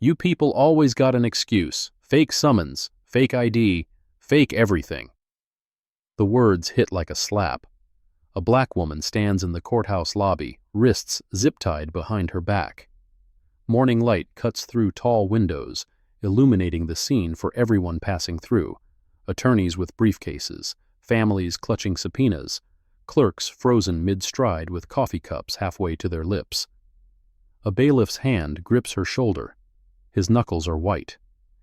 You people always got an excuse. Fake summons, fake ID, fake everything. The words hit like a slap. A black woman stands in the courthouse lobby, wrists zip-tied behind her back. Morning light cuts through tall windows, illuminating the scene for everyone passing through. Attorneys with briefcases, families clutching subpoenas, clerks frozen mid-stride with coffee cups halfway to their lips. A bailiff's hand grips her shoulder. His knuckles are white.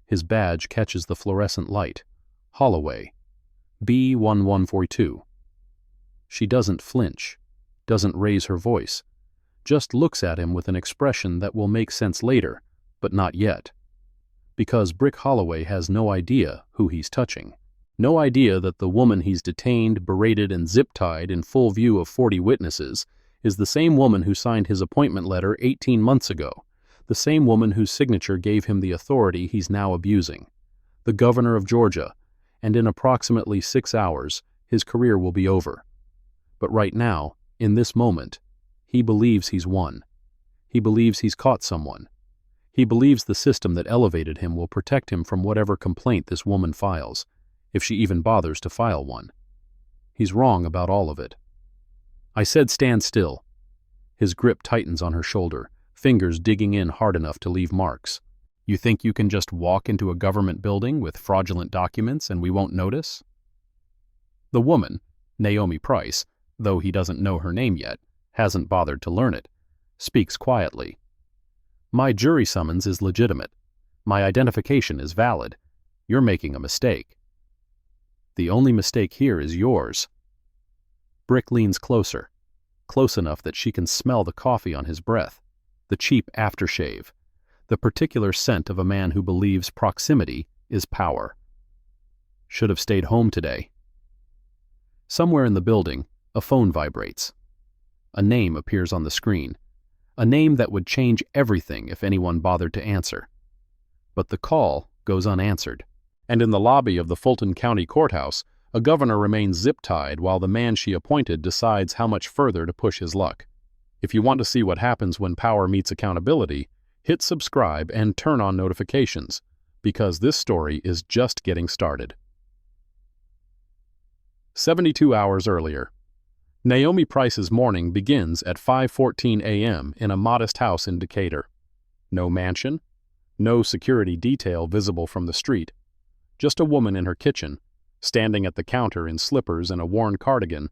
His badge catches the fluorescent light. Holloway. B1142. She doesn't flinch, doesn't raise her voice, just looks at him with an expression that will make sense later, but not yet. Because Brick Holloway has no idea who he's touching. No idea that the woman he's detained, berated, and zip-tied in full view of 40 witnesses is the same woman who signed his appointment letter 18 months ago, the same woman whose signature gave him the authority he's now abusing. The governor of Georgia, and in approximately 6 hours, his career will be over. But right now, in this moment, he believes he's won. He believes he's caught someone. He believes the system that elevated him will protect him from whatever complaint this woman files, if she even bothers to file one. He's wrong about all of it. I said stand still. His grip tightens on her shoulder, fingers digging in hard enough to leave marks. You think you can just walk into a government building with fraudulent documents and we won't notice? The woman, Naomi Price, though he doesn't know her name yet, hasn't bothered to learn it, speaks quietly. My jury summons is legitimate. My identification is valid. You're making a mistake. The only mistake here is yours. Brick leans closer, close enough that she can smell the coffee on his breath, the cheap aftershave, the particular scent of a man who believes proximity is power. Should have stayed home today. Somewhere in the building, a phone vibrates. A name appears on the screen, a name that would change everything if anyone bothered to answer. But the call goes unanswered. And in the lobby of the Fulton County Courthouse, a governor remains zip-tied while the man she appointed decides how much further to push his luck. If you want to see what happens when power meets accountability, hit subscribe and turn on notifications, because this story is just getting started. 72 hours earlier. Naomi Price's morning begins at 5:14 a.m. in a modest house in Decatur. No mansion, no security detail visible from the street, just a woman in her kitchen, standing at the counter in slippers and a worn cardigan,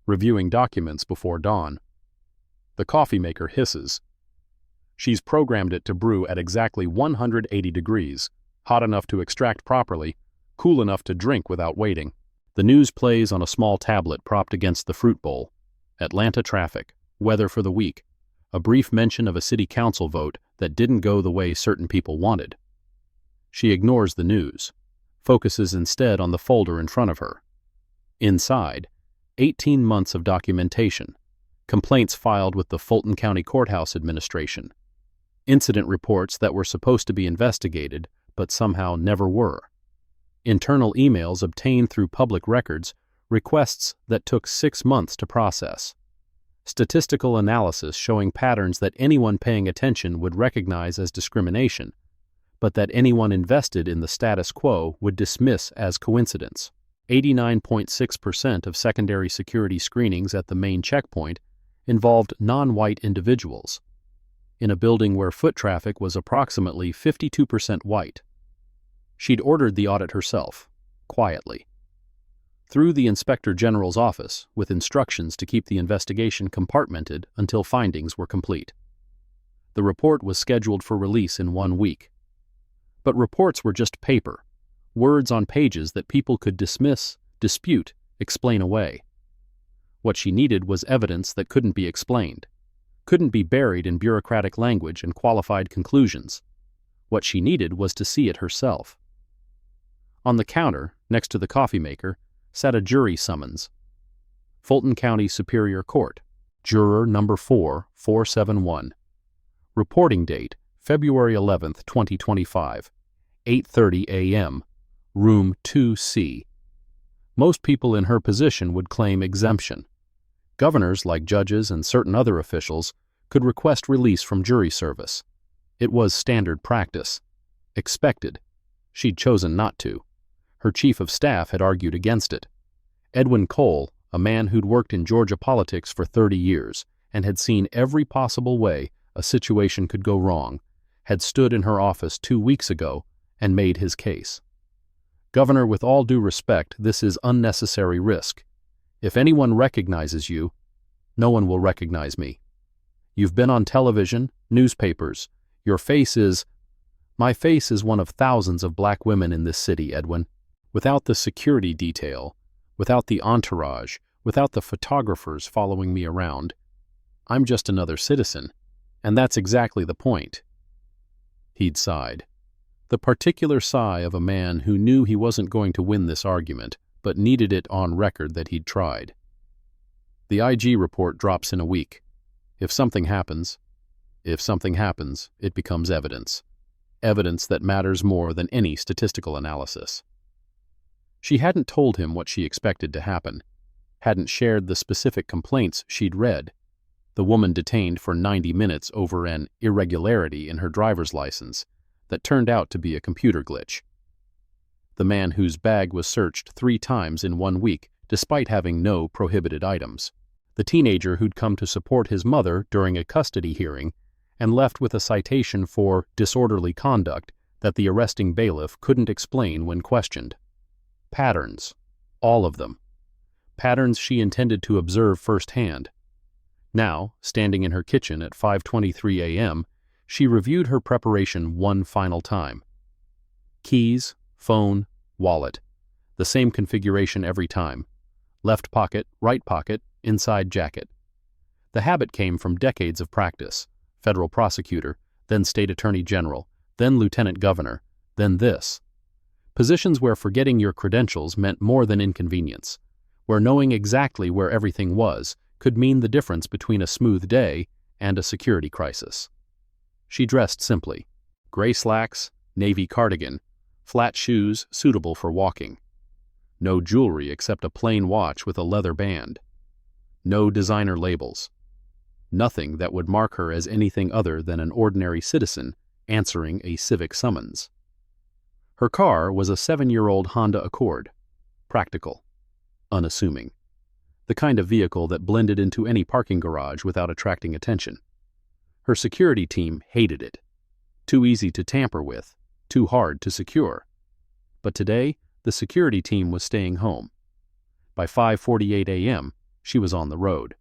reviewing documents before dawn. The coffee maker hisses. She's programmed it to brew at exactly 180 degrees, hot enough to extract properly, cool enough to drink without waiting. The news plays on a small tablet propped against the fruit bowl. Atlanta traffic, weather for the week, a brief mention of a city council vote that didn't go the way certain people wanted. She ignores the news, focuses instead on the folder in front of her. Inside, 18 months of documentation, complaints filed with the Fulton County Courthouse Administration, incident reports that were supposed to be investigated but somehow never were, internal emails obtained through public records, requests that took 6 months to process, statistical analysis showing patterns that anyone paying attention would recognize as discrimination, but that anyone invested in the status quo would dismiss as coincidence. 89.6% of secondary security screenings at the main checkpoint involved non-white individuals, in a building where foot traffic was approximately 52% white. She'd ordered the audit herself, quietly, through the Inspector General's office with instructions to keep the investigation compartmented until findings were complete. The report was scheduled for release in 1 week. But reports were just paper, words on pages that people could dismiss, dispute, explain away. What she needed was evidence that couldn't be explained, couldn't be buried in bureaucratic language and qualified conclusions. What she needed was to see it herself. On the counter, next to the coffee maker, sat a jury summons. Fulton County Superior Court, Juror Number 4471. Reporting date, February 11, 2025, 8:30 a.m., Room 2C. Most people in her position would claim exemption. Governors, like judges and certain other officials, could request release from jury service. It was standard practice. Expected. She'd chosen not to. Her chief of staff had argued against it. Edwin Cole, a man who'd worked in Georgia politics for 30 years and had seen every possible way a situation could go wrong, had stood in her office 2 weeks ago and made his case. Governor, with all due respect, this is unnecessary risk. If anyone recognizes you, no one will recognize me. You've been on television, newspapers. Your face is... My face is one of thousands of black women in this city, Edwin. Without the security detail, without the entourage, without the photographers following me around, I'm just another citizen, and that's exactly the point. He'd sighed. The particular sigh of a man who knew he wasn't going to win this argument, but needed it on record that he'd tried. The IG report drops in a week. If something happens, it becomes evidence. Evidence that matters more than any statistical analysis. She hadn't told him what she expected to happen, hadn't shared the specific complaints she'd read. The woman detained for 90 minutes over an irregularity in her driver's license that turned out to be a computer glitch. The man whose bag was searched 3 times in 1 week despite having no prohibited items. The teenager who'd come to support his mother during a custody hearing and left with a citation for disorderly conduct that the arresting bailiff couldn't explain when questioned. Patterns. All of them. Patterns she intended to observe firsthand. Now, standing in her kitchen at 5:23 a.m., she reviewed her preparation one final time. Keys, phone, wallet. The same configuration every time. Left pocket, right pocket, inside jacket. The habit came from decades of practice. Federal prosecutor, then state attorney general, then lieutenant governor, then this. Positions where forgetting your credentials meant more than inconvenience, where knowing exactly where everything was could mean the difference between a smooth day and a security crisis. She dressed simply. Gray slacks, navy cardigan, flat shoes suitable for walking. No jewelry except a plain watch with a leather band. No designer labels. Nothing that would mark her as anything other than an ordinary citizen answering a civic summons. Her car was a 7-year-old Honda Accord. Practical. Unassuming. The kind of vehicle that blended into any parking garage without attracting attention. Her security team hated it. Too easy to tamper with, too hard to secure. But today, the security team was staying home. By 5:48 a.m., she was on the road.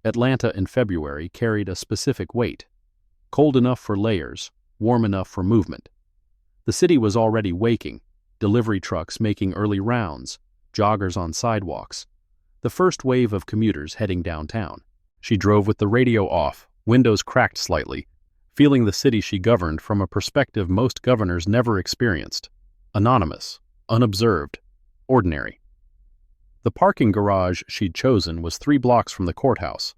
Atlanta in February carried a specific weight. Cold enough for layers, warm enough for movement. The city was already waking, delivery trucks making early rounds, joggers on sidewalks. The first wave of commuters heading downtown. She drove with the radio off, windows cracked slightly, feeling the city she governed from a perspective most governors never experienced. Anonymous, unobserved, ordinary. The parking garage she'd chosen was 3 blocks from the courthouse.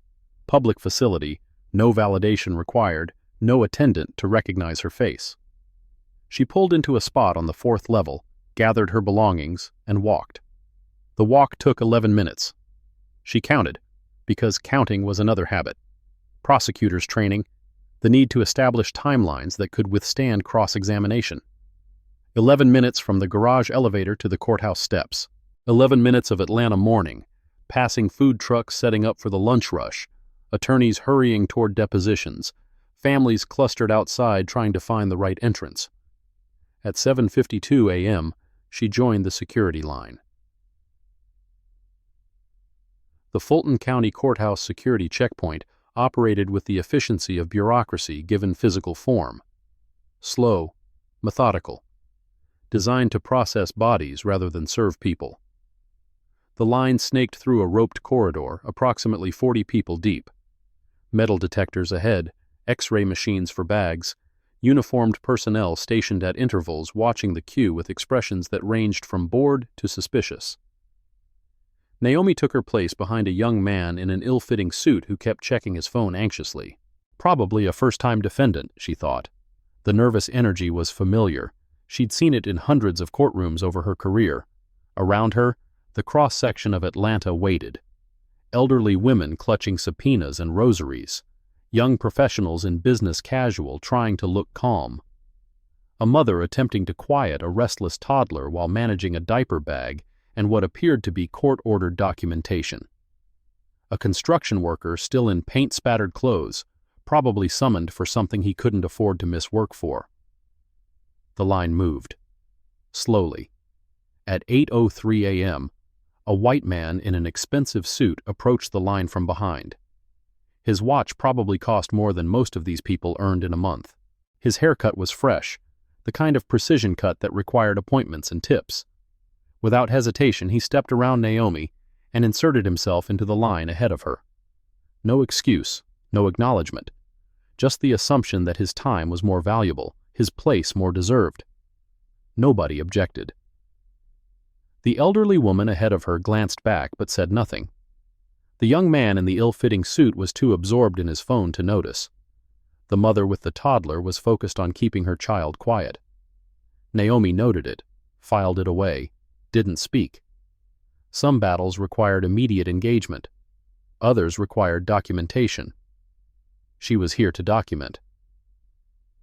Public facility, no validation required, no attendant to recognize her face. She pulled into a spot on the 4th level, gathered her belongings, and walked. The walk took 11 minutes. She counted, because counting was another habit. Prosecutor's training, the need to establish timelines that could withstand cross-examination. 11 minutes from the garage elevator to the courthouse steps. 11 minutes of Atlanta morning, passing food trucks setting up for the lunch rush, attorneys hurrying toward depositions, families clustered outside trying to find the right entrance. At 7:52 a.m., she joined the security line. The Fulton County Courthouse security checkpoint operated with the efficiency of bureaucracy given physical form. Slow, methodical, designed to process bodies rather than serve people. The line snaked through a roped corridor, approximately 40 people deep. Metal detectors ahead, X-ray machines for bags, uniformed personnel stationed at intervals watching the queue with expressions that ranged from bored to suspicious. Naomi took her place behind a young man in an ill-fitting suit who kept checking his phone anxiously. Probably a first-time defendant, she thought. The nervous energy was familiar. She'd seen it in hundreds of courtrooms over her career. Around her, the cross-section of Atlanta waited. Elderly women clutching subpoenas and rosaries. young professionals in business casual trying to look calm, a mother attempting to quiet a restless toddler while managing a diaper bag and what appeared to be court-ordered documentation, a construction worker still in paint-spattered clothes, probably summoned for something he couldn't afford to miss work for. The line moved. Slowly. At 8:03 a.m., a white man in an expensive suit approached the line from behind. His watch probably cost more than most of these people earned in a month. His haircut was fresh, the kind of precision cut that required appointments and tips. Without hesitation, he stepped around Naomi and inserted himself into the line ahead of her. No excuse, no acknowledgement, just the assumption that his time was more valuable, his place more deserved. Nobody objected. The elderly woman ahead of her glanced back but said nothing. The young man in the ill-fitting suit was too absorbed in his phone to notice. The mother with the toddler was focused on keeping her child quiet. Naomi noted it, filed it away, didn't speak. Some battles required immediate engagement. Others required documentation. She was here to document.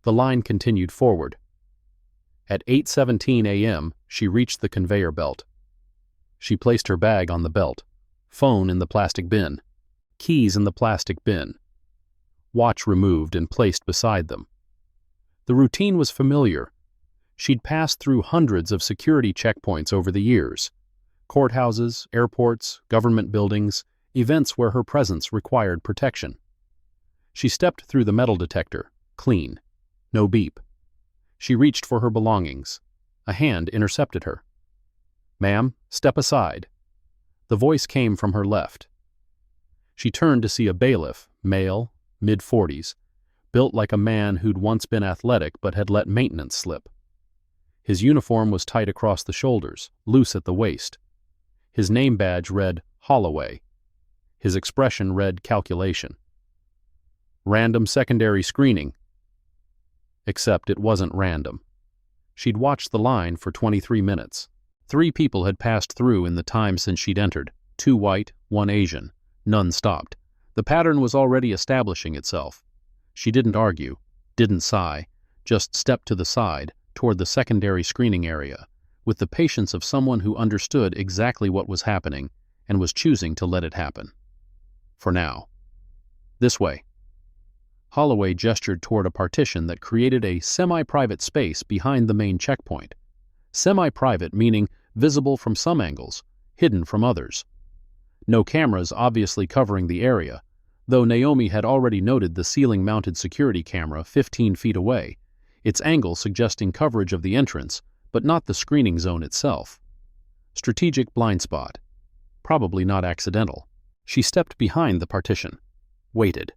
The line continued forward. At 8:17 a.m., she reached the conveyor belt. She placed her bag on the belt, phone in the plastic bin, keys in the plastic bin, watch removed and placed beside them. The routine was familiar. She'd passed through hundreds of security checkpoints over the years. Courthouses, airports, government buildings, events where her presence required protection. She stepped through the metal detector, clean. No beep. She reached for her belongings. A hand intercepted her. "Ma'am, step aside." The voice came from her left. She turned to see a bailiff, male, mid-40s, built like a man who'd once been athletic but had let maintenance slip. His uniform was tight across the shoulders, loose at the waist. His name badge read Holloway. His expression read calculation. Random secondary screening. Except it wasn't random. She'd watched the line for 23 minutes. 3 people had passed through in the time since she'd entered. 2 white, 1 Asian. None stopped. The pattern was already establishing itself. She didn't argue, didn't sigh, just stepped to the side, toward the secondary screening area, with the patience of someone who understood exactly what was happening and was choosing to let it happen. For now. "This way." Holloway gestured toward a partition that created a semi-private space behind the main checkpoint. Semi-private meaning visible from some angles, hidden from others. No cameras obviously covering the area, though Naomi had already noted the ceiling-mounted security camera 15 feet away, its angle suggesting coverage of the entrance, but not the screening zone itself. Strategic blind spot. Probably not accidental. She stepped behind the partition. Waited.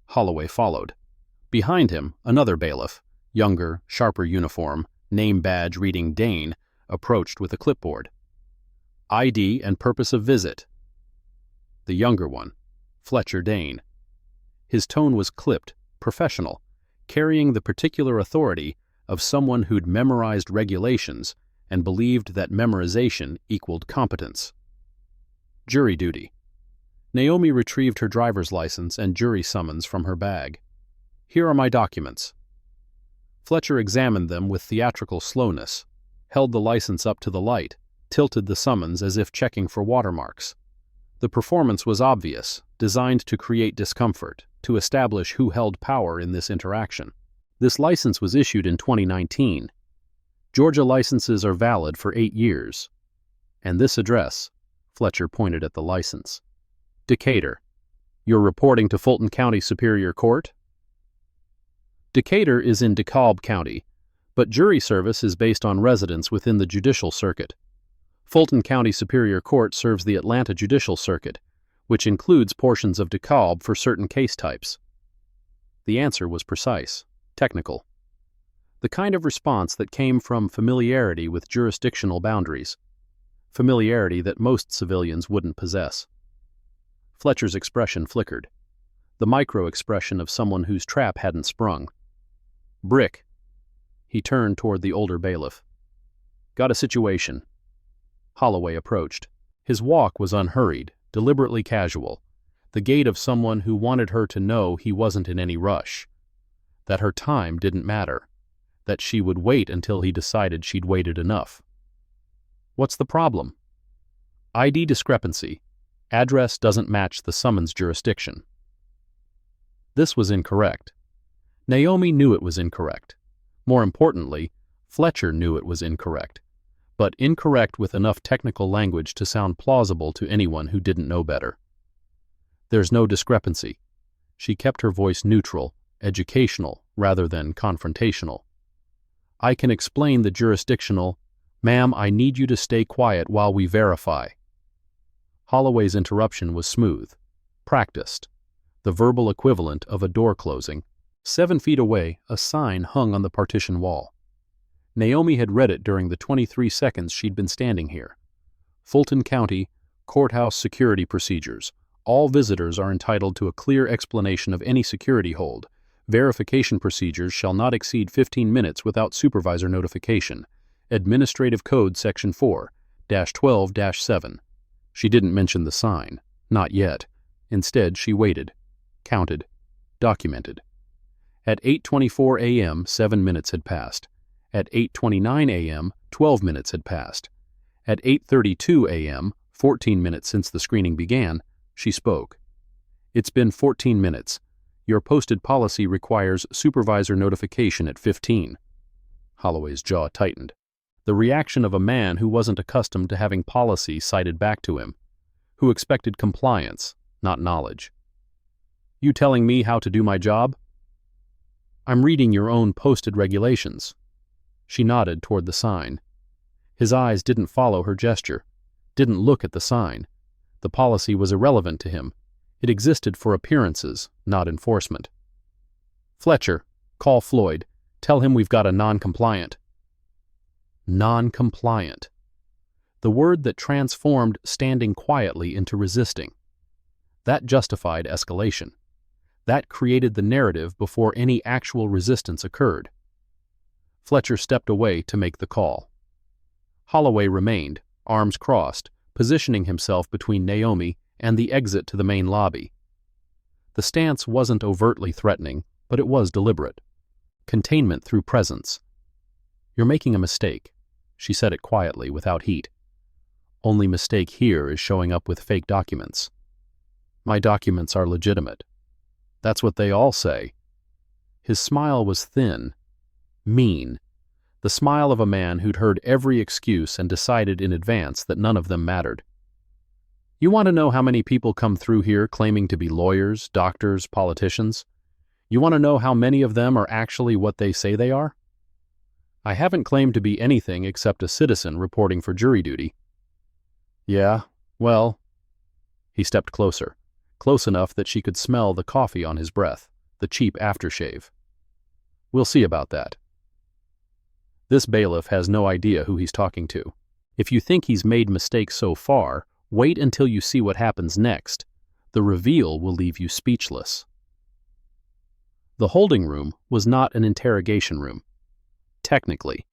Holloway followed. Behind him, another bailiff, younger, sharper uniform, name badge reading Dane, approached with a clipboard. "ID and purpose of visit." The younger one, Fletcher Dane. His tone was clipped, professional, carrying the particular authority of someone who'd memorized regulations and believed that memorization equaled competence. Jury duty. Naomi retrieved her driver's license and jury summons from her bag. "Here are my documents." Fletcher examined them with theatrical slowness, held the license up to the light, tilted the summons as if checking for watermarks. The performance was obvious, designed to create discomfort, to establish who held power in this interaction. This license was issued in 2019. Georgia licenses are valid for 8 years. And this address, Fletcher pointed at the license. Decatur. You're reporting to Fulton County Superior Court? Decatur is in DeKalb County, but jury service is based on residence within the judicial circuit. Fulton County Superior Court serves the Atlanta Judicial Circuit, which includes portions of DeKalb for certain case types. The answer was precise, technical. The kind of response that came from familiarity with jurisdictional boundaries, familiarity that most civilians wouldn't possess. Fletcher's expression flickered, the micro-expression of someone whose trap hadn't sprung. "Brick." He turned toward the older bailiff. "Got a situation." Holloway approached. His walk was unhurried, deliberately casual, the gait of someone who wanted her to know he wasn't in any rush, that her time didn't matter, that she would wait until he decided she'd waited enough. What's the problem? ID discrepancy. Address doesn't match the summons jurisdiction. This was incorrect. Naomi knew it was incorrect. More importantly, Fletcher knew it was incorrect, but incorrect with enough technical language to sound plausible to anyone who didn't know better. There's no discrepancy. She kept her voice neutral, educational, rather than confrontational. I can explain the jurisdictional. Ma'am, I need you to stay quiet while we verify. Holloway's interruption was smooth, practiced, the verbal equivalent of a door closing. 7 feet away, a sign hung on the partition wall. Naomi had read it during the 23 seconds she'd been standing here. Fulton County, Courthouse Security Procedures. All visitors are entitled to a clear explanation of any security hold. Verification procedures shall not exceed 15 minutes without supervisor notification. Administrative Code Section 4-12-7. She didn't mention the sign. Not yet. Instead, she waited, counted, documented. At 8:24 a.m., 7 minutes had passed. At 8:29 a.m., 12 minutes had passed. At 8:32 a.m., 14 minutes since the screening began, she spoke. It's been 14 minutes. Your posted policy requires supervisor notification at 15. Holloway's jaw tightened. The reaction of a man who wasn't accustomed to having policy cited back to him, who expected compliance, not knowledge. You telling me how to do my job? I'm reading your own posted regulations. She nodded toward the sign. His eyes didn't follow her gesture, didn't look at the sign. The policy was irrelevant to him. It existed for appearances, not enforcement. Fletcher, call Floyd. Tell him we've got a non-compliant. Non-compliant. The word that transformed standing quietly into resisting. That justified escalation. That created the narrative before any actual resistance occurred. Fletcher stepped away to make the call. Holloway remained, arms crossed, positioning himself between Naomi and the exit to the main lobby. The stance wasn't overtly threatening, but it was deliberate. Containment through presence. You're making a mistake. She said it quietly, without heat. Only mistake here is showing up with fake documents. My documents are legitimate. That's what they all say. His smile was thin, mean, the smile of a man who'd heard every excuse and decided in advance that none of them mattered. You want to know how many people come through here claiming to be lawyers, doctors, politicians? You want to know how many of them are actually what they say they are? I haven't claimed to be anything except a citizen reporting for jury duty. Yeah, well... He stepped closer, close enough that she could smell the coffee on his breath, the cheap aftershave. We'll see about that. This bailiff has no idea who he's talking to. If you think he's made mistakes so far, wait until you see what happens next. The reveal will leave you speechless. The holding room was not an interrogation room. Technically,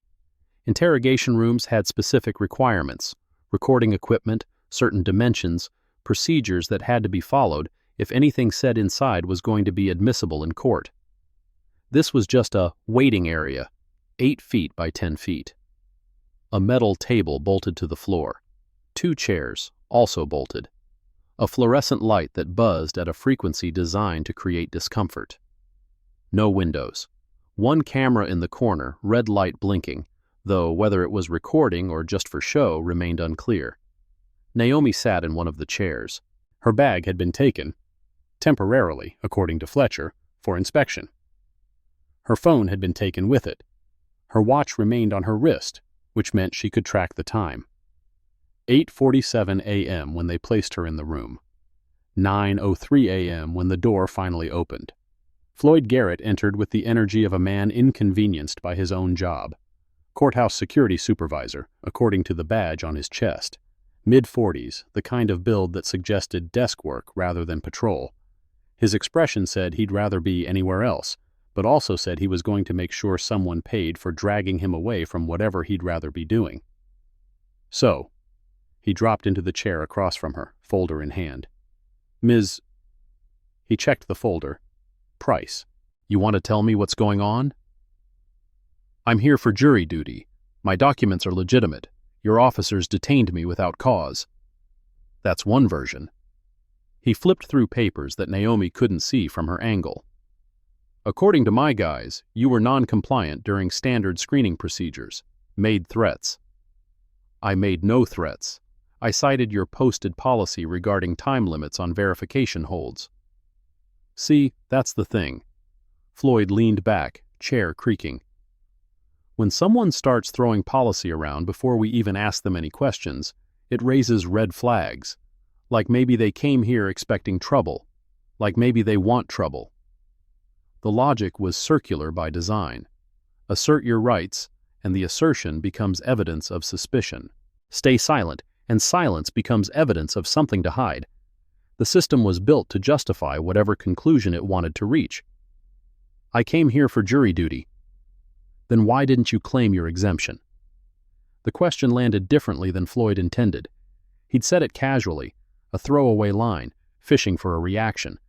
interrogation rooms had specific requirements, recording equipment, certain dimensions, procedures that had to be followed if anything said inside was going to be admissible in court. This was just a waiting area, 8 feet by 10 feet. A metal table bolted to the floor. 2 chairs, also bolted. A fluorescent light that buzzed at a frequency designed to create discomfort. No windows. 1 camera in the corner, red light blinking, though whether it was recording or just for show remained unclear. Naomi sat in one of the chairs. Her bag had been taken, temporarily, according to Fletcher, for inspection. Her phone had been taken with it. Her watch remained on her wrist, which meant she could track the time. 8:47 a.m. when they placed her in the room. 9:03 a.m. when the door finally opened. Floyd Garrett entered with the energy of a man inconvenienced by his own job. Courthouse security supervisor, according to the badge on his chest. Mid-40s, the kind of build that suggested desk work rather than patrol. His expression said he'd rather be anywhere else, but also said he was going to make sure someone paid for dragging him away from whatever he'd rather be doing. So, he dropped into the chair across from her, folder in hand. Ms. He checked the folder. Price. You want to tell me what's going on? I'm here for jury duty. My documents are legitimate. Your officers detained me without cause. That's one version. He flipped through papers that Naomi couldn't see from her angle. According to my guys, you were non-compliant during standard screening procedures. Made threats. I made no threats. I cited your posted policy regarding time limits on verification holds. See, that's the thing. Floyd leaned back, chair creaking. When someone starts throwing policy around before we even ask them any questions, it raises red flags. Like maybe they came here expecting trouble. Like maybe they want trouble. The logic was circular by design. Assert your rights, and the assertion becomes evidence of suspicion. Stay silent, and silence becomes evidence of something to hide. The system was built to justify whatever conclusion it wanted to reach. I came here for jury duty. Then why didn't you claim your exemption? The question landed differently than Floyd intended. He'd said it casually, a throwaway line, fishing for a reaction,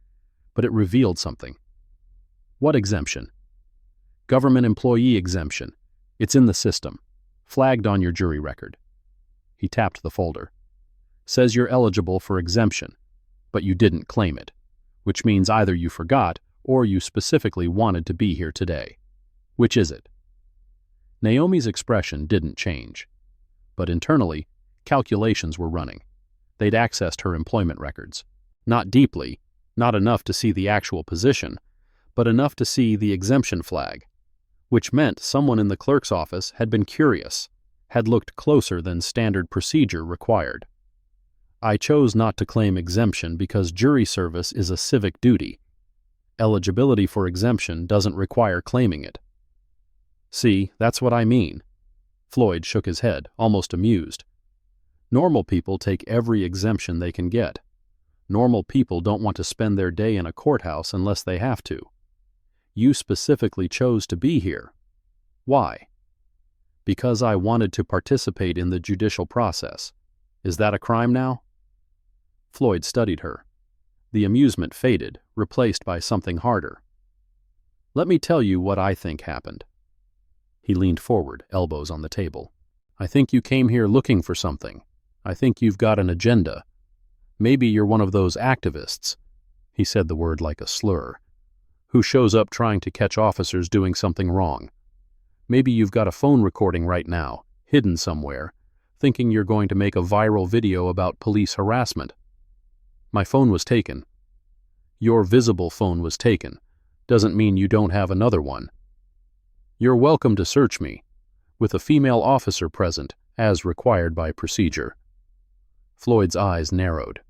but it revealed something. What exemption? Government employee exemption. It's in the system, flagged on your jury record. He tapped the folder. Says you're eligible for exemption, but you didn't claim it, which means either you forgot or you specifically wanted to be here today. Which is it? Naomi's expression didn't change, but internally, calculations were running. They'd accessed her employment records. Not deeply, not enough to see the actual position, but enough to see the exemption flag, which meant someone in the clerk's office had been curious, had looked closer than standard procedure required. I chose not to claim exemption because jury service is a civic duty. Eligibility for exemption doesn't require claiming it. See, that's what I mean. Floyd shook his head, almost amused. Normal people take every exemption they can get. Normal people don't want to spend their day in a courthouse unless they have to. You specifically chose to be here. Why? Because I wanted to participate in the judicial process. Is that a crime now? Floyd studied her. The amusement faded, replaced by something harder. Let me tell you what I think happened. He leaned forward, elbows on the table. I think you came here looking for something. I think you've got an agenda. Maybe you're one of those activists, he said the word like a slur, who shows up trying to catch officers doing something wrong. Maybe you've got a phone recording right now, hidden somewhere, thinking you're going to make a viral video about police harassment. My phone was taken. Your visible phone was taken. Doesn't mean you don't have another one. You're welcome to search me, with a female officer present, as required by procedure. Floyd's eyes narrowed.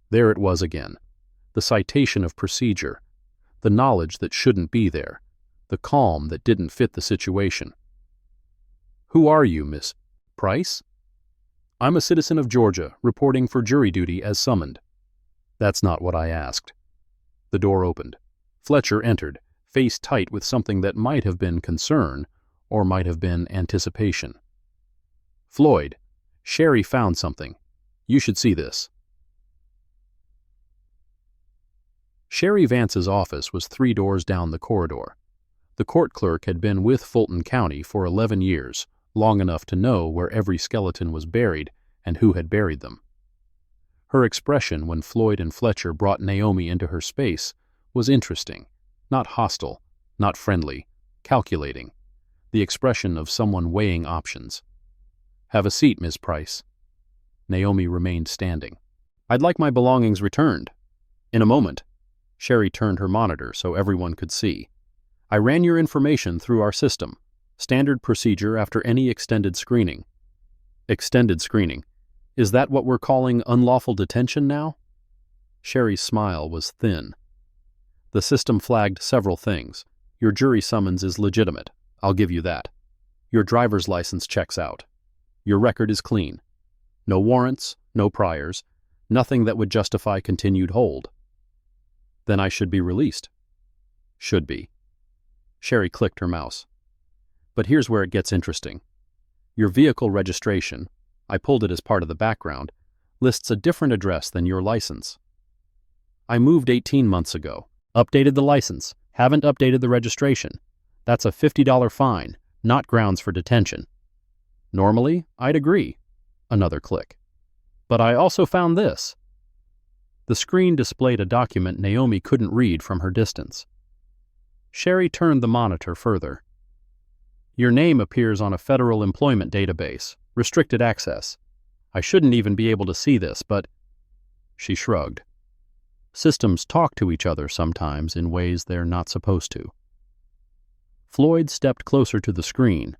There it was again. The citation of procedure. The knowledge that shouldn't be there. The calm that didn't fit the situation. Who are you, Miss Price? I'm a citizen of Georgia, reporting for jury duty as summoned. That's not what I asked. The door opened. Fletcher entered, face tight with something that might have been concern or might have been anticipation. Floyd, Sherry found something. You should see this. Sherry Vance's office was 3 doors down the corridor. The court clerk had been with Fulton County for 11 years, long enough to know where every skeleton was buried and who had buried them. Her expression when Floyd and Fletcher brought Naomi into her space was interesting, not hostile, not friendly, calculating, the expression of someone weighing options. Have a seat, Ms. Price. Naomi remained standing. I'd like my belongings returned. In a moment. Sherry turned her monitor so everyone could see. I ran your information through our system. Standard procedure after any extended screening. Extended screening. Is that what we're calling unlawful detention now? Sherry's smile was thin. The system flagged several things. Your jury summons is legitimate. I'll give you that. Your driver's license checks out. Your record is clean. No warrants, no priors, nothing that would justify continued hold. Then I should be released. Should be. Sherry clicked her mouse. But here's where it gets interesting. Your vehicle registration, I pulled it as part of the background, lists a different address than your license. I moved 18 months ago. Updated the license. Haven't updated the registration. That's a $50 fine, not grounds for detention. Normally, I'd agree. Another click. But I also found this. The screen displayed a document Naomi couldn't read from her distance. Sherry turned the monitor further. Your name appears on a federal employment database. Restricted access. I shouldn't even be able to see this, but... She shrugged. Systems talk to each other sometimes in ways they're not supposed to. Floyd stepped closer to the screen.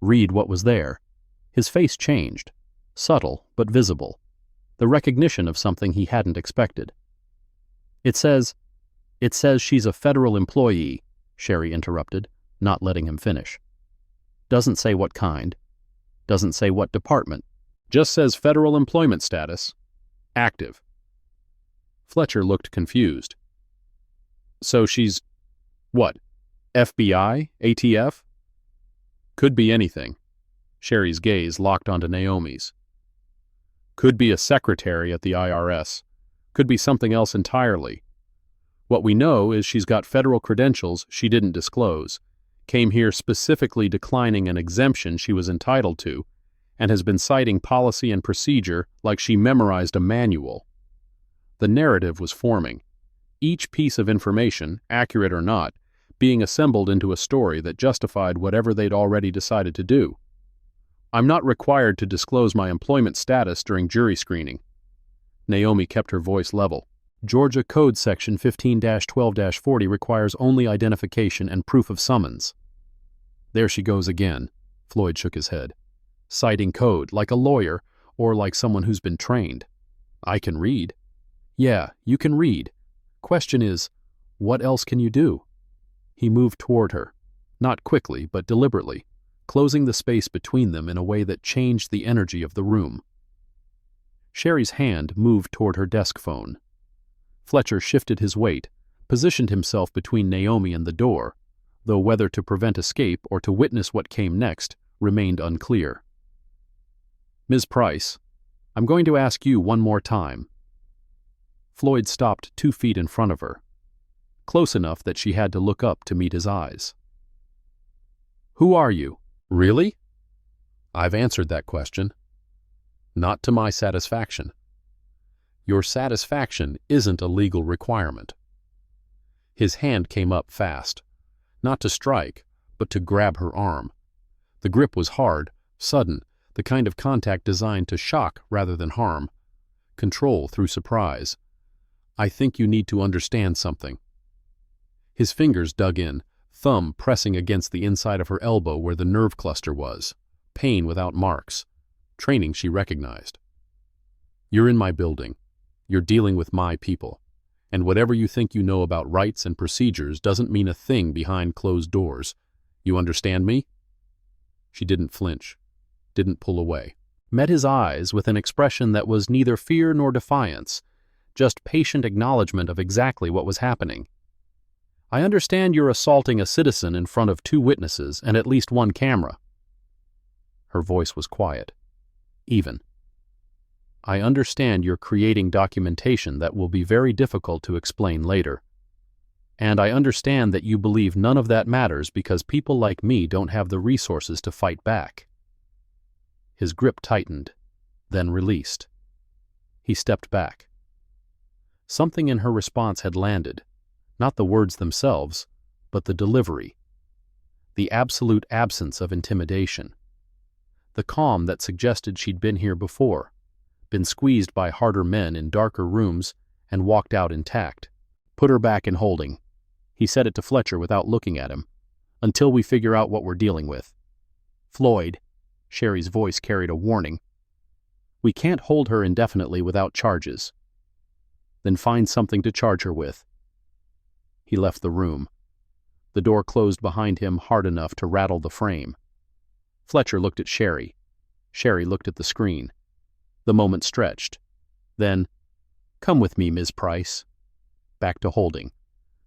Read what was there. His face changed. Subtle, but visible. The recognition of something he hadn't expected. It says she's a federal employee, Sherry interrupted, not letting him finish. Doesn't say what kind. Doesn't say what department. Just says federal employment status. Active. Fletcher looked confused. So she's... what? FBI? ATF? Could be anything. Sherry's gaze locked onto Naomi's. Could be a secretary at the IRS. Could be something else entirely. What we know is she's got federal credentials she didn't disclose, came here specifically declining an exemption she was entitled to, and has been citing policy and procedure like she memorized a manual. The narrative was forming, each piece of information, accurate or not, being assembled into a story that justified whatever they'd already decided to do. I'm not required to disclose my employment status during jury screening. Naomi kept her voice level. Georgia Code Section 15-12-40 requires only identification and proof of summons. There she goes again. Floyd shook his head. Citing code, like a lawyer, or like someone who's been trained. I can read. Yeah, you can read. Question is, what else can you do? He moved toward her, not quickly, but deliberately, closing the space between them in a way that changed the energy of the room. Sherry's hand moved toward her desk phone. Fletcher shifted his weight, positioned himself between Naomi and the door, though whether to prevent escape or to witness what came next remained unclear. Ms. Price, I'm going to ask you one more time. Floyd stopped 2 feet in front of her, close enough that she had to look up to meet his eyes. Who are you? Really? I've answered that question. Not to my satisfaction. Your satisfaction isn't a legal requirement. His hand came up fast, not to strike, but to grab her arm. The grip was hard, sudden, the kind of contact designed to shock rather than harm. Control through surprise. I think you need to understand something. His fingers dug in, thumb pressing against the inside of her elbow where the nerve cluster was. Pain without marks. Training she recognized. You're in my building. You're dealing with my people. And whatever you think you know about rights and procedures doesn't mean a thing behind closed doors. You understand me? She didn't flinch, didn't pull away. Met his eyes with an expression that was neither fear nor defiance, just patient acknowledgement of exactly what was happening. I understand you're assaulting a citizen in front of 2 witnesses and at least 1 camera. Her voice was quiet, even. I understand you're creating documentation that will be very difficult to explain later. And I understand that you believe none of that matters because people like me don't have the resources to fight back. His grip tightened, then released. He stepped back. Something in her response had landed, not the words themselves, but the delivery. The absolute absence of intimidation. The calm that suggested she'd been here before, been squeezed by harder men in darker rooms, and walked out intact. Put her back in holding. He said it to Fletcher without looking at him. Until we figure out what we're dealing with. Floyd, Sherry's voice carried a warning. We can't hold her indefinitely without charges. Then find something to charge her with. He left the room. The door closed behind him hard enough to rattle the frame. Fletcher looked at Sherry. Sherry looked at the screen. The moment stretched. Then, come with me, Ms. Price. Back to holding.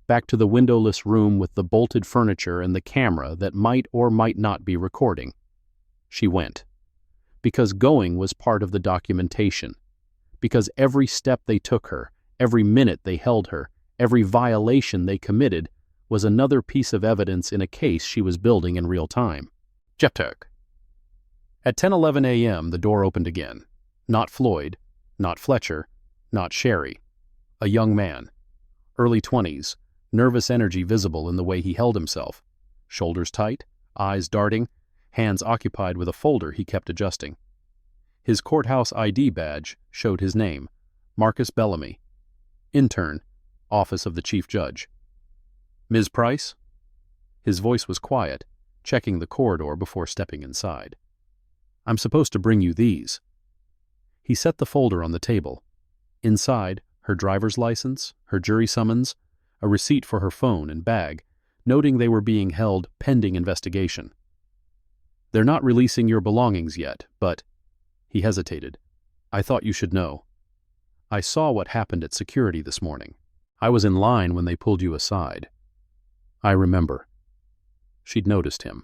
Back to the windowless room with the bolted furniture and the camera that might or might not be recording. She went. Because going was part of the documentation. Because every step they took her, Every minute they held her, every violation they committed, was another piece of evidence in a case she was building in real time. Jepterk. At 10:11 a.m., the door opened again. Not Floyd, not Fletcher, not Sherry. A young man, early 20s, nervous energy visible in the way he held himself, shoulders tight, eyes darting, hands occupied with a folder he kept adjusting. His courthouse ID badge showed his name, Marcus Bellamy, intern, Office of the Chief Judge. Ms. Price? His voice was quiet, checking the corridor before stepping inside. I'm supposed to bring you these. He set the folder on the table. Inside, her driver's license, her jury summons, a receipt for her phone and bag, noting they were being held pending investigation. They're not releasing your belongings yet, but... He hesitated. I thought you should know. I saw what happened at security this morning. I was in line when they pulled you aside. I remember. She'd noticed him.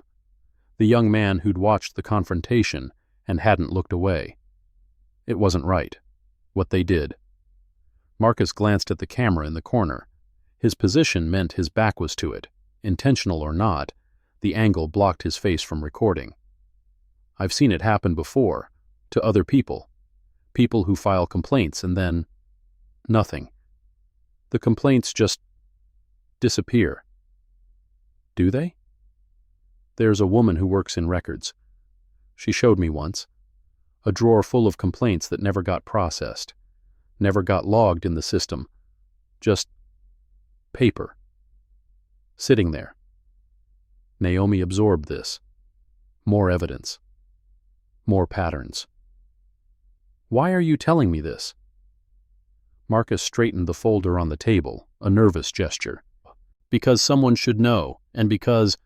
The young man who'd watched the confrontation and hadn't looked away. It wasn't right. What they did. Marcus glanced at the camera in the corner. His position meant his back was to it. Intentional or not, the angle blocked his face from recording. I've seen it happen before, to other people. People who file complaints and then... nothing. The complaints just disappear. Do they? There's a woman who works in records. She showed me once. A drawer full of complaints that never got processed, never got logged in the system. Just paper. Sitting there. Naomi absorbed this. More evidence. More patterns. Why are you telling me this? Marcus straightened the folder on the table, a nervous gesture. Because someone should know, and because...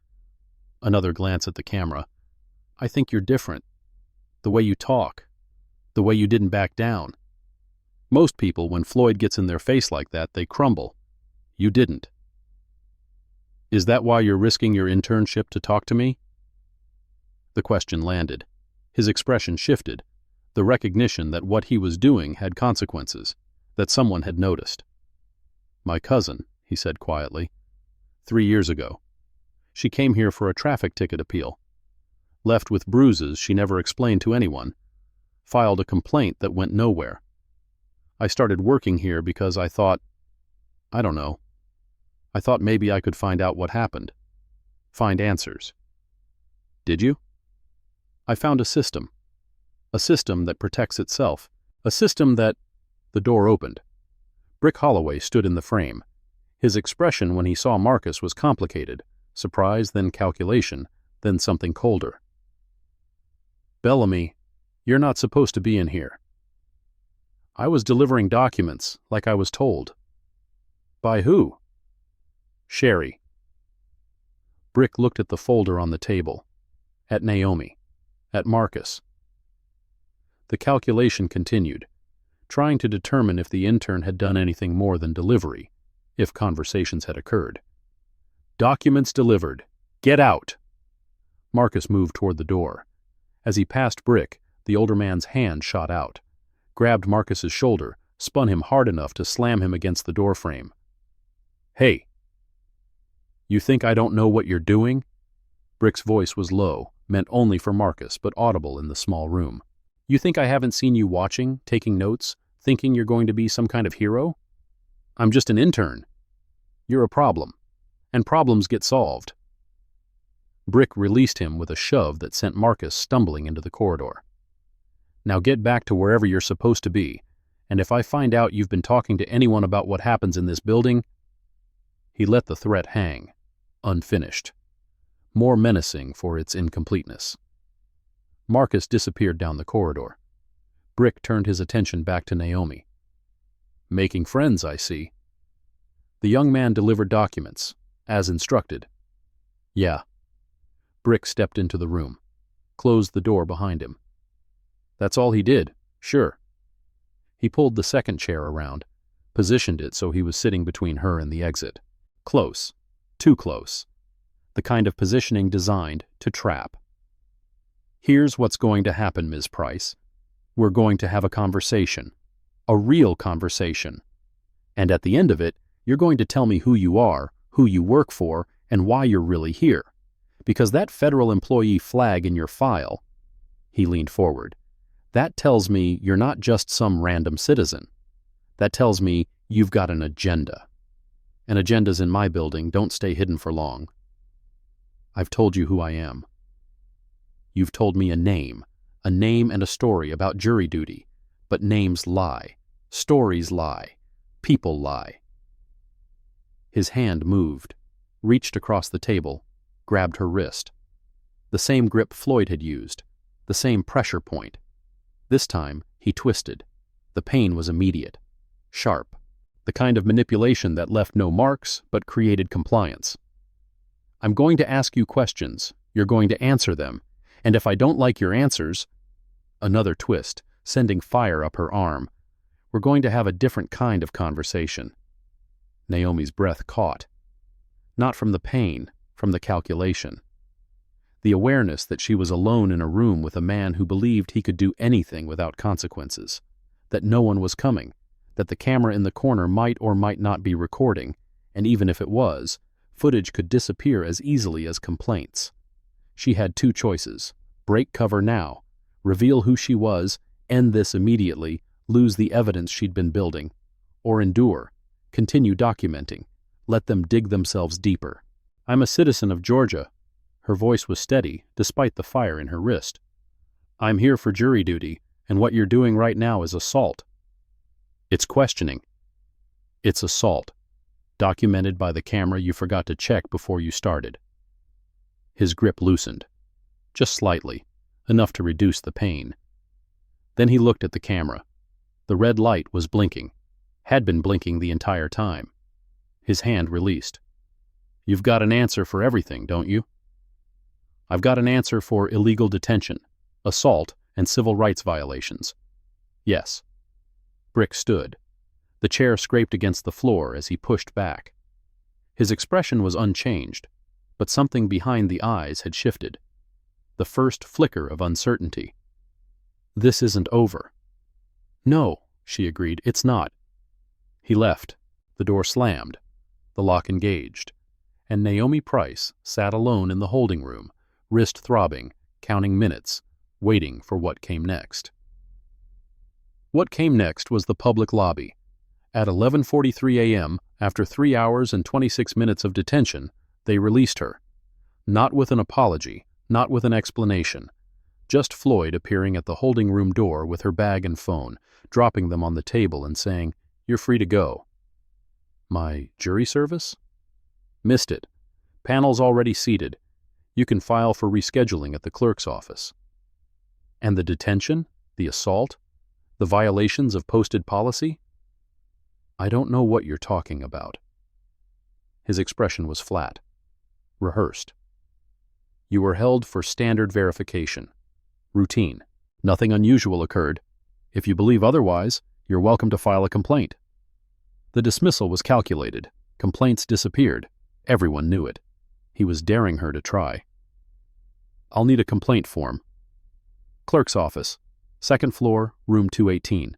Another glance at the camera. I think you're different. The way you talk. The way you didn't back down. Most people, when Floyd gets in their face like that, they crumble. You didn't. Is that why you're risking your internship to talk to me? The question landed. His expression shifted. The recognition that what he was doing had consequences, that someone had noticed. My cousin, he said quietly. 3 years ago. She came here for a traffic ticket appeal. Left with bruises she never explained to anyone. Filed a complaint that went nowhere. I started working here because I thought, I don't know. I thought maybe I could find out what happened. Find answers. Did you? I found a system. A system that protects itself. A system that... The door opened. Brick Holloway stood in the frame. His expression when he saw Marcus was complicated. Surprise, then calculation, then something colder. Bellamy, you're not supposed to be in here. I was delivering documents, like I was told. By who? Sherry. Brick looked at the folder on the table. At Naomi. At Marcus. The calculation continued, trying to determine if the intern had done anything more than delivery, if conversations had occurred. Documents delivered. Get out! Marcus moved toward the door. As he passed Brick, the older man's hand shot out, grabbed Marcus's shoulder, spun him hard enough to slam him against the doorframe. Hey! You think I don't know what you're doing? Brick's voice was low, meant only for Marcus, but audible in the small room. You think I haven't seen you watching, taking notes, thinking you're going to be some kind of hero? I'm just an intern. You're a problem. And problems get solved. Brick released him with a shove that sent Marcus stumbling into the corridor. Now get back to wherever you're supposed to be, and if I find out you've been talking to anyone about what happens in this building... He let the threat hang, unfinished, more menacing for its incompleteness. Marcus disappeared down the corridor. Brick turned his attention back to Naomi. Making friends, I see. The young man delivered documents, as instructed. Yeah. Brick stepped into the room, closed the door behind him. That's all he did, sure. He pulled the second chair around, positioned it so he was sitting between her and the exit. Close. Too close. The kind of positioning designed to trap. Here's what's going to happen, Ms. Price. We're going to have a conversation. A real conversation. And at the end of it, you're going to tell me who you are, who you work for, and why you're really here. Because that federal employee flag in your file," he leaned forward, "that tells me you're not just some random citizen. That tells me you've got an agenda. And agendas in my building don't stay hidden for long. I've told you who I am. You've told me a name and a story about jury duty, but names lie, stories lie, people lie." His hand moved, reached across the table, grabbed her wrist. The same grip Floyd had used, the same pressure point. This time, he twisted. The pain was immediate, sharp, the kind of manipulation that left no marks but created compliance. "I'm going to ask you questions. You're going to answer them. And if I don't like your answers—" Another twist, sending fire up her arm. "We're going to have a different kind of conversation." Naomi's breath caught. Not from the pain, from the calculation. The awareness that she was alone in a room with a man who believed he could do anything without consequences. That no one was coming. That the camera in the corner might or might not be recording, and even if it was, footage could disappear as easily as complaints. She had two choices: break cover now, reveal who she was, end this immediately, lose the evidence she'd been building, or endure, continue documenting, let them dig themselves deeper. "I'm a citizen of Georgia." Her voice was steady, despite the fire in her wrist. "I'm here for jury duty, and what you're doing right now is assault." "It's questioning." "It's assault, documented by the camera you forgot to check before you started." His grip loosened, just slightly, enough to reduce the pain. Then he looked at the camera. The red light was blinking, had been blinking the entire time. His hand released. "You've got an answer for everything, don't you?" "I've got an answer for illegal detention, assault, and civil rights violations." "Yes." Brick stood. The chair scraped against the floor as he pushed back. His expression was unchanged, but something behind the eyes had shifted. The first flicker of uncertainty. "This isn't over." "No," she agreed, "it's not." He left. The door slammed. The lock engaged. And Naomi Price sat alone in the holding room, wrist throbbing, counting minutes, waiting for what came next. What came next was the public lobby. At 11:43 a.m., after 3 hours and 26 minutes of detention, they released her. Not with an apology, not with an explanation. Just Floyd appearing at the holding room door with her bag and phone, dropping them on the table and saying, "You're free to go." "My jury service?" "Missed it. Panel's already seated. You can file for rescheduling at the clerk's office." "And the detention? The assault? The violations of posted policy?" "I don't know what you're talking about." His expression was flat, rehearsed. "You were held for standard verification. Routine. Nothing unusual occurred. If you believe otherwise, you're welcome to file a complaint." The dismissal was calculated. Complaints disappeared. Everyone knew it. He was daring her to try. "I'll need a complaint form." "Clerk's office. Second floor, room 218.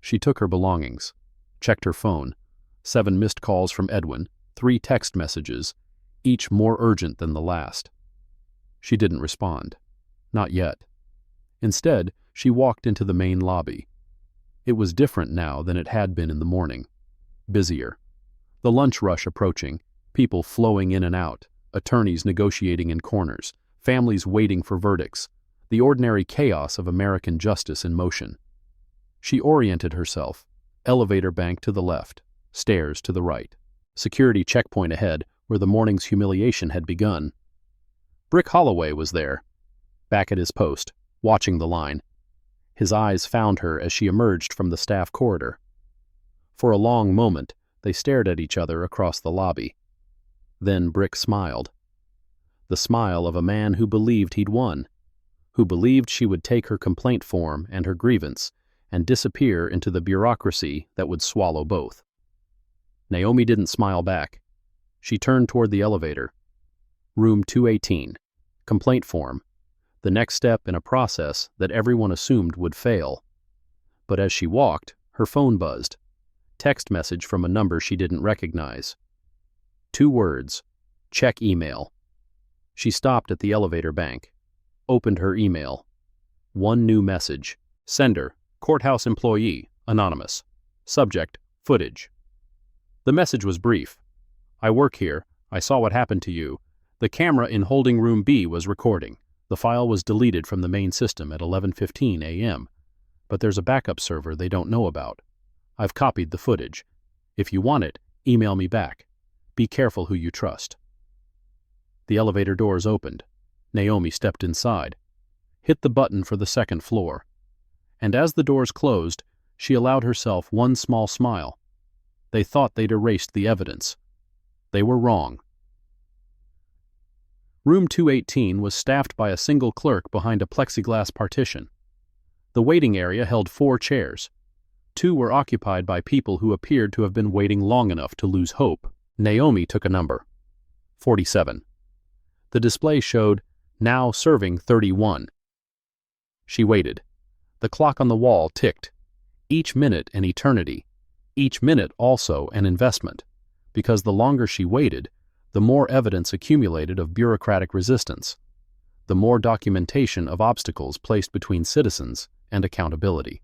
She took her belongings, checked her phone. 7 missed calls from Edwin, 3 text messages, each more urgent than the last. She didn't respond. Not yet. Instead, she walked into the main lobby. It was different now than it had been in the morning. Busier. The lunch rush approaching, people flowing in and out, attorneys negotiating in corners, families waiting for verdicts, the ordinary chaos of American justice in motion. She oriented herself. Elevator bank to the left, stairs to the right. Security checkpoint ahead where the morning's humiliation had begun. Brick Holloway was there, back at his post, watching the line. His eyes found her as she emerged from the staff corridor. For a long moment, they stared at each other across the lobby. Then Brick smiled. The smile of a man who believed he'd won, who believed she would take her complaint form and her grievance and disappear into the bureaucracy that would swallow both. Naomi didn't smile back. She turned toward the elevator. Room 218. Complaint form. The next step in a process that everyone assumed would fail. But as she walked, her phone buzzed. Text message from a number she didn't recognize. 2 words. Check email. She stopped at the elevator bank. Opened her email. 1 new message. Sender, courthouse employee, anonymous. Subject, footage. The message was brief. I work here. I saw what happened to you. The camera in holding room B was recording. The file was deleted from the main system at 11:15 a.m. But there's a backup server they don't know about. I've copied the footage. If you want it, email me back. Be careful who you trust. The elevator doors opened. Naomi stepped inside, hit the button for the 2nd floor. And as the doors closed, she allowed herself one small smile. They thought they'd erased the evidence. They were wrong. Room 218 was staffed by a single clerk behind a plexiglass partition. The waiting area held 4 chairs. 2 were occupied by people who appeared to have been waiting long enough to lose hope. Naomi took a number. 47. The display showed, now serving 31. She waited. The clock on the wall ticked. Each minute an eternity. Each minute also an investment. Because the longer she waited, the more evidence accumulated of bureaucratic resistance. The more documentation of obstacles placed between citizens and accountability.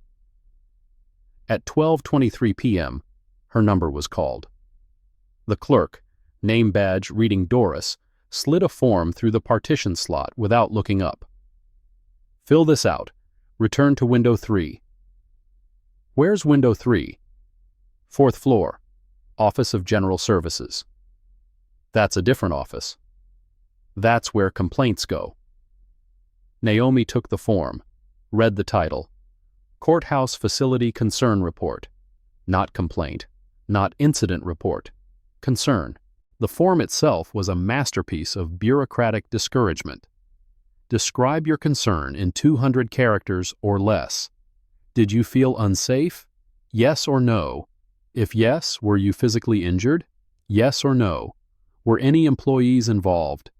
At 12:23 p.m., her number was called. The clerk, name badge reading Doris, slid a form through the partition slot without looking up. Fill this out. Return to window 3. Where's window 3? 4th floor. Office of General Services. That's a different office. That's where complaints go. Naomi took the form, read the title. Courthouse Facility Concern Report. Not complaint, not incident report. Concern. The form itself was a masterpiece of bureaucratic discouragement. Describe your concern in 200 characters or less. Did you feel unsafe? Yes or no? If yes, were you physically injured? Yes or no? Were any employees involved?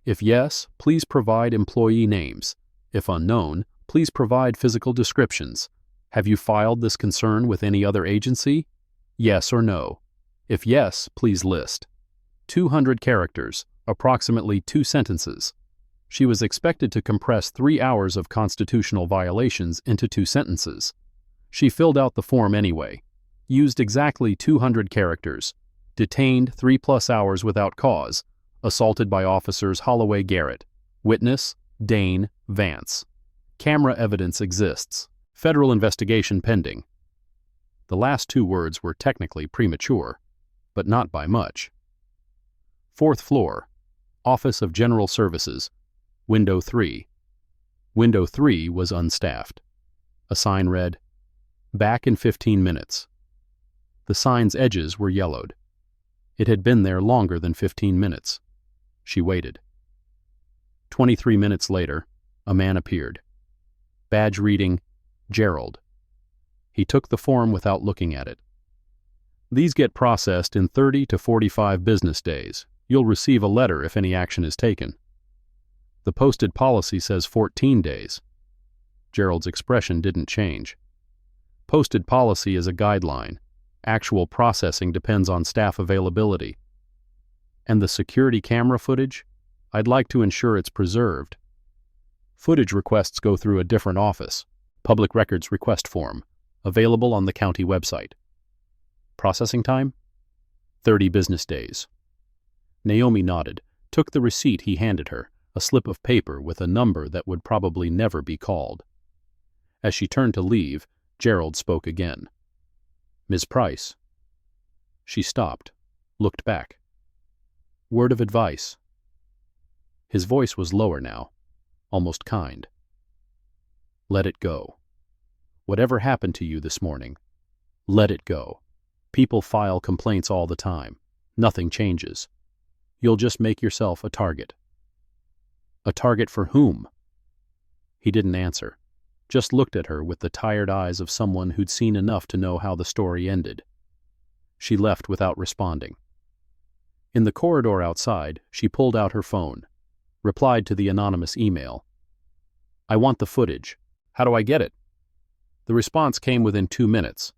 If yes, please provide employee names. If unknown, please provide physical descriptions. Have you filed this concern with any other agency? Yes or no? If yes, please list. 200 characters, approximately 2 sentences. She was expected to compress 3 hours of constitutional violations into 2 sentences. She filled out the form anyway. Used exactly 200 characters. Detained 3+ hours without cause. Assaulted by officers Holloway Garrett. Witness, Dane, Vance. Camera evidence exists. Federal investigation pending. The last 2 words were technically premature, but not by much. 4th floor. Office of General Services. Window 3. Window 3 was unstaffed. A sign read, "Back in 15 minutes." The sign's edges were yellowed. It had been there longer than 15 minutes. She waited. 23 minutes later, a man appeared. Badge reading, Gerald. He took the form without looking at it. These get processed in 30 to 45 business days. You'll receive a letter if any action is taken. The posted policy says 14 days. Gerald's expression didn't change. Posted policy is a guideline. Actual processing depends on staff availability. And the security camera footage? I'd like to ensure it's preserved. Footage requests go through a different office. Public Records Request Form, available on the county website. Processing time? 30 business days. Naomi nodded, took the receipt he handed her, a slip of paper with a number that would probably never be called. As she turned to leave, Gerald spoke again. "Ms. Price." She stopped, looked back. "Word of advice." His voice was lower now, almost kind. "Let it go. Whatever happened to you this morning, let it go. People file complaints all the time. Nothing changes. You'll just make yourself a target." "A target for whom?" He didn't answer, just looked at her with the tired eyes of someone who'd seen enough to know how the story ended. She left without responding. In the corridor outside, she pulled out her phone, replied to the anonymous email. "I want the footage. How do I get it?" The response came within 2 minutes.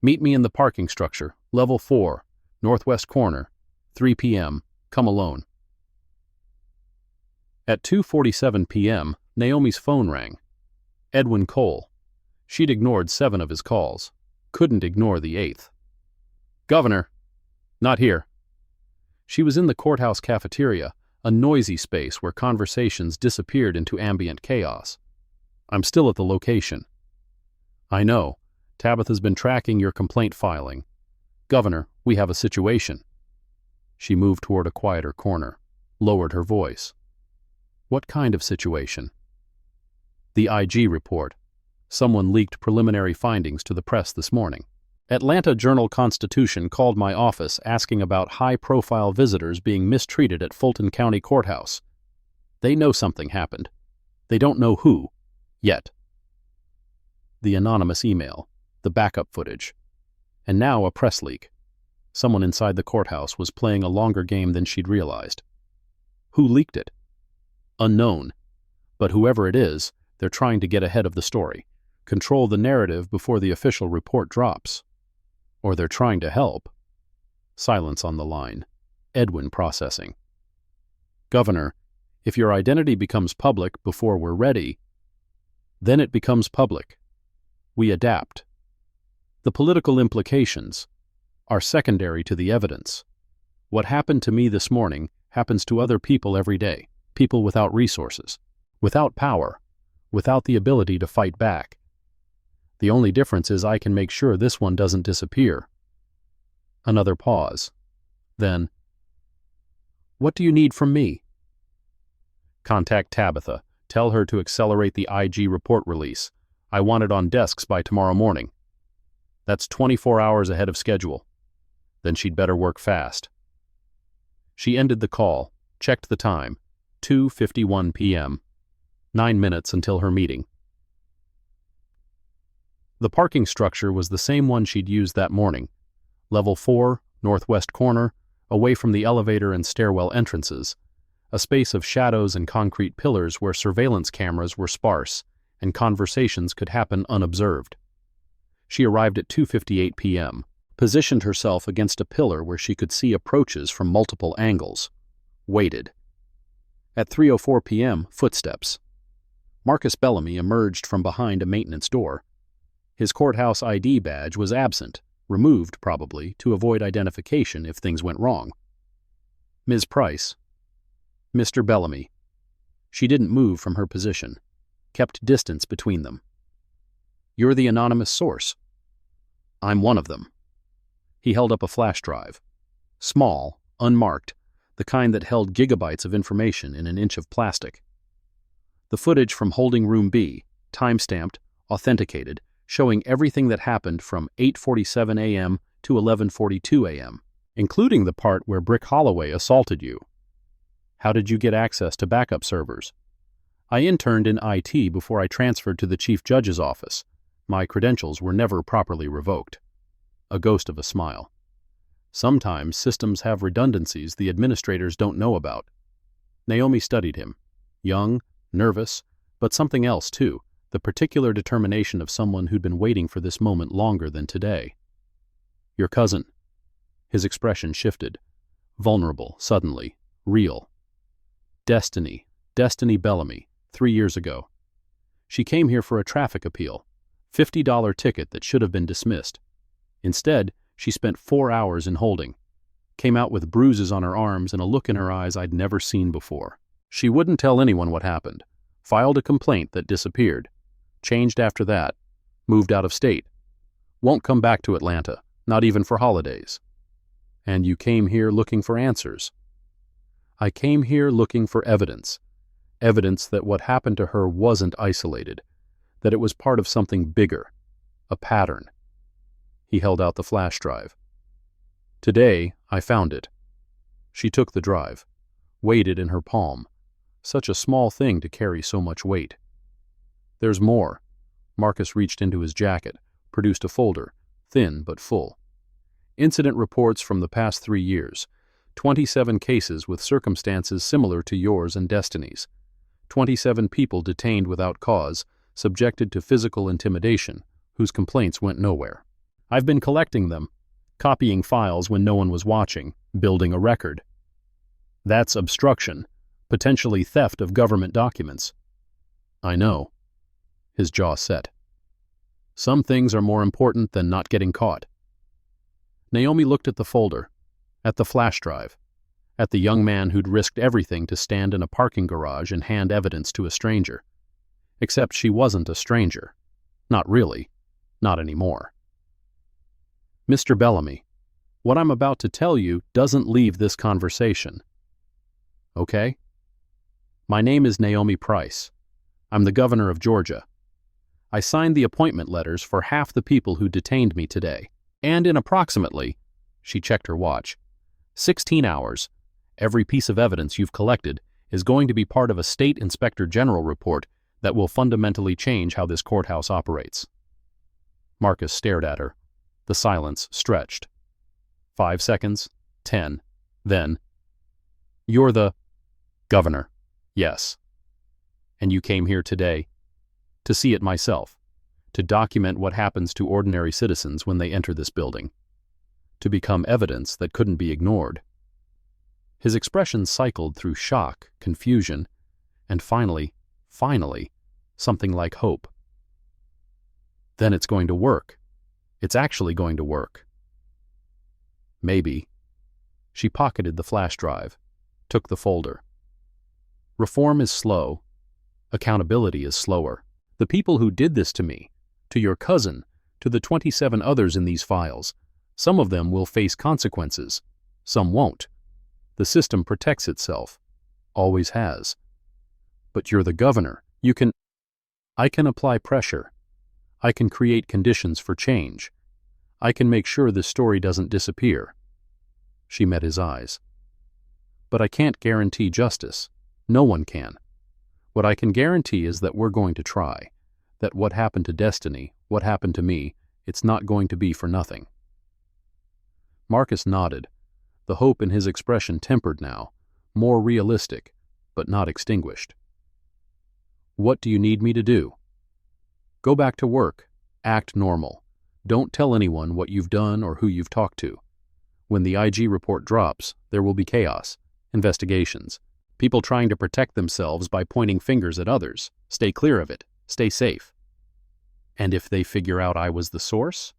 Meet me in the parking structure, level 4, northwest corner, 3 p.m., come alone. At 2:47 p.m., Naomi's phone rang. Edwin Cole. She'd ignored 7 of his calls. Couldn't ignore the 8th. Governor. Not here. She was in the courthouse cafeteria, a noisy space where conversations disappeared into ambient chaos. I'm still at the location. I know. Tabitha's been tracking your complaint filing. Governor, we have a situation. She moved toward a quieter corner, lowered her voice. What kind of situation? The IG report. Someone leaked preliminary findings to the press this morning. Atlanta Journal-Constitution called my office asking about high-profile visitors being mistreated at Fulton County Courthouse. They know something happened. They don't know who, yet. The anonymous email, the backup footage, and now a press leak. Someone inside the courthouse was playing a longer game than she'd realized. Who leaked it? Unknown. But whoever it is, they're trying to get ahead of the story, control the narrative before the official report drops. Or they're trying to help. Silence on the line. Edwin processing. Governor, if your identity becomes public before we're ready, then it becomes public. We adapt. The political implications are secondary to the evidence. What happened to me this morning happens to other people every day, people without resources, without power, without the ability to fight back. The only difference is I can make sure this one doesn't disappear. Another pause. Then, what do you need from me? Contact Tabitha. Tell her to accelerate the IG report release. I want it on desks by tomorrow morning. That's 24 hours ahead of schedule. Then she'd better work fast. She ended the call, checked the time, 2:51 p.m., 9 minutes until her meeting. The parking structure was the same one she'd used that morning. Level 4, northwest corner, away from the elevator and stairwell entrances, a space of shadows and concrete pillars where surveillance cameras were sparse and conversations could happen unobserved. She arrived at 2:58 p.m., positioned herself against a pillar where she could see approaches from multiple angles, waited. At 3:04 p.m., footsteps. Marcus Bellamy emerged from behind a maintenance door. His courthouse ID badge was absent, removed probably to avoid identification if things went wrong. Ms. Price. Mr. Bellamy. She didn't move from her position, kept distance between them. You're the anonymous source. I'm one of them. He held up a flash drive. Small, unmarked, the kind that held gigabytes of information in an inch of plastic. The footage from Holding Room B, time-stamped, authenticated, showing everything that happened from 8:47 a.m. to 11:42 a.m., including the part where Brick Holloway assaulted you. How did you get access to backup servers? I interned in IT before I transferred to the Chief Judge's office. My credentials were never properly revoked. A ghost of a smile. Sometimes systems have redundancies the administrators don't know about. Naomi studied him. Young, nervous, but something else too, the particular determination of someone who'd been waiting for this moment longer than today. Your cousin. His expression shifted. Vulnerable, suddenly, real. Destiny Bellamy, 3 years ago. She came here for a traffic appeal, $50 ticket that should have been dismissed. Instead, she spent 4 hours in holding, came out with bruises on her arms and a look in her eyes I'd never seen before. She wouldn't tell anyone what happened, filed a complaint that disappeared, changed after that, moved out of state, won't come back to Atlanta, not even for holidays. And you came here looking for answers. I came here looking for evidence that what happened to her wasn't isolated, that it was part of something bigger, a pattern. He held out the flash drive. Today, I found it. She took the drive, weighed it in her palm. Such a small thing to carry so much weight. There's more. Marcus reached into his jacket, produced a folder, thin but full. Incident reports from the past 3 years. 27 cases with circumstances similar to yours and Destiny's. 27 people detained without cause, subjected to physical intimidation, whose complaints went nowhere. I've been collecting them, copying files when no one was watching, building a record. That's obstruction, potentially theft of government documents. I know. His jaw set. Some things are more important than not getting caught. Naomi looked at the folder, at the flash drive, at the young man who'd risked everything to stand in a parking garage and hand evidence to a stranger. Except she wasn't a stranger. Not really. Not anymore. Mr. Bellamy, what I'm about to tell you doesn't leave this conversation. Okay? My name is Naomi Price. I'm the governor of Georgia. I signed the appointment letters for half the people who detained me today, and in approximately, she checked her watch, 16 hours, every piece of evidence you've collected is going to be part of a state inspector general report that will fundamentally change how this courthouse operates. Marcus stared at her. The silence stretched. 5 seconds, 10, then, "You're the governor." "Yes." "And you came here today to see it myself, to document what happens to ordinary citizens when they enter this building, to become evidence that couldn't be ignored." His expression cycled through shock, confusion, and finally, something like hope. "Then it's going to work. It's actually going to work." Maybe. She pocketed the flash drive, took the folder. Reform is slow. Accountability is slower. The people who did this to me, to your cousin, to the 27 others in these files, some of them will face consequences. Some won't. The system protects itself. Always has. But you're the governor. I can apply pressure. I can create conditions for change. I can make sure this story doesn't disappear. She met his eyes. But I can't guarantee justice. No one can. What I can guarantee is that we're going to try. That what happened to Destiny, what happened to me, it's not going to be for nothing. Marcus nodded, the hope in his expression tempered now, more realistic, but not extinguished. "What do you need me to do?" "Go back to work. Act normal. Don't tell anyone what you've done or who you've talked to. When the IG report drops, there will be chaos, investigations, people trying to protect themselves by pointing fingers at others. Stay clear of it. Stay safe. And if they figure out I was the source,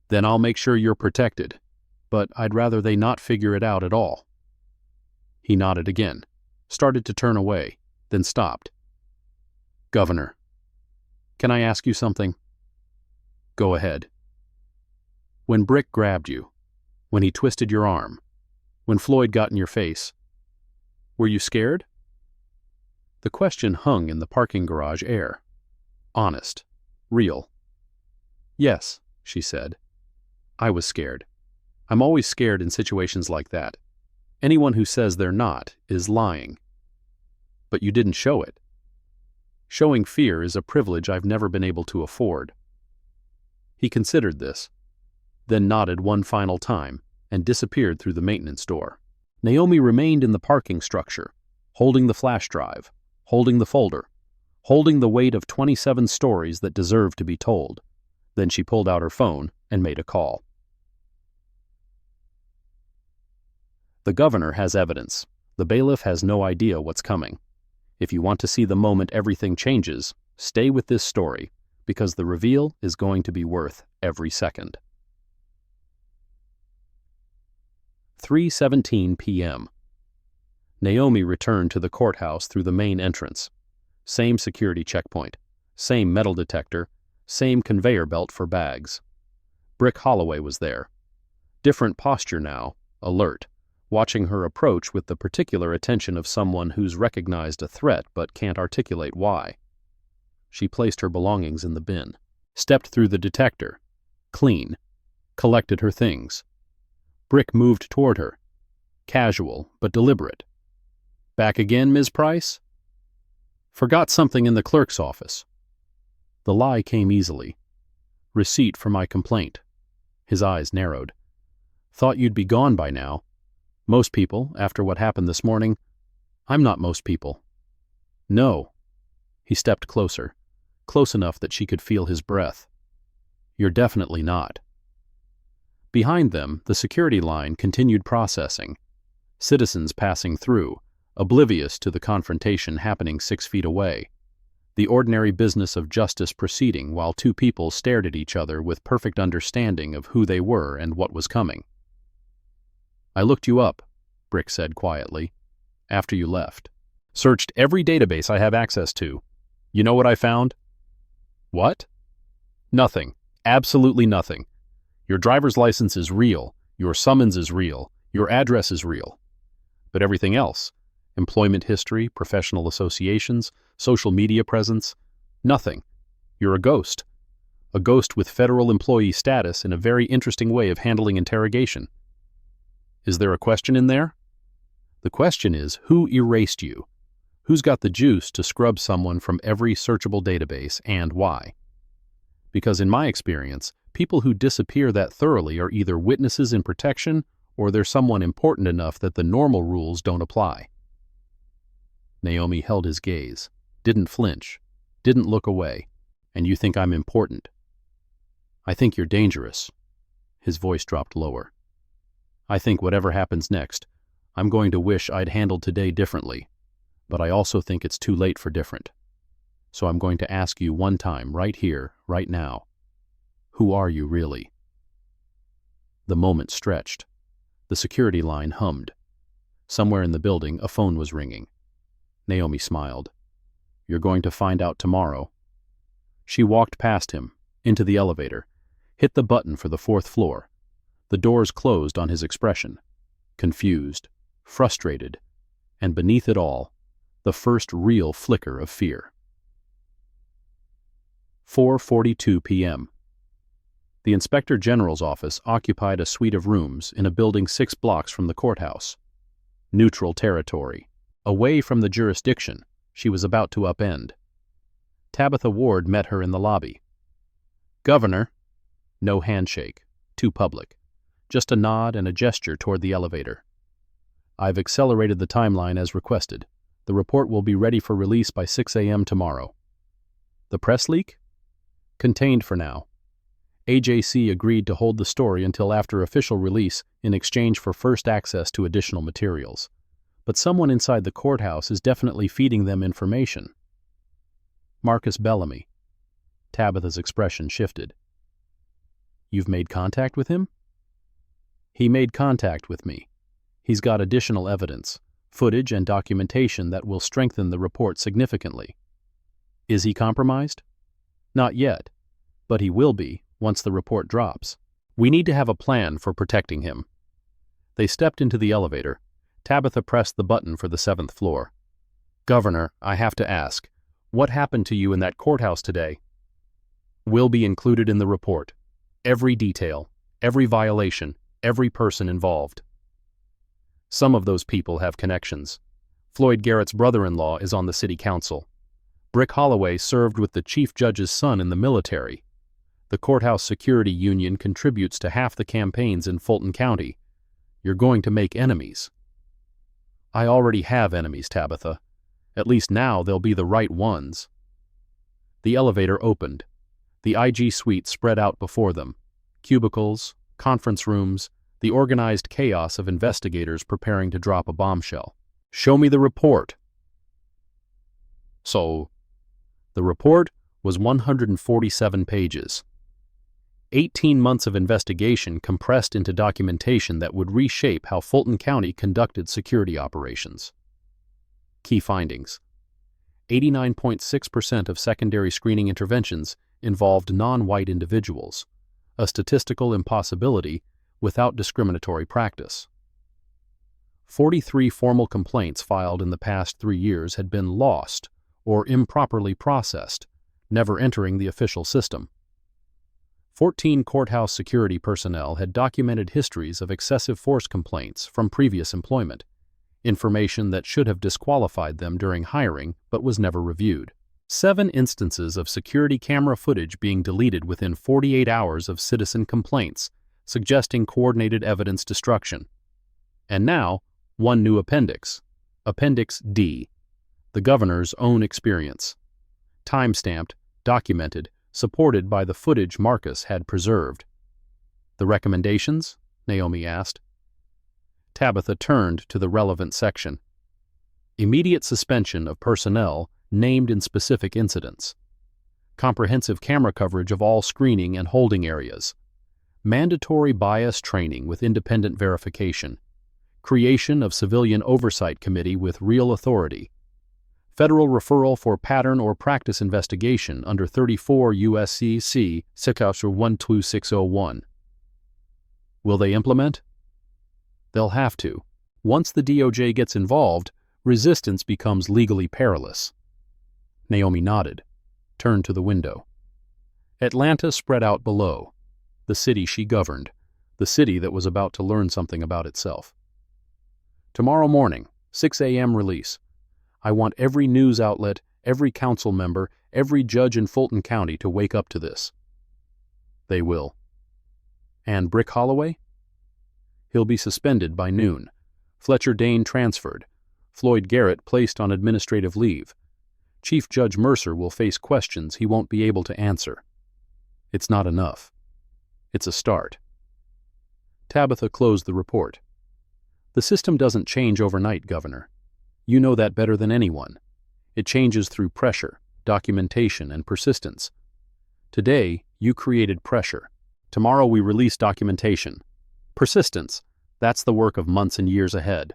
then I'll make sure you're protected. But I'd rather they not figure it out at all." He nodded again, started to turn away, then stopped. "Governor, can I ask you something?" "Go ahead." "When Brick grabbed you, when he twisted your arm, when Floyd got in your face, were you scared?" The question hung in the parking garage air. Honest. Real. "Yes," she said. "I was scared. I'm always scared in situations like that. Anyone who says they're not is lying. But you didn't show it. Showing fear is a privilege I've never been able to afford." He considered this, then nodded one final time and disappeared through the maintenance door. Naomi remained in the parking structure, holding the flash drive, holding the folder, holding the weight of 27 stories that deserved to be told. Then she pulled out her phone and made a call. The governor has evidence. The bailiff has no idea what's coming. If you want to see the moment everything changes, stay with this story, because the reveal is going to be worth every second. 3:17 p.m. Naomi returned to the courthouse through the main entrance. Same security checkpoint, same metal detector, same conveyor belt for bags. Brick Holloway was there. Different posture now, alert, watching her approach with the particular attention of someone who's recognized a threat but can't articulate why. She placed her belongings in the bin, stepped through the detector, clean, collected her things. Brick moved toward her, casual but deliberate. "Back again, Ms. Price?" "Forgot something in the clerk's office." The lie came easily. "Receipt for my complaint." His eyes narrowed. "Thought you'd be gone by now. Most people, after what happened this morning." "I'm not most people." "No." He stepped closer, close enough that she could feel his breath. "You're definitely not." Behind them, the security line continued processing, citizens passing through, oblivious to the confrontation happening 6 feet away. The ordinary business of justice proceeding while two people stared at each other with perfect understanding of who they were and what was coming. "I looked you up," Brick said quietly, "after you left. Searched every database I have access to. You know what I found?" "What?" "Nothing. Absolutely nothing. Your driver's license is real, your summons is real, your address is real. But everything else, employment history, professional associations, social media presence, nothing. You're a ghost. A ghost with federal employee status and a very interesting way of handling interrogation." "Is there a question in there?" "The question is, who erased you? Who's got the juice to scrub someone from every searchable database, and why? Because in my experience, people who disappear that thoroughly are either witnesses in protection or they're someone important enough that the normal rules don't apply." Naomi held his gaze, didn't flinch, didn't look away. "And you think I'm important?" "I think you're dangerous." His voice dropped lower. "I think whatever happens next, I'm going to wish I'd handled today differently, but I also think it's too late for different. So I'm going to ask you one time, right here, right now. Who are you really?" The moment stretched. The security line hummed. Somewhere in the building, a phone was ringing. Naomi smiled. "You're going to find out tomorrow." She walked past him, into the elevator, hit the button for the 4th floor. The doors closed on his expression. Confused, frustrated, and beneath it all, the first real flicker of fear. 4:42 p.m. The Inspector General's office occupied a suite of rooms in a building 6 blocks from the courthouse. Neutral territory, away from the jurisdiction she was about to upend. Tabitha Ward met her in the lobby. "Governor." No handshake, too public. Just a nod and a gesture toward the elevator. "I've accelerated the timeline as requested. The report will be ready for release by 6 a.m. tomorrow." "The press leak?" "Contained for now. AJC agreed to hold the story until after official release in exchange for first access to additional materials. But someone inside the courthouse is definitely feeding them information." "Marcus Bellamy." Tabitha's expression shifted. "You've made contact with him?" "He made contact with me. He's got additional evidence, footage and documentation that will strengthen the report significantly." "Is he compromised?" "Not yet, but he will be once the report drops. We need to have a plan for protecting him." They stepped into the elevator. Tabitha pressed the button for the 7th floor. "Governor, I have to ask, what happened to you in that courthouse today?" "Will be included in the report. Every detail, every violation, every person involved." "Some of those people have connections. Floyd Garrett's brother-in-law is on the city council. Brick Holloway served with the chief judge's son in the military. The courthouse security union contributes to half the campaigns in Fulton County. You're going to make enemies." "I already have enemies, Tabitha. At least now they'll be the right ones." The elevator opened. The IG suite spread out before them. Cubicles, conference rooms, the organized chaos of investigators preparing to drop a bombshell. "Show me the report." The report was 147 pages. 18 months of investigation compressed into documentation that would reshape how Fulton County conducted security operations. Key findings: 89.6% of secondary screening interventions involved non-white individuals, a statistical impossibility without discriminatory practice. 43 formal complaints filed in the past 3 years had been lost or improperly processed, never entering the official system. 14 courthouse security personnel had documented histories of excessive force complaints from previous employment, information that should have disqualified them during hiring but was never reviewed. 7 instances of security camera footage being deleted within 48 hours of citizen complaints, suggesting coordinated evidence destruction. And now, 1 new appendix, Appendix D, the governor's own experience. Time-stamped, documented, supported by the footage Marcus had preserved. The recommendations? Naomi asked. Tabitha turned to the relevant section. Immediate suspension of personnel named in specific incidents. Comprehensive camera coverage of all screening and holding areas. Mandatory bias training with independent verification. Creation of civilian oversight committee with real authority. Federal referral for pattern or practice investigation under 34 U.S.C. C. 12601. Will they implement? They'll have to. Once the DOJ gets involved, resistance becomes legally perilous. Naomi nodded, turned to the window. Atlanta spread out below, the city she governed, the city that was about to learn something about itself. Tomorrow morning, 6 a.m. release. I want every news outlet, every council member, every judge in Fulton County to wake up to this. They will. And Brick Holloway? He'll be suspended by noon. Fletcher Dane transferred. Floyd Garrett placed on administrative leave. Chief Judge Mercer will face questions he won't be able to answer. It's not enough. It's a start. Tabitha closed the report. The system doesn't change overnight, Governor. You know that better than anyone. It changes through pressure, documentation, and persistence. Today, you created pressure. Tomorrow we release documentation. Persistence, that's the work of months and years ahead.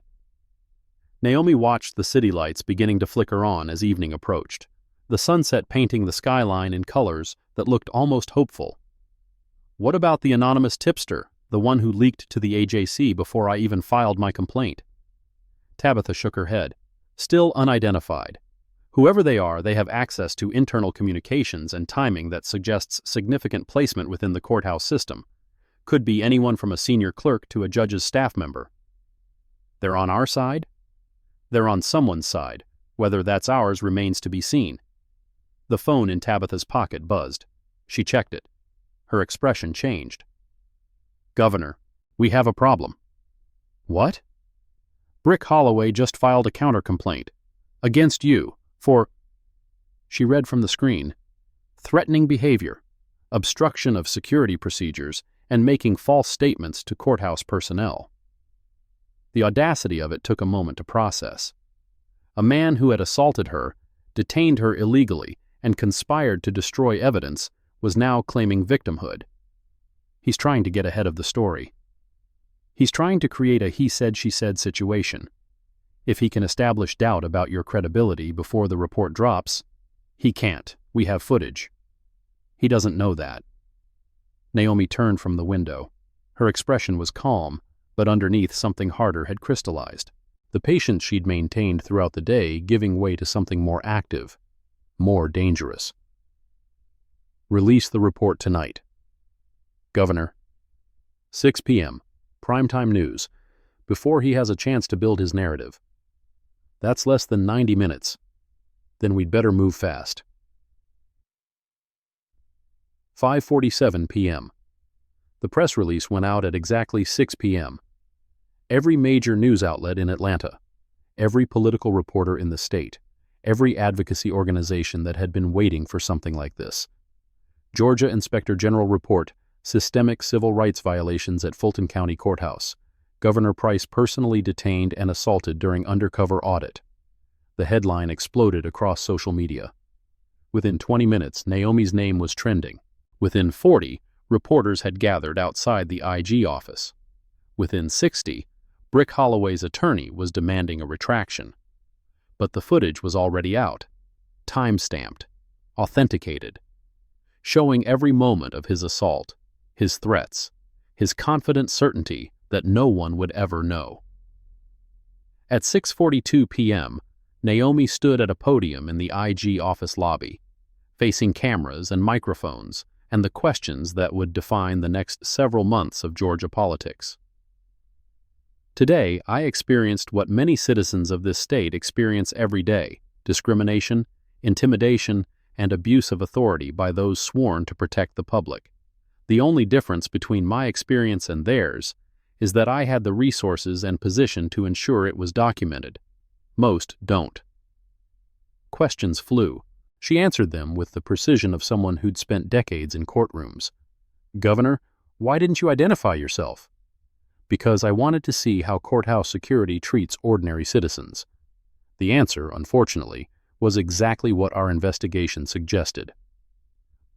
Naomi watched the city lights beginning to flicker on as evening approached, the sunset painting the skyline in colors that looked almost hopeful. What about the anonymous tipster, the one who leaked to the AJC before I even filed my complaint? Tabitha shook her head. Still unidentified. Whoever they are, they have access to internal communications and timing that suggests significant placement within the courthouse system. Could be anyone from a senior clerk to a judge's staff member. They're on our side? They're on someone's side. Whether that's ours remains to be seen. The phone in Tabitha's pocket buzzed. She checked it. Her expression changed. Governor, we have a problem. What? Brick Holloway just filed a counter-complaint. Against you, for... She read from the screen. Threatening behavior, obstruction of security procedures, and making false statements to courthouse personnel. The audacity of it took a moment to process. A man who had assaulted her, detained her illegally, and conspired to destroy evidence was now claiming victimhood. He's trying to get ahead of the story. He's trying to create a he-said-she-said situation. If he can establish doubt about your credibility before the report drops, he can't. We have footage. He doesn't know that. Naomi turned from the window. Her expression was calm, but underneath something harder had crystallized. The patience she'd maintained throughout the day giving way to something more active, more dangerous. Release the report tonight. Governor. 6 p.m. Primetime news. Before he has a chance to build his narrative. That's less than 90 minutes. Then we'd better move fast. 5:47 p.m. The press release went out at exactly 6 p.m. Every major news outlet in Atlanta, every political reporter in the state, every advocacy organization that had been waiting for something like this. Georgia Inspector General report, systemic civil rights violations at Fulton County Courthouse. Governor Price personally detained and assaulted during undercover audit. The headline exploded across social media. Within 20 minutes, Naomi's name was trending. Within 40, reporters had gathered outside the IG office. Within 60, Brick Holloway's attorney was demanding a retraction. But the footage was already out, time-stamped, authenticated, showing every moment of his assault, his threats, his confident certainty that no one would ever know. At 6:42 p.m., Naomi stood at a podium in the IG office lobby, facing cameras and microphones and the questions that would define the next several months of Georgia politics. Today, I experienced what many citizens of this state experience every day: discrimination, intimidation, and abuse of authority by those sworn to protect the public. The only difference between my experience and theirs is that I had the resources and position to ensure it was documented. Most don't. Questions flew. She answered them with the precision of someone who'd spent decades in courtrooms. Governor, Why didn't you identify yourself? Because I wanted to see how courthouse security treats ordinary citizens. The answer, unfortunately, was exactly what our investigation suggested.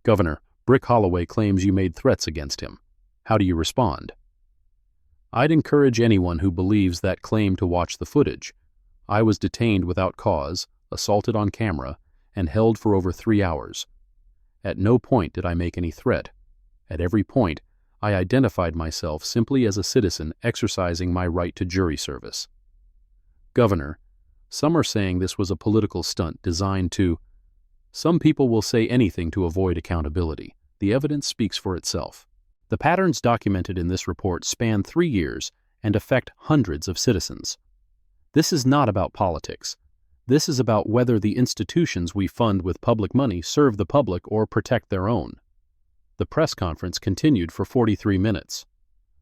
Governor, Brick Holloway claims you made threats against him. How do you respond? I'd encourage anyone who believes that claim to watch the footage. I was detained without cause, assaulted on camera, and held for over 3 hours. At no point did I make any threat. At every point, I identified myself simply as a citizen exercising my right to jury service. Governor, some are saying this was a political stunt designed to... Some people will say anything to avoid accountability. The evidence speaks for itself. The patterns documented in this report span 3 years and affect hundreds of citizens. This is not about politics. This is about whether the institutions we fund with public money serve the public or protect their own. The press conference continued for 43 minutes.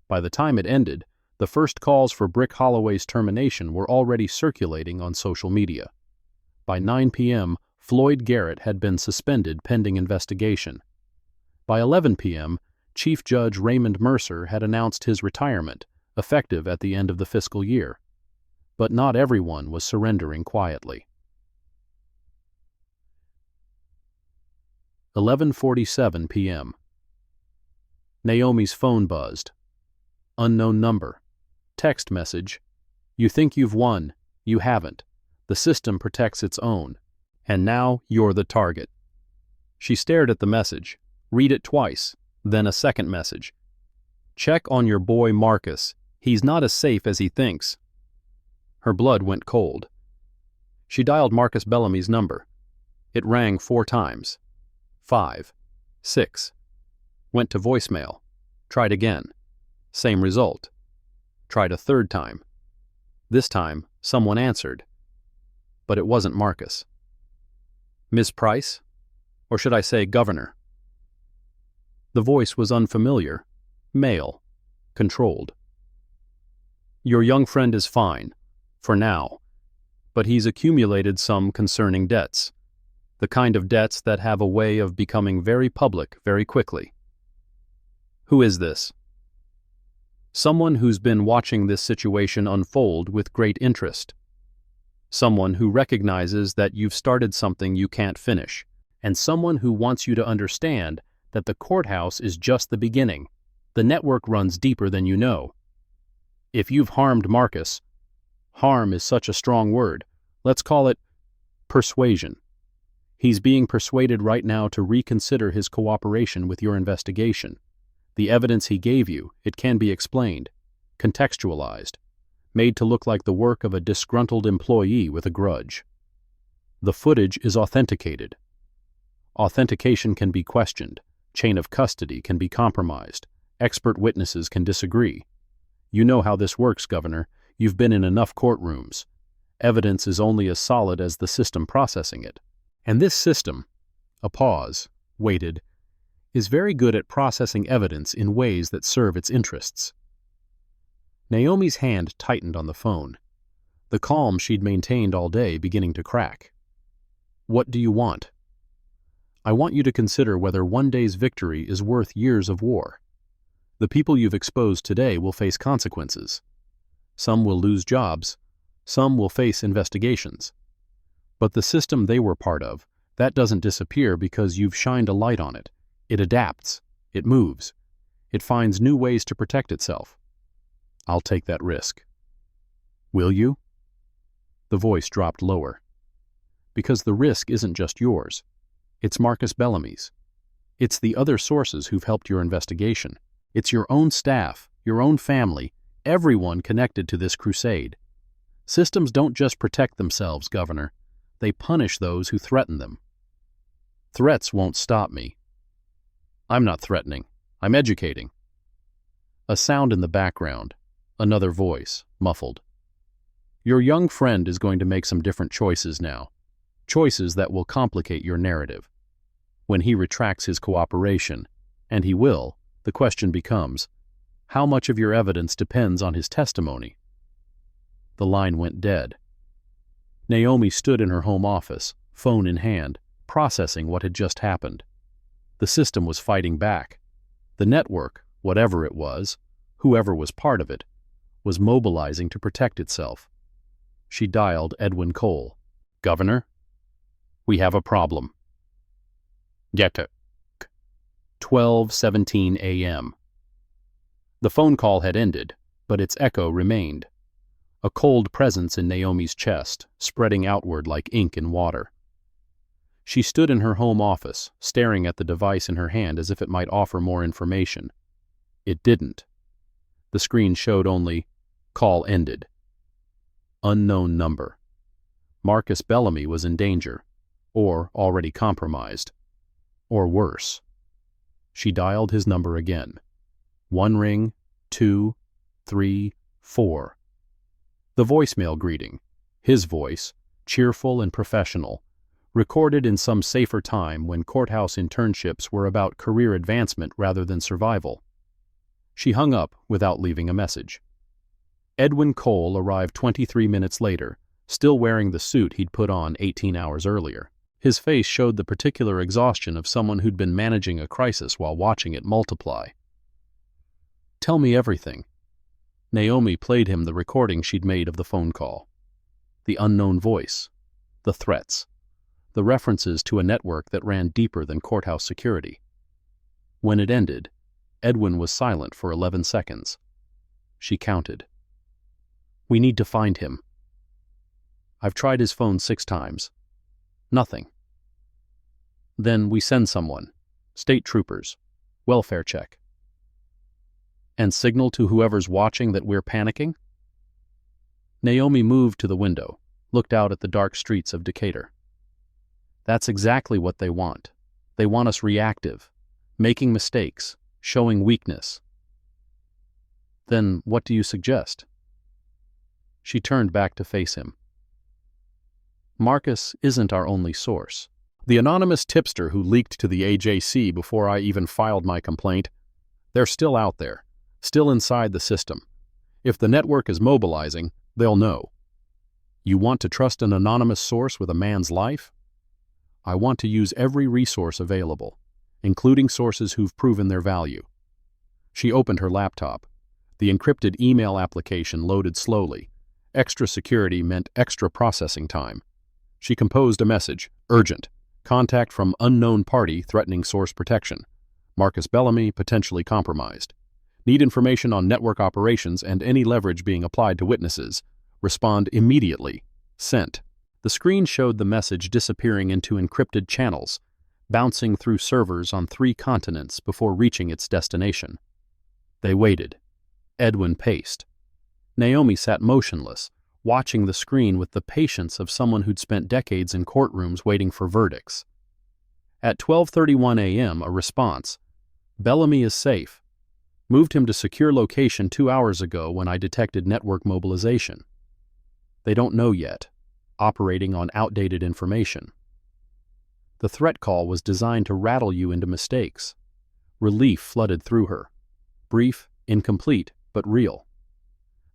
By the time it ended, the first calls for Brick Holloway's termination were already circulating on social media. By 9 p.m., Floyd Garrett had been suspended pending investigation. By 11 p.m., Chief Judge Raymond Mercer had announced his retirement, effective at the end of the fiscal year. But not everyone was surrendering quietly. 11:47 p.m. Naomi's phone buzzed. Unknown number. Text message. You think you've won. You haven't. The system protects its own. And now you're the target. She stared at the message. Read it twice. Then a second message. Check on your boy Marcus. He's not as safe as he thinks. Her blood went cold. She dialed Marcus Bellamy's number. It rang 4 times. 5. 6. Went to voicemail. Tried again. Same result. Tried a third time. This time, someone answered. But it wasn't Marcus. Miss Price? Or should I say Governor? The voice was unfamiliar, male, controlled. Your young friend is fine, for now, but he's accumulated some concerning debts, the kind of debts that have a way of becoming very public very quickly. Who is this? Someone who's been watching this situation unfold with great interest. Someone who recognizes that you've started something you can't finish, and someone who wants you to understand that the courthouse is just the beginning. The network runs deeper than you know. If you've harmed Marcus, harm is such a strong word, let's call it persuasion. He's being persuaded right now to reconsider his cooperation with your investigation. The evidence he gave you, it can be explained, contextualized, made to look like the work of a disgruntled employee with a grudge. The footage is authenticated. Authentication can be questioned. Chain of custody can be compromised. Expert witnesses can disagree. You know how this works, Governor. You've been in enough courtrooms. Evidence is only as solid as the system processing it. And this system, a pause, waited, is very good at processing evidence in ways that serve its interests. Naomi's hand tightened on the phone, the calm she'd maintained all day beginning to crack. What do you want? I want you to consider whether one day's victory is worth years of war. The people you've exposed today will face consequences. Some will lose jobs. Some will face investigations. But the system they were part of, that doesn't disappear because you've shined a light on it. It adapts. It moves. It finds new ways to protect itself. I'll take that risk. Will you? The voice dropped lower. Because the risk isn't just yours. It's Marcus Bellamy's. It's the other sources who've helped your investigation. It's your own staff, your own family, everyone connected to this crusade. Systems don't just protect themselves, Governor. They punish those who threaten them. Threats won't stop me. I'm not threatening. I'm educating. A sound in the background. Another voice, muffled. Your young friend is going to make some different choices now. Choices that will complicate your narrative. When he retracts his cooperation, and he will, the question becomes, how much of your evidence depends on his testimony? The line went dead. Naomi stood in her home office, phone in hand, processing what had just happened. The system was fighting back. The network Whatever it was, whoever was part of it, was mobilizing to protect itself. She dialed Edwin Cole. "Governor, we have a problem." "Get it." 12:17 a.m. The phone call had ended, but its echo remained. A cold presence in Naomi's chest, spreading outward like ink in water. She stood in her home office, staring at the device in her hand as if it might offer more information. It didn't. The screen showed only, "Call ended." Unknown number. Marcus Bellamy was in danger, or already compromised. Or worse. She dialed his number again. 1 ring, 2, 3, 4. The voicemail greeting, his voice, cheerful and professional, recorded in some safer time when courthouse internships were about career advancement rather than survival. She hung up without leaving a message. Edwin Cole arrived 23 minutes later, still wearing the suit he'd put on 18 hours earlier. His face showed the particular exhaustion of someone who'd been managing a crisis while watching it multiply. "Tell me everything." Naomi played him the recording she'd made of the phone call. The unknown voice, the threats, the references to a network that ran deeper than courthouse security. When it ended, Edwin was silent for 11 seconds. She counted. "We need to find him. I've tried his phone 6 times. Nothing." "Then we send someone. State troopers. Welfare check. And signal to whoever's watching that we're panicking?" Naomi moved to the window, looked out at the dark streets of Decatur. "That's exactly what they want. They want us reactive, making mistakes, showing weakness." "Then what do you suggest?" She turned back to face him. "Marcus isn't our only source. The anonymous tipster who leaked to the AJC before I even filed my complaint, they're still out there, still inside the system. If the network is mobilizing, they'll know. You want to trust an anonymous source with a man's life? I want to use every resource available, including sources who've proven their value." She opened her laptop. The encrypted email application loaded slowly. Extra security meant extra processing time. She composed a message, urgent, contact from unknown party threatening source protection. Marcus Bellamy potentially compromised. Need information on network operations and any leverage being applied to witnesses. Respond immediately. Sent. The screen showed the message disappearing into encrypted channels, bouncing through servers on 3 continents before reaching its destination. They waited. Edwin paced. Naomi sat motionless, watching the screen with the patience of someone who'd spent decades in courtrooms waiting for verdicts. At 12:31 a.m., a response. "Bellamy is safe. Moved him to secure location 2 hours ago when I detected network mobilization. They don't know yet. Operating on outdated information." The threat call was designed to rattle you into mistakes. Relief flooded through her. Brief, incomplete, but real.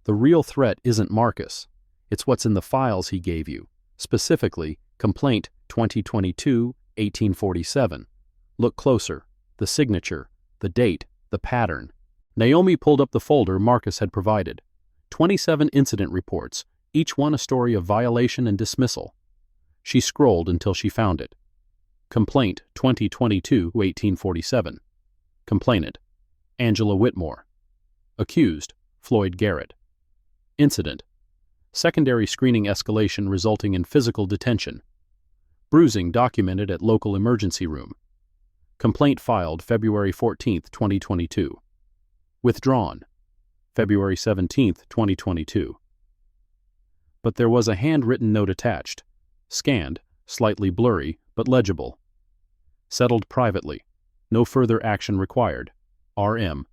The real threat isn't Marcus. It's what's in the files he gave you, specifically Complaint 2022-1847. Look closer. The signature, the date, the pattern. Naomi pulled up the folder Marcus had provided. 27 incident reports, each one a story of violation and dismissal. She scrolled until she found it. Complaint 2022-1847. Complainant, Angela Whitmore. Accused, Floyd Garrett. Incident, secondary screening escalation resulting in physical detention. Bruising documented at local emergency room. Complaint filed February 14, 2022. Withdrawn, February 17, 2022. But there was a handwritten note attached, scanned, slightly blurry, but legible. Settled privately. No further action required. R.M.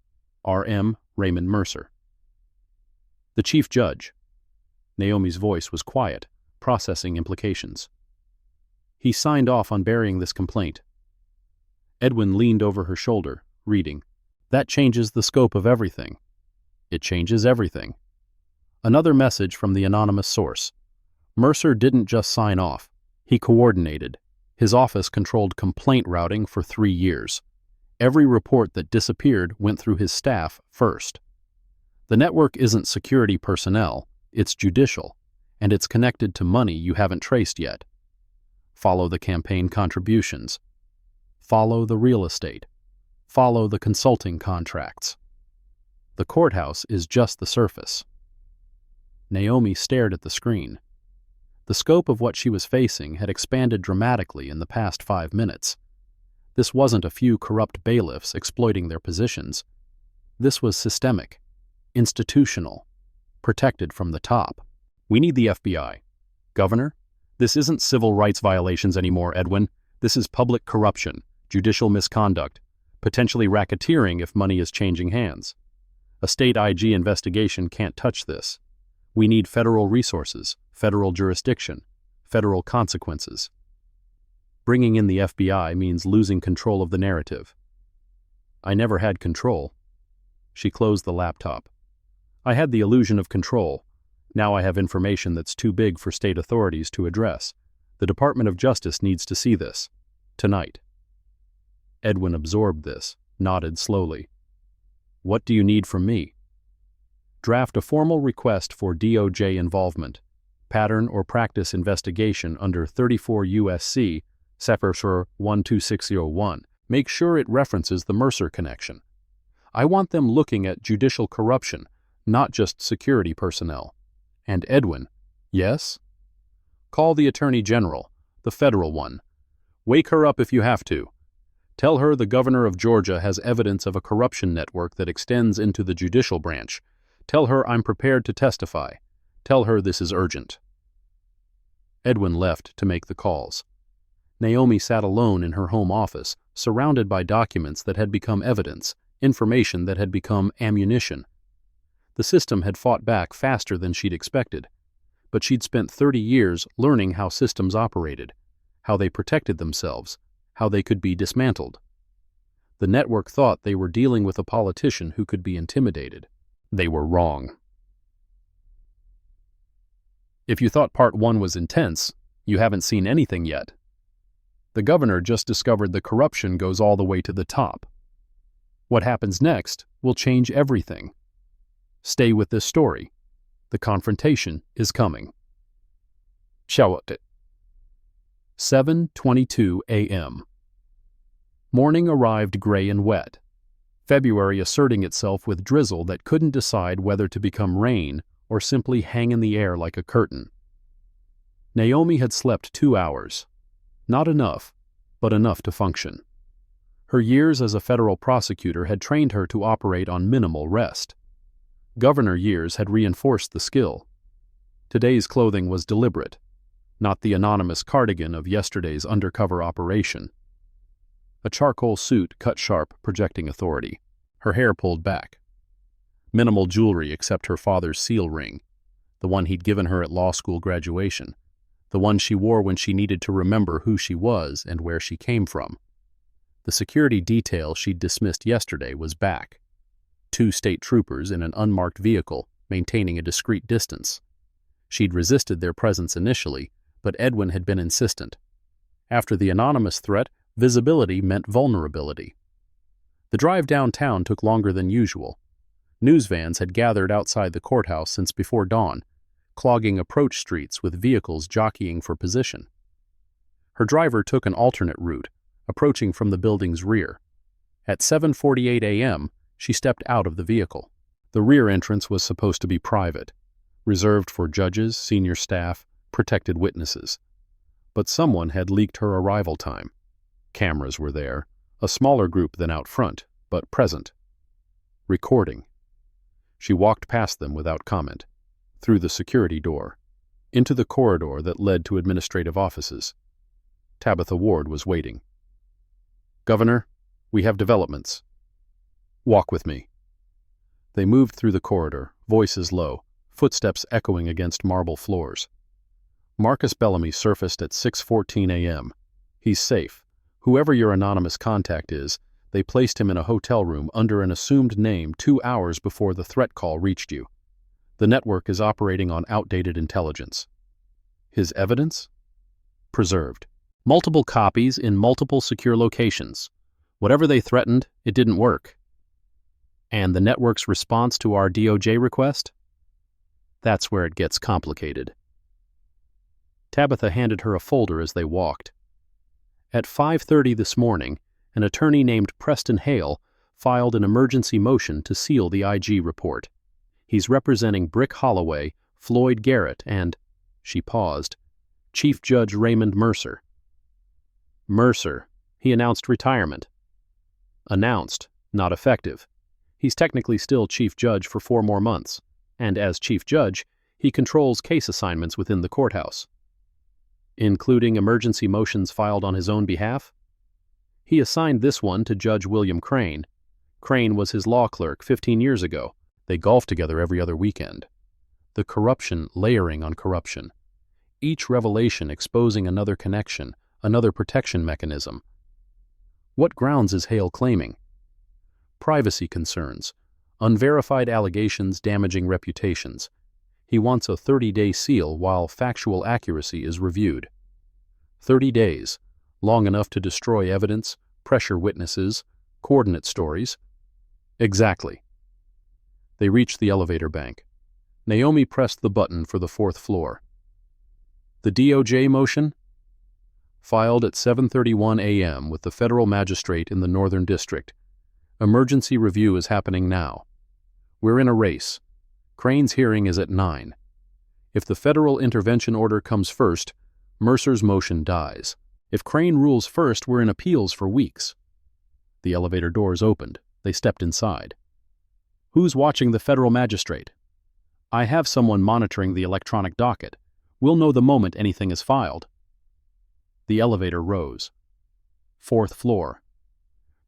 Raymond Mercer. The Chief Judge. Naomi's voice was quiet, processing implications. He signed off on burying this complaint. Edwin leaned over her shoulder, reading. That changes the scope of everything. It changes everything. Another message from the anonymous source. Mercer didn't just sign off. He coordinated. His office controlled complaint routing for 3 years. Every report that disappeared went through his staff first. The network isn't security personnel, it's judicial, and it's connected to money you haven't traced yet. Follow the campaign contributions. Follow the real estate. Follow the consulting contracts. The courthouse is just the surface. Naomi stared at the screen. The scope of what she was facing had expanded dramatically in the past 5 minutes. This wasn't a few corrupt bailiffs exploiting their positions. This was systemic, institutional, protected from the top. We need the FBI. Governor, this isn't civil rights violations anymore, Edwin. This is public corruption, judicial misconduct, potentially racketeering if money is changing hands. A state IG investigation can't touch this. We need federal resources, federal jurisdiction, federal consequences. Bringing in the FBI means losing control of the narrative. I never had control. She closed the laptop. I had the illusion of control. Now I have information that's too big for state authorities to address. The Department of Justice needs to see this. Tonight. Edwin absorbed this, nodded slowly. What do you need from me? Draft a formal request for DOJ involvement, pattern or practice investigation under 34 U.S.C. Section 12601. Make sure it references the Mercer connection. I want them looking at judicial corruption, not just security personnel. And Edwin, yes? Call the Attorney General, the federal one. Wake her up if you have to. Tell her the governor of Georgia has evidence of a corruption network that extends into the judicial branch. Tell her I'm prepared to testify. Tell her this is urgent. Edwin left to make the calls. Naomi sat alone in her home office, surrounded by documents that had become evidence, information that had become ammunition. The system had fought back faster than she'd expected, but she'd spent 30 years learning how systems operated, how they protected themselves, how they could be dismantled. The network thought they were dealing with a politician who could be intimidated. They were wrong. If you thought Part 1 was intense, you haven't seen anything yet. The governor just discovered the corruption goes all the way to the top. What happens next will change everything. Stay with this story. The confrontation is coming. 7:22 a.m. Morning arrived gray and wet. February asserting itself with drizzle that couldn't decide whether to become rain or simply hang in the air like a curtain. Naomi had slept 2 hours. Not enough, but enough to function. Her years as a federal prosecutor had trained her to operate on minimal rest. Governor years had reinforced the skill. Today's clothing was deliberate, not the anonymous cardigan of yesterday's undercover operation. A charcoal suit cut sharp, projecting authority. Her hair pulled back. Minimal jewelry except her father's seal ring, the one he'd given her at law school graduation, the one she wore when she needed to remember who she was and where she came from. The security detail she'd dismissed yesterday was back. 2 state troopers in an unmarked vehicle, maintaining a discreet distance. She'd resisted their presence initially, but Edwin had been insistent. After the anonymous threat, visibility meant vulnerability. The drive downtown took longer than usual. News vans had gathered outside the courthouse since before dawn, clogging approach streets with vehicles jockeying for position. Her driver took an alternate route, approaching from the building's rear. At 7:48 a.m., she stepped out of the vehicle. The rear entrance was supposed to be private, reserved for judges, senior staff, protected witnesses. But someone had leaked her arrival time. Cameras were there, a smaller group than out front, but present. Recording. She walked past them without comment, through the security door, into the corridor that led to administrative offices. Tabitha Ward was waiting. "Governor, we have developments." "Walk with me." They moved through the corridor, voices low, footsteps echoing against marble floors. Marcus Bellamy surfaced at 6:14 a.m. He's safe. Whoever your anonymous contact is, they placed him in a hotel room under an assumed name 2 hours before the threat call reached you. The network is operating on outdated intelligence. His evidence? Preserved. Multiple copies in multiple secure locations. Whatever they threatened, it didn't work. And the network's response to our DOJ request? That's where it gets complicated. Tabitha handed her a folder as they walked. At 5:30 this morning, an attorney named Preston Hale filed an emergency motion to seal the IG report. He's representing Brick Holloway, Floyd Garrett, and, she paused, Chief Judge Raymond Mercer. Mercer, he announced retirement. Announced, not effective. He's technically still Chief Judge for 4 more months, and as Chief Judge, he controls case assignments within the courthouse. Including emergency motions filed on his own behalf? He assigned this one to Judge William Crane. Crane was his law clerk 15 years ago. They golfed together every other weekend. The corruption layering on corruption. Each revelation exposing another connection, another protection mechanism. What grounds is Hale claiming? Privacy concerns, unverified allegations damaging reputations. He wants a 30-day seal while factual accuracy is reviewed. 30 days, long enough to destroy evidence, pressure witnesses, coordinate stories. Exactly. They reached the elevator bank. Naomi pressed the button for the 4th floor. The DOJ motion? Filed at 7:31 a.m. with the federal magistrate in the Northern District. Emergency review is happening now. We're in a race. Crane's hearing is at 9. If the federal intervention order comes first, Mercer's motion dies. If Crane rules first, we're in appeals for weeks. The elevator doors opened. They stepped inside. Who's watching the federal magistrate? I have someone monitoring the electronic docket. We'll know the moment anything is filed. The elevator rose. 4th floor.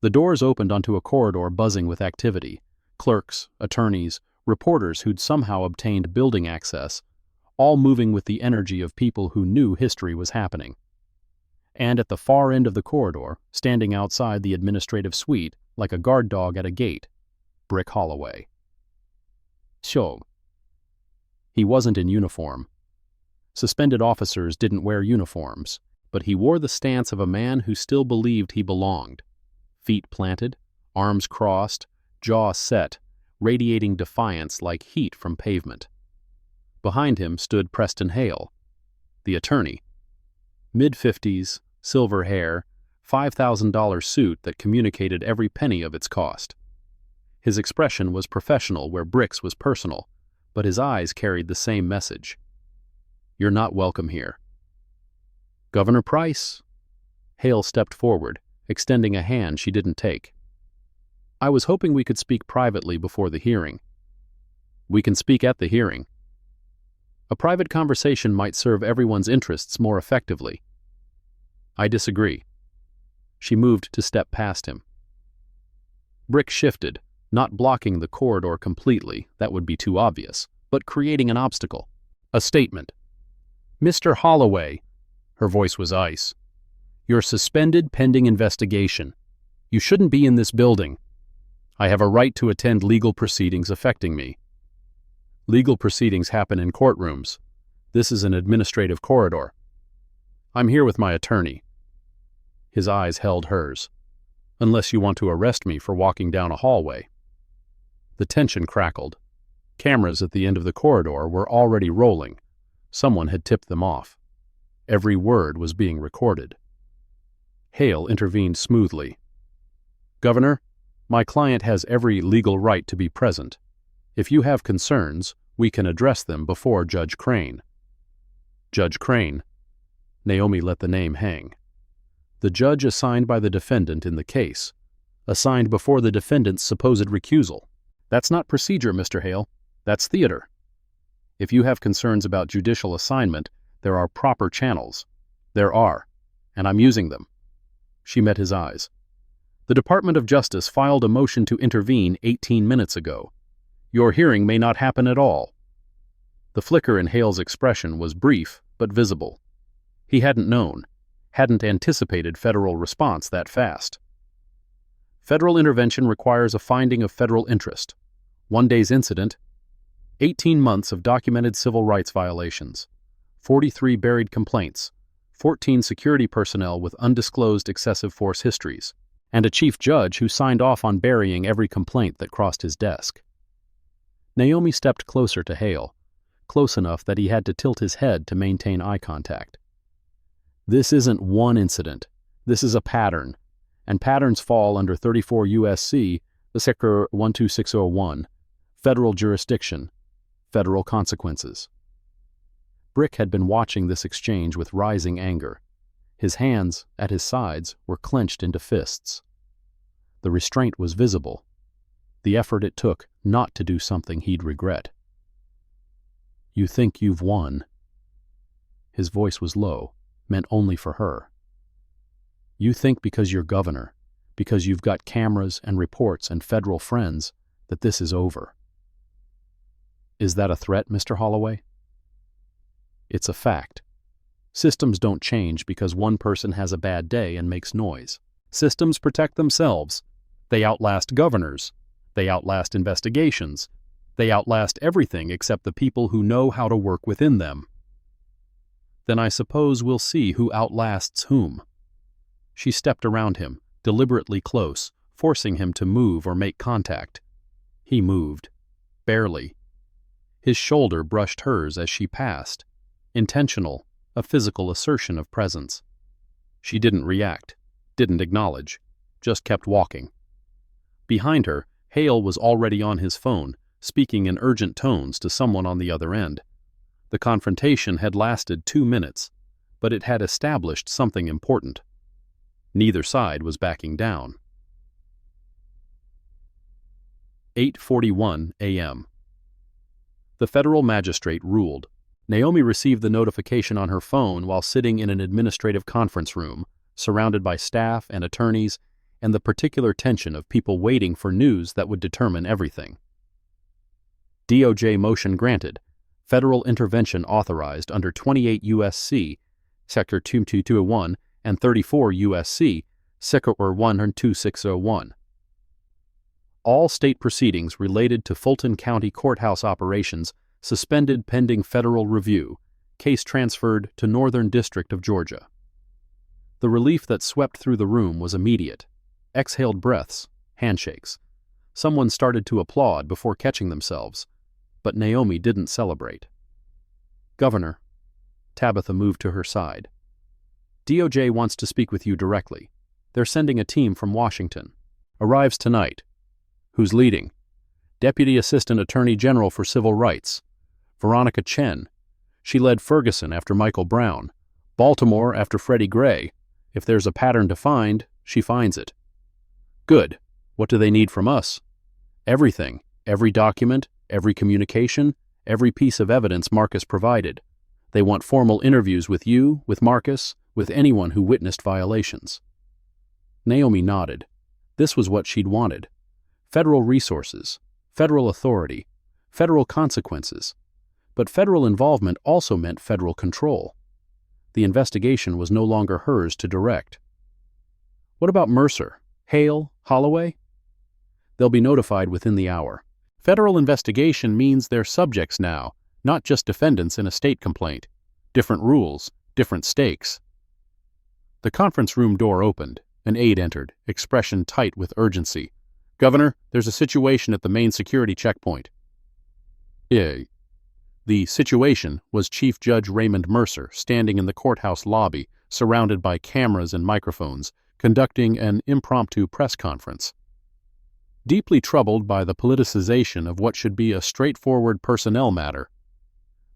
The doors opened onto a corridor buzzing with activity. Clerks, attorneys, reporters who'd somehow obtained building access, all moving with the energy of people who knew history was happening. And at the far end of the corridor, standing outside the administrative suite, like a guard dog at a gate, Brick Holloway. So, he wasn't in uniform. Suspended officers didn't wear uniforms, but he wore the stance of a man who still believed he belonged. Feet planted, arms crossed, jaw set, radiating defiance like heat from pavement. Behind him stood Preston Hale, the attorney. Mid-50s, silver hair, $5,000 suit that communicated every penny of its cost. His expression was professional where Brick's was personal, but his eyes carried the same message. You're not welcome here. Governor Price? Hale stepped forward, extending a hand she didn't take. I was hoping we could speak privately before the hearing. We can speak at the hearing. A private conversation might serve everyone's interests more effectively. I disagree. She moved to step past him. Brick shifted, not blocking the corridor completely, that would be too obvious, but creating an obstacle. A statement. Mr. Holloway, her voice was ice. You're suspended pending investigation. You shouldn't be in this building. I have a right to attend legal proceedings affecting me. Legal proceedings happen in courtrooms. This is an administrative corridor. I'm here with my attorney. His eyes held hers. Unless you want to arrest me for walking down a hallway. The tension crackled. Cameras at the end of the corridor were already rolling. Someone had tipped them off. Every word was being recorded. Hale intervened smoothly. Governor, my client has every legal right to be present. If you have concerns, we can address them before Judge Crane. Judge Crane. Naomi let the name hang. The judge assigned by the defendant in the case. Assigned before the defendant's supposed recusal. That's not procedure, Mr. Hale. That's theater. If you have concerns about judicial assignment, there are proper channels. There are, and I'm using them. She met his eyes. The Department of Justice filed a motion to intervene 18 minutes ago. Your hearing may not happen at all. The flicker in Hale's expression was brief but visible. He hadn't known, hadn't anticipated federal response that fast. Federal intervention requires a finding of federal interest. 1 day's incident, 18 months of documented civil rights violations, 43 buried complaints, 14 security personnel with undisclosed excessive force histories. and a chief judge who signed off on burying every complaint that crossed his desk. Naomi stepped closer to Hale, close enough that he had to tilt his head to maintain eye contact. This isn't one incident. This is a pattern, and patterns fall under 34 U.S.C. Section 12601, federal jurisdiction, federal consequences. Brick had been watching this exchange with rising anger. His hands, at his sides, were clenched into fists. The restraint was visible, the effort it took not to do something he'd regret. "You think you've won." His voice was low, meant only for her. "You think because you're governor, because you've got cameras and reports and federal friends, that this is over. Is that a threat, Mr. Holloway?" "It's a fact. Systems don't change because one person has a bad day and makes noise. Systems protect themselves. They outlast governors. They outlast investigations. They outlast everything except the people who know how to work within them." "Then I suppose we'll see who outlasts whom." She stepped around him, deliberately close, forcing him to move or make contact. He moved. Barely. His shoulder brushed hers as she passed. Intentional, a physical assertion of presence. She didn't react, didn't acknowledge, just kept walking. Behind her, Hale was already on his phone, speaking in urgent tones to someone on the other end. The confrontation had lasted 2 minutes, but it had established something important. Neither side was backing down. 8:41 a.m. The federal magistrate ruled. Naomi received the notification on her phone while sitting in an administrative conference room, surrounded by staff and attorneys, and the particular tension of people waiting for news that would determine everything. DOJ motion granted. Federal intervention authorized under 28 U.S.C. Sector 22201 and 34 U.S.C. Sector 12601. All state proceedings related to Fulton County Courthouse operations suspended pending federal review, case transferred to Northern District of Georgia. The relief that swept through the room was immediate. Exhaled breaths, handshakes. Someone started to applaud before catching themselves, but Naomi didn't celebrate. "Governor." Tabitha moved to her side. "DOJ wants to speak with you directly. They're sending a team from Washington. Arrives tonight." "Who's leading?" "Deputy Assistant Attorney General for Civil Rights, Veronica Chen. She led Ferguson after Michael Brown, Baltimore after Freddie Gray. If there's a pattern to find, she finds it." "Good. What do they need from us?" "Everything. Every document, every communication, every piece of evidence Marcus provided. They want formal interviews with you, with Marcus, with anyone who witnessed violations." Naomi nodded. This was what she'd wanted. Federal resources, federal authority, federal consequences. But federal involvement also meant federal control. The investigation was no longer hers to direct. "What about Mercer, Hale, Holloway?" "They'll be notified within the hour. Federal investigation means they're subjects now, not just defendants in a state complaint. Different rules, different stakes." The conference room door opened. An aide entered, expression tight with urgency. "Governor, there's a situation at the main security checkpoint." The situation was Chief Judge Raymond Mercer standing in the courthouse lobby, surrounded by cameras and microphones, conducting an impromptu press conference. Deeply troubled by the politicization of what should be a straightforward personnel matter.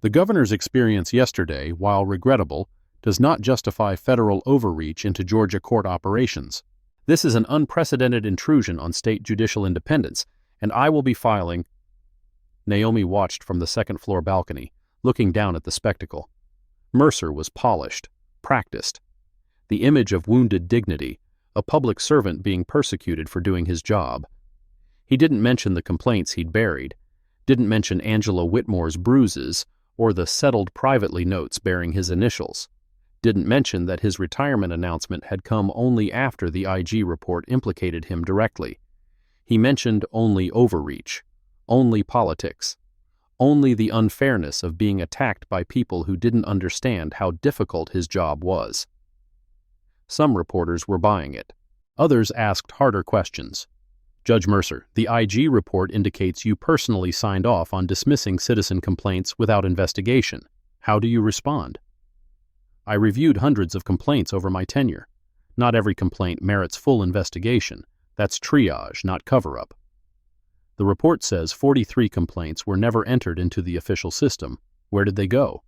The governor's experience yesterday, while regrettable, does not justify federal overreach into Georgia court operations. This is an unprecedented intrusion on state judicial independence, and I will be filing. Naomi watched from the second-floor balcony, looking down at the spectacle. Mercer was polished, practiced. The image of wounded dignity, a public servant being persecuted for doing his job. He didn't mention the complaints he'd buried, didn't mention Angela Whitmore's bruises or the settled privately notes bearing his initials, didn't mention that his retirement announcement had come only after the IG report implicated him directly. He mentioned only overreach, only politics, only the unfairness of being attacked by people who didn't understand how difficult his job was. Some reporters were buying it. Others asked harder questions. Judge Mercer, the IG report indicates you personally signed off on dismissing citizen complaints without investigation. How do you respond? I reviewed hundreds of complaints over my tenure. Not every complaint merits full investigation. That's triage, not cover-up. The report says 43 complaints were never entered into the official system. Where did they go?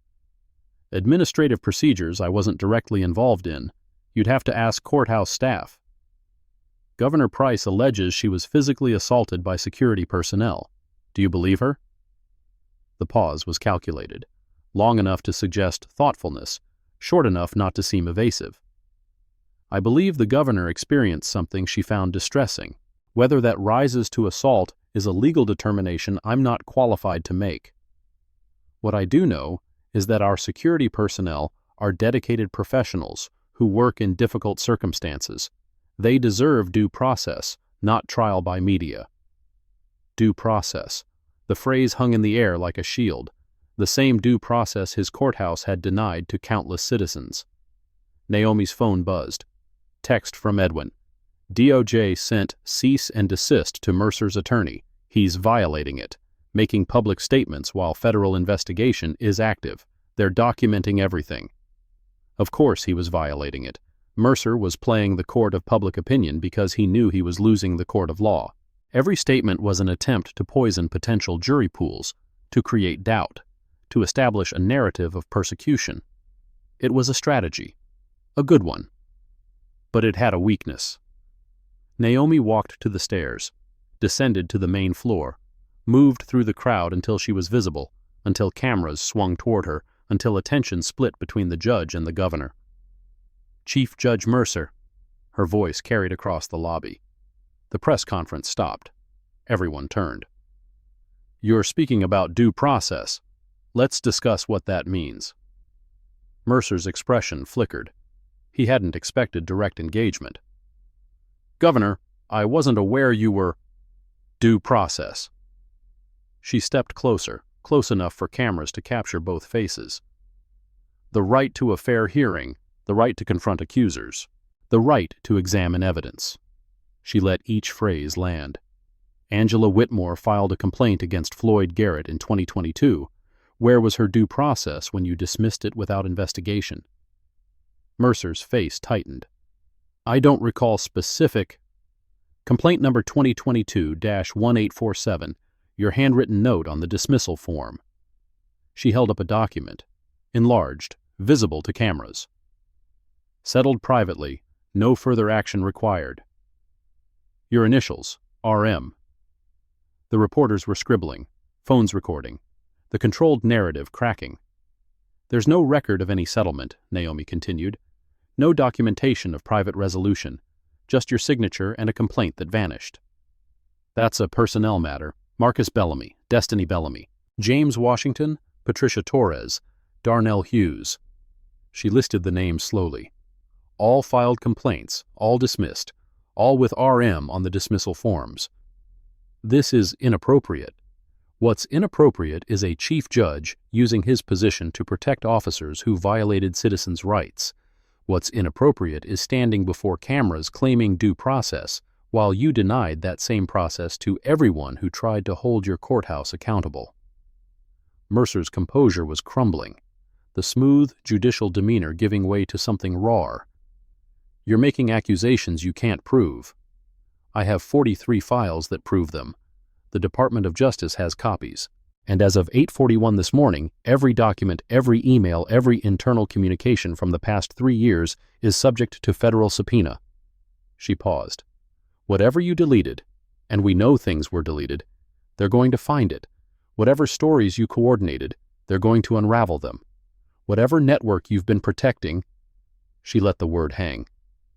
Administrative procedures I wasn't directly involved in. You'd have to ask courthouse staff. Governor Price alleges she was physically assaulted by security personnel. Do you believe her? The pause was calculated, long enough to suggest thoughtfulness, short enough not to seem evasive. I believe the governor experienced something she found distressing. Whether that rises to assault is a legal determination I'm not qualified to make. What I do know is that our security personnel are dedicated professionals who work in difficult circumstances. They deserve due process, not trial by media. Due process. The phrase hung in the air like a shield, the same due process his courthouse had denied to countless citizens. Naomi's phone buzzed. Text from Edwin. DOJ sent cease and desist to Mercer's attorney. He's violating it, making public statements while federal investigation is active. They're documenting everything. Of course he was violating it. Mercer was playing the court of public opinion because he knew he was losing the court of law. Every statement was an attempt to poison potential jury pools, to create doubt, to establish a narrative of persecution. It was a strategy, a good one. But it had a weakness. Naomi walked to the stairs, descended to the main floor, moved through the crowd until she was visible, until cameras swung toward her, until attention split between the judge and the governor. Chief Judge Mercer. Her voice carried across the lobby. The press conference stopped. Everyone turned. You're speaking about due process. Let's discuss what that means. Mercer's expression flickered. He hadn't expected direct engagement. Governor, I wasn't aware you were... Due process. She stepped closer, close enough for cameras to capture both faces. The right to a fair hearing, the right to confront accusers, the right to examine evidence. She let each phrase land. Angela Whitmore filed a complaint against Floyd Garrett in 2022. Where was her due process when you dismissed it without investigation? Mercer's face tightened. I don't recall specific... Complaint number 2022-1847, your handwritten note on the dismissal form. She held up a document, enlarged, visible to cameras. Settled privately, no further action required. Your initials, RM. The reporters were scribbling, phones recording, the controlled narrative cracking. There's no record of any settlement, Naomi continued. No documentation of private resolution, just your signature and a complaint that vanished. That's a personnel matter. Marcus Bellamy, Destiny Bellamy, James Washington, Patricia Torres, Darnell Hughes. She listed the names slowly. All filed complaints, all dismissed, all with RM on the dismissal forms. This is inappropriate. What's inappropriate is a chief judge using his position to protect officers who violated citizens' rights. What's inappropriate is standing before cameras claiming due process, while you denied that same process to everyone who tried to hold your courthouse accountable. Mercer's composure was crumbling, the smooth, judicial demeanor giving way to something raw. You're making accusations you can't prove. I have 43 files that prove them. The Department of Justice has copies. And as of 8:41 this morning, every document, every email, every internal communication from the past 3 years is subject to federal subpoena. She paused. Whatever you deleted, and we know things were deleted, they're going to find it. Whatever stories you coordinated, they're going to unravel them. Whatever network you've been protecting... She let the word hang.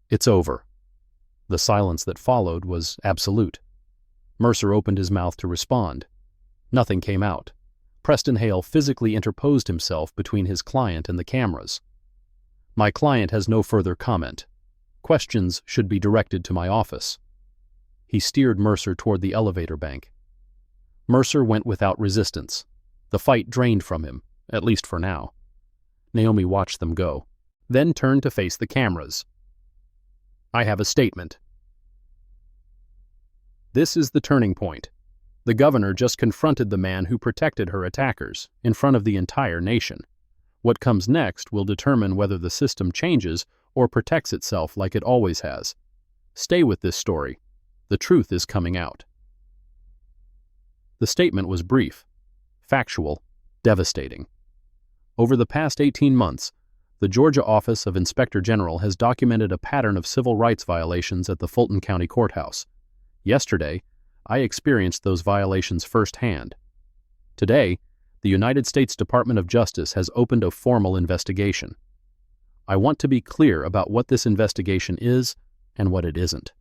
It's over. The silence that followed was absolute. Mercer opened his mouth to respond. Nothing came out. Preston Hale physically interposed himself between his client and the cameras. My client has no further comment. Questions should be directed to my office. He steered Mercer toward the elevator bank. Mercer went without resistance. The fight drained from him, at least for now. Naomi watched them go, then turned to face the cameras. I have a statement. This is the turning point. The governor just confronted the man who protected her attackers in front of the entire nation. What comes next will determine whether the system changes or protects itself like it always has. Stay with this story. The truth is coming out. The statement was brief, factual, devastating. Over the past 18 months, the Georgia Office of Inspector General has documented a pattern of civil rights violations at the Fulton County Courthouse. Yesterday, I experienced those violations firsthand. Today, the United States Department of Justice has opened a formal investigation. I want to be clear about what this investigation is and what it isn't.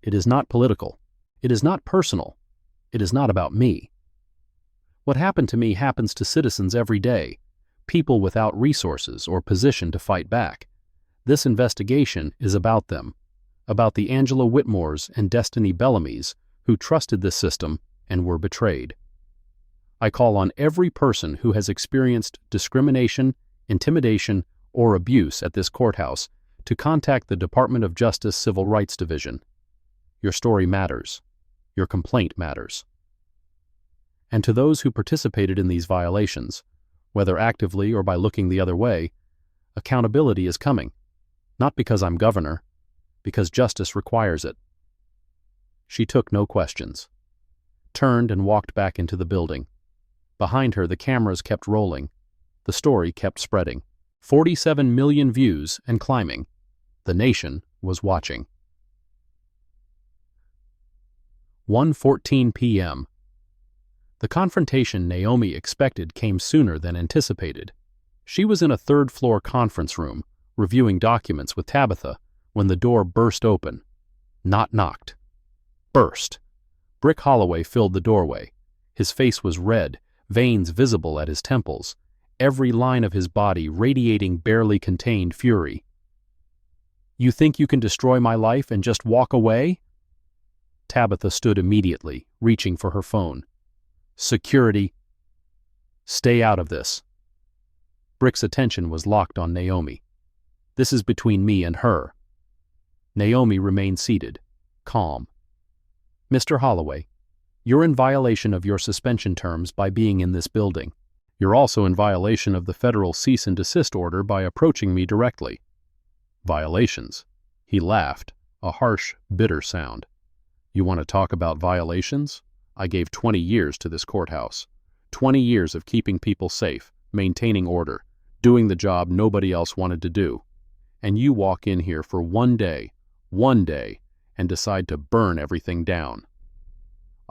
It is not political. It is not personal. It is not about me. What happened to me happens to citizens every day, people without resources or position to fight back. This investigation is about them, about the Angela Whitmores and Destiny Bellamy's who trusted this system and were betrayed. I call on every person who has experienced discrimination, intimidation, or abuse at this courthouse to contact the Department of Justice Civil Rights Division. Your story matters. Your complaint matters. And to those who participated in these violations, whether actively or by looking the other way, accountability is coming, not because I'm governor, because justice requires it. She took no questions, turned and walked back into the building. Behind her, the cameras kept rolling. The story kept spreading. 47 million views and climbing. The nation was watching. 1:14 p.m. The confrontation Naomi expected came sooner than anticipated. She was in a third-floor conference room, reviewing documents with Tabitha, when the door burst open. Not knocked. Burst. Brick Holloway filled the doorway. His face was red, veins visible at his temples, every line of his body radiating barely contained fury. "You think you can destroy my life and just walk away?" Tabitha stood immediately, reaching for her phone. "Security. Stay out of this." Brick's attention was locked on Naomi. "This is between me and her." Naomi remained seated, calm. "Mr. Holloway, you're in violation of your suspension terms by being in this building. You're also in violation of the federal cease and desist order by approaching me directly." "Violations?" He laughed, a harsh, bitter sound. "You want to talk about violations? I gave 20 years to this courthouse. 20 years of keeping people safe, maintaining order, doing the job nobody else wanted to do. And you walk in here for one day, and decide to burn everything down.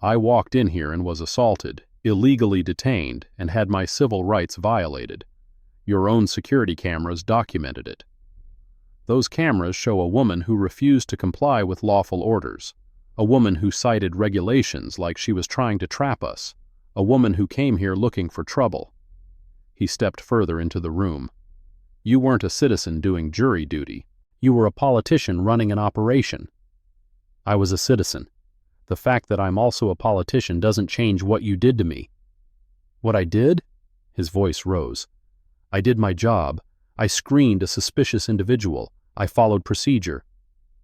I walked in here and was assaulted, illegally detained, and had my civil rights violated. Your own security cameras documented it. Those cameras show a woman who refused to comply with lawful orders, a woman who cited regulations like she was trying to trap us, a woman who came here looking for trouble." He stepped further into the room. "You weren't a citizen doing jury duty. You were a politician running an operation." "I was a citizen. The fact that I'm also a politician doesn't change what you did to me." "What I did?" His voice rose. "I did my job. I screened a suspicious individual. I followed procedure.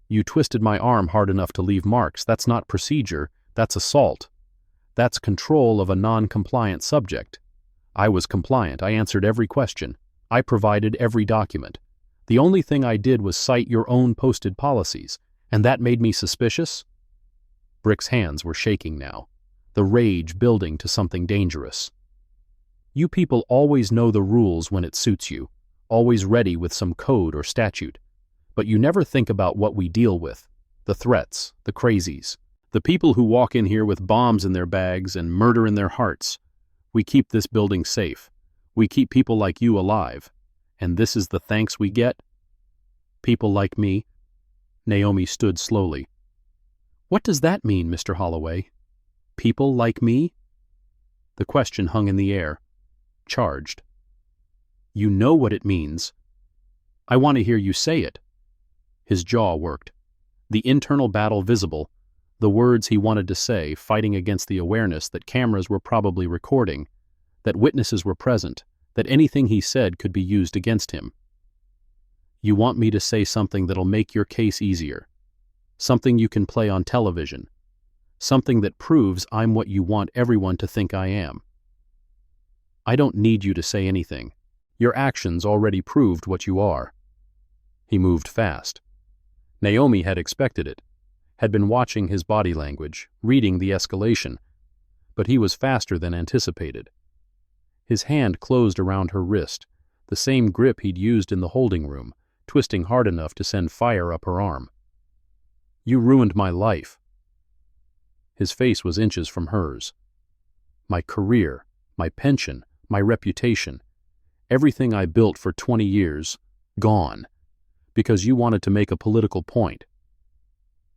You twisted my arm hard enough to leave marks. That's not procedure. That's assault. That's control of a non-compliant subject. I was compliant. I answered every question. I provided every document. The only thing I did was cite your own posted policies, and that made me suspicious?" Brick's hands were shaking now, the rage building to something dangerous. "You people always know the rules when it suits you, always ready with some code or statute. But you never think about what we deal with, the threats, the crazies, the people who walk in here with bombs in their bags and murder in their hearts. We keep this building safe. We keep people like you alive. And this is the thanks we get? People like me?" Naomi stood slowly. "What does that mean, Mr. Holloway? People like me?" The question hung in the air, charged. "You know what it means. I want to hear you say it." His jaw worked, the internal battle visible, the words he wanted to say fighting against the awareness that cameras were probably recording, that witnesses were present, that anything he said could be used against him. "You want me to say something that'll make your case easier, something you can play on television, Something that proves I'm what you want everyone to think I am. I don't need you to say anything. Your actions already proved what you are. He moved fast. Naomi had expected it, had been watching his body language, reading the escalation, but he was faster than anticipated. His hand closed around her wrist, the same grip he'd used in the holding room, twisting hard enough to send fire up her arm. You ruined my life. His face was inches from hers. My career, my pension, my reputation, everything I built for 20 years, gone, because you wanted to make a political point.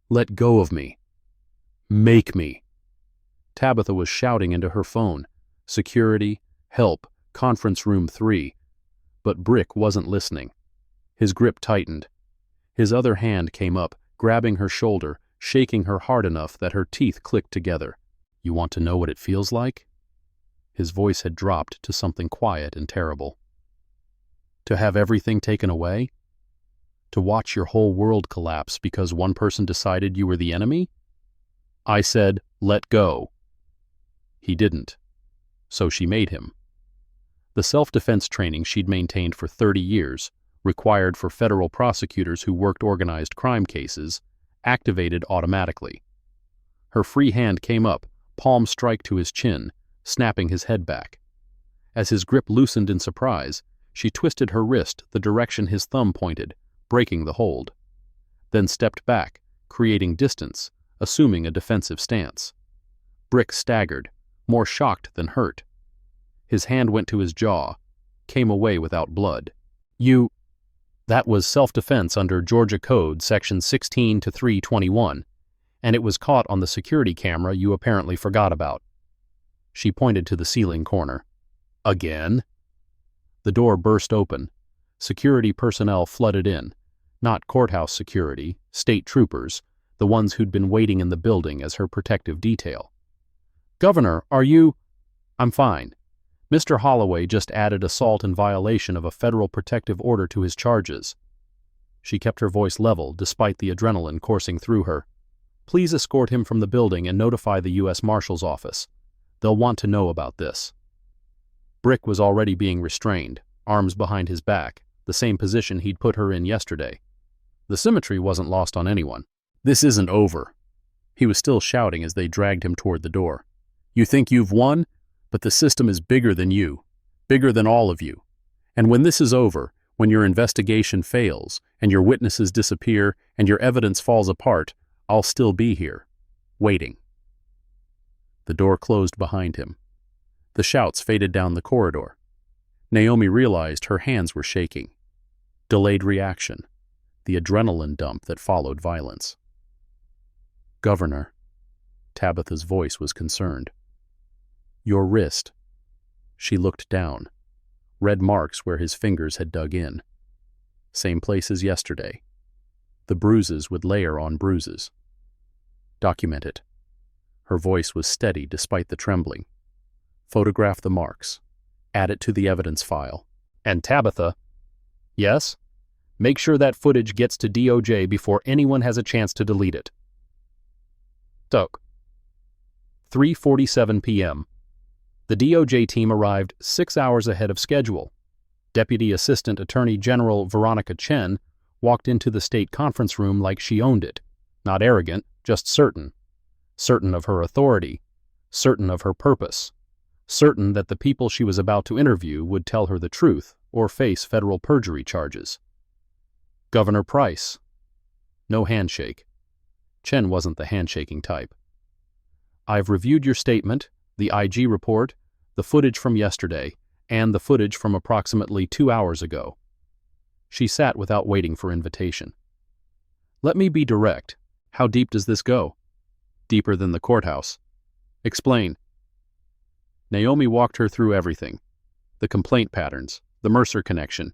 Let go of me. Make me. Tabitha was shouting into her phone, security, help, conference room 3. But Brick wasn't listening. His grip tightened. His other hand came up, grabbing her shoulder, shaking her hard enough that her teeth clicked together. You want to know what it feels like? His voice had dropped to something quiet and terrible. To have everything taken away? To watch your whole world collapse because one person decided you were the enemy? I said, let go. He didn't. So she made him. The self-defense training she'd maintained for 30 years, required for federal prosecutors who worked organized crime cases, activated automatically. Her free hand came up, palm strike to his chin, snapping his head back. As his grip loosened in surprise, she twisted her wrist the direction his thumb pointed, breaking the hold. Then stepped back, creating distance, assuming a defensive stance. Brick staggered, more shocked than hurt. His hand went to his jaw, came away without blood. That was self-defense under Georgia Code Section 16 to 321, and it was caught on the security camera you apparently forgot about. She pointed to the ceiling corner. Again? The door burst open. Security personnel flooded in. Not courthouse security, state troopers, the ones who'd been waiting in the building as her protective detail. Governor, are you? I'm fine. Mr. Holloway just added assault in violation of a federal protective order to his charges. She kept her voice level despite the adrenaline coursing through her. Please escort him from the building and notify the U.S. Marshal's office. They'll want to know about this. Brick was already being restrained, arms behind his back, the same position he'd put her in yesterday. The symmetry wasn't lost on anyone. This isn't over. He was still shouting as they dragged him toward the door. You think you've won? But the system is bigger than you, bigger than all of you. And when this is over, when your investigation fails, and your witnesses disappear, and your evidence falls apart, I'll still be here, waiting. The door closed behind him. The shouts faded down the corridor. Naomi realized her hands were shaking. Delayed reaction, the adrenaline dump that followed violence. Governor, Tabitha's voice was concerned. Your wrist. She looked down. Red marks where his fingers had dug in. Same place as yesterday. The bruises would layer on bruises. Document it. Her voice was steady despite the trembling. Photograph the marks. Add it to the evidence file. And Tabitha. Yes? Make sure that footage gets to DOJ before anyone has a chance to delete it. Doc. 3:47 p.m. The DOJ team arrived 6 hours ahead of schedule. Deputy Assistant Attorney General Veronica Chen walked into the state conference room like she owned it. Not arrogant, just certain. Certain of her authority. Certain of her purpose. Certain that the people she was about to interview would tell her the truth or face federal perjury charges. Governor Price. No handshake. Chen wasn't the handshaking type. I've reviewed your statement, the IG report, the footage from yesterday, and the footage from approximately 2 hours ago. She sat without waiting for invitation. Let me be direct. How deep does this go? Deeper than the courthouse. Explain. Naomi walked her through everything. The complaint patterns, the Mercer connection,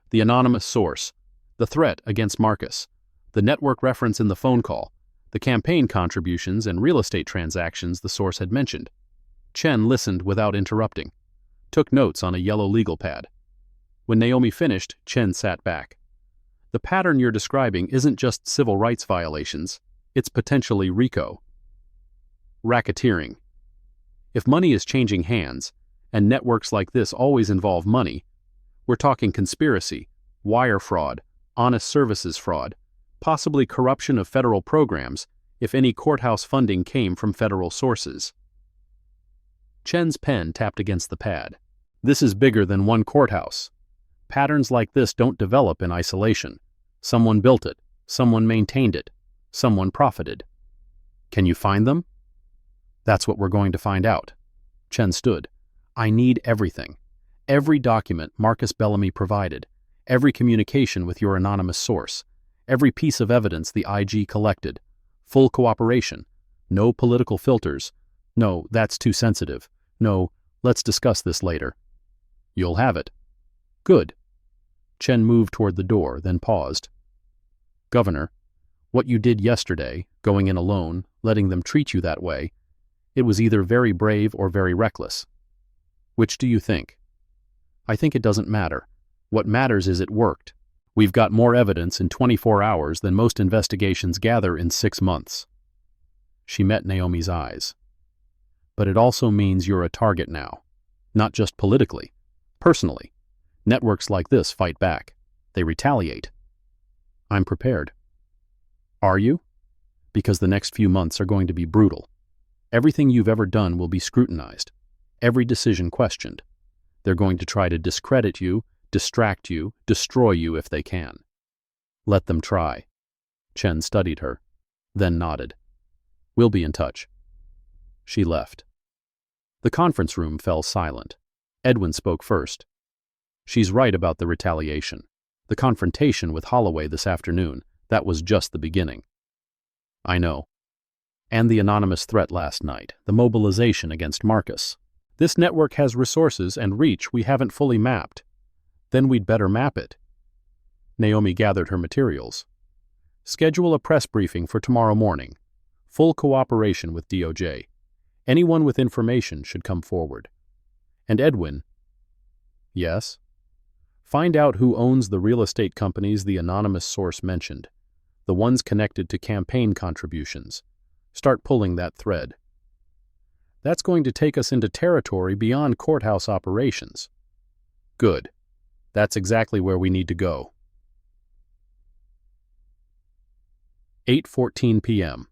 the anonymous source, the threat against Marcus, the network reference in the phone call, the campaign contributions and real estate transactions the source had mentioned. Chen listened without interrupting, took notes on a yellow legal pad. When Naomi finished, Chen sat back. The pattern you're describing isn't just civil rights violations, it's potentially RICO. Racketeering. If money is changing hands, and networks like this always involve money, we're talking conspiracy, wire fraud, honest services fraud, possibly corruption of federal programs if any courthouse funding came from federal sources. Chen's pen tapped against the pad. This is bigger than one courthouse. Patterns like this don't develop in isolation. Someone built it, someone maintained it, someone profited. Can you find them? That's what we're going to find out. Chen stood. I need everything. Every document Marcus Bellamy provided, every communication with your anonymous source, every piece of evidence the IG collected. Full cooperation. No political filters. No, that's too sensitive. No, let's discuss this later. You'll have it. Good. Chen moved toward the door, then paused. Governor, what you did yesterday, going in alone, letting them treat you that way, it was either very brave or very reckless. Which do you think? I think it doesn't matter. What matters is it worked. We've got more evidence in 24 hours than most investigations gather in 6 months. She met Naomi's eyes. But it also means you're a target now. Not just politically, personally. Networks like this fight back. They retaliate. I'm prepared. Are you? Because the next few months are going to be brutal. Everything you've ever done will be scrutinized. Every decision questioned. They're going to try to discredit you, distract you, destroy you if they can. Let them try. Chen studied her, then nodded. We'll be in touch. She left. The conference room fell silent. Edwin spoke first. She's right about the retaliation. The confrontation with Holloway this afternoon, that was just the beginning. I know. And the anonymous threat last night, the mobilization against Marcus. This network has resources and reach we haven't fully mapped. Then we'd better map it. Naomi gathered her materials. Schedule a press briefing for tomorrow morning. Full cooperation with DOJ. Anyone with information should come forward. And Edwin. Yes? Find out who owns the real estate companies the anonymous source mentioned. The ones connected to campaign contributions. Start pulling that thread. That's going to take us into territory beyond courthouse operations. Good. That's exactly where we need to go. 8:14 p.m.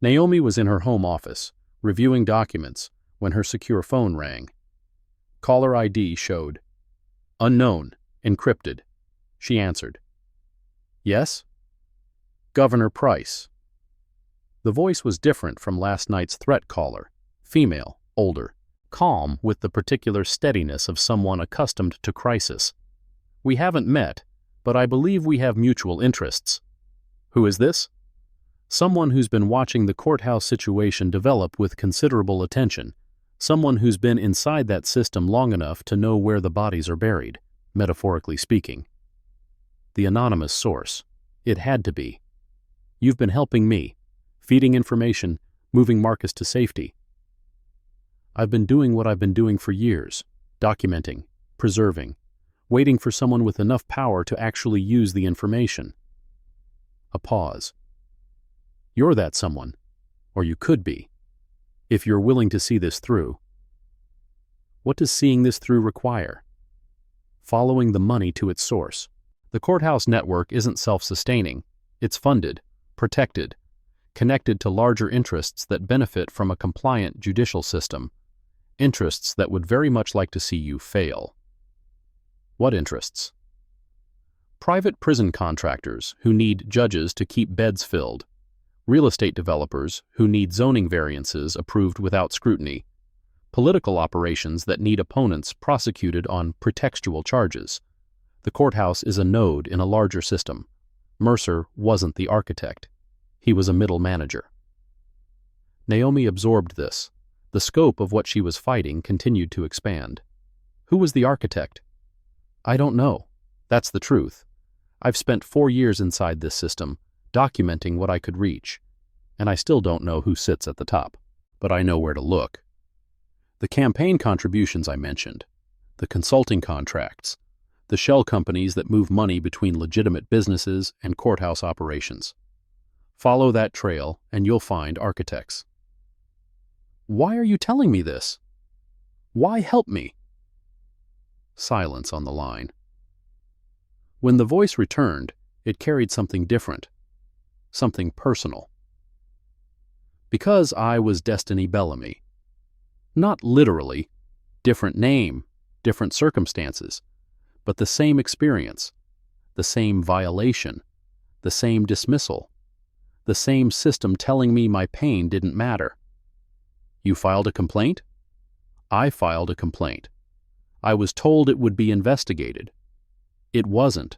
Naomi was in her home office, reviewing documents, when her secure phone rang. Caller ID showed. Unknown, encrypted. She answered. Yes? Governor Price. The voice was different from last night's threat caller. Female, older, calm with the particular steadiness of someone accustomed to crisis. We haven't met, but I believe we have mutual interests. Who is this? Someone who's been watching the courthouse situation develop with considerable attention. Someone who's been inside that system long enough to know where the bodies are buried, metaphorically speaking. The anonymous source. It had to be. You've been helping me, feeding information, moving Marcus to safety. I've been doing what I've been doing for years, documenting, preserving, waiting for someone with enough power to actually use the information. A pause. You're that someone, or you could be, if you're willing to see this through. What does seeing this through require? Following the money to its source. The courthouse network isn't self-sustaining. It's funded, protected, connected to larger interests that benefit from a compliant judicial system. Interests that would very much like to see you fail. What interests? Private prison contractors who need judges to keep beds filled. Real estate developers who need zoning variances approved without scrutiny. Political operations that need opponents prosecuted on pretextual charges. The courthouse is a node in a larger system. Mercer wasn't the architect. He was a middle manager. Naomi absorbed this. The scope of what she was fighting continued to expand. Who was the architect? I don't know. That's the truth. I've spent 4 years inside this system, documenting what I could reach, and I still don't know who sits at the top, but I know where to look. The campaign contributions I mentioned, the consulting contracts, the shell companies that move money between legitimate businesses and courthouse operations. Follow that trail and you'll find architects. Why are you telling me this? Why help me? Silence on the line. When the voice returned, it carried something different, something personal. Because I was Destiny Bellamy. Not literally, different name, different circumstances, but the same experience, the same violation, the same dismissal, the same system telling me my pain didn't matter. You filed a complaint? I filed a complaint. I was told it would be investigated. It wasn't.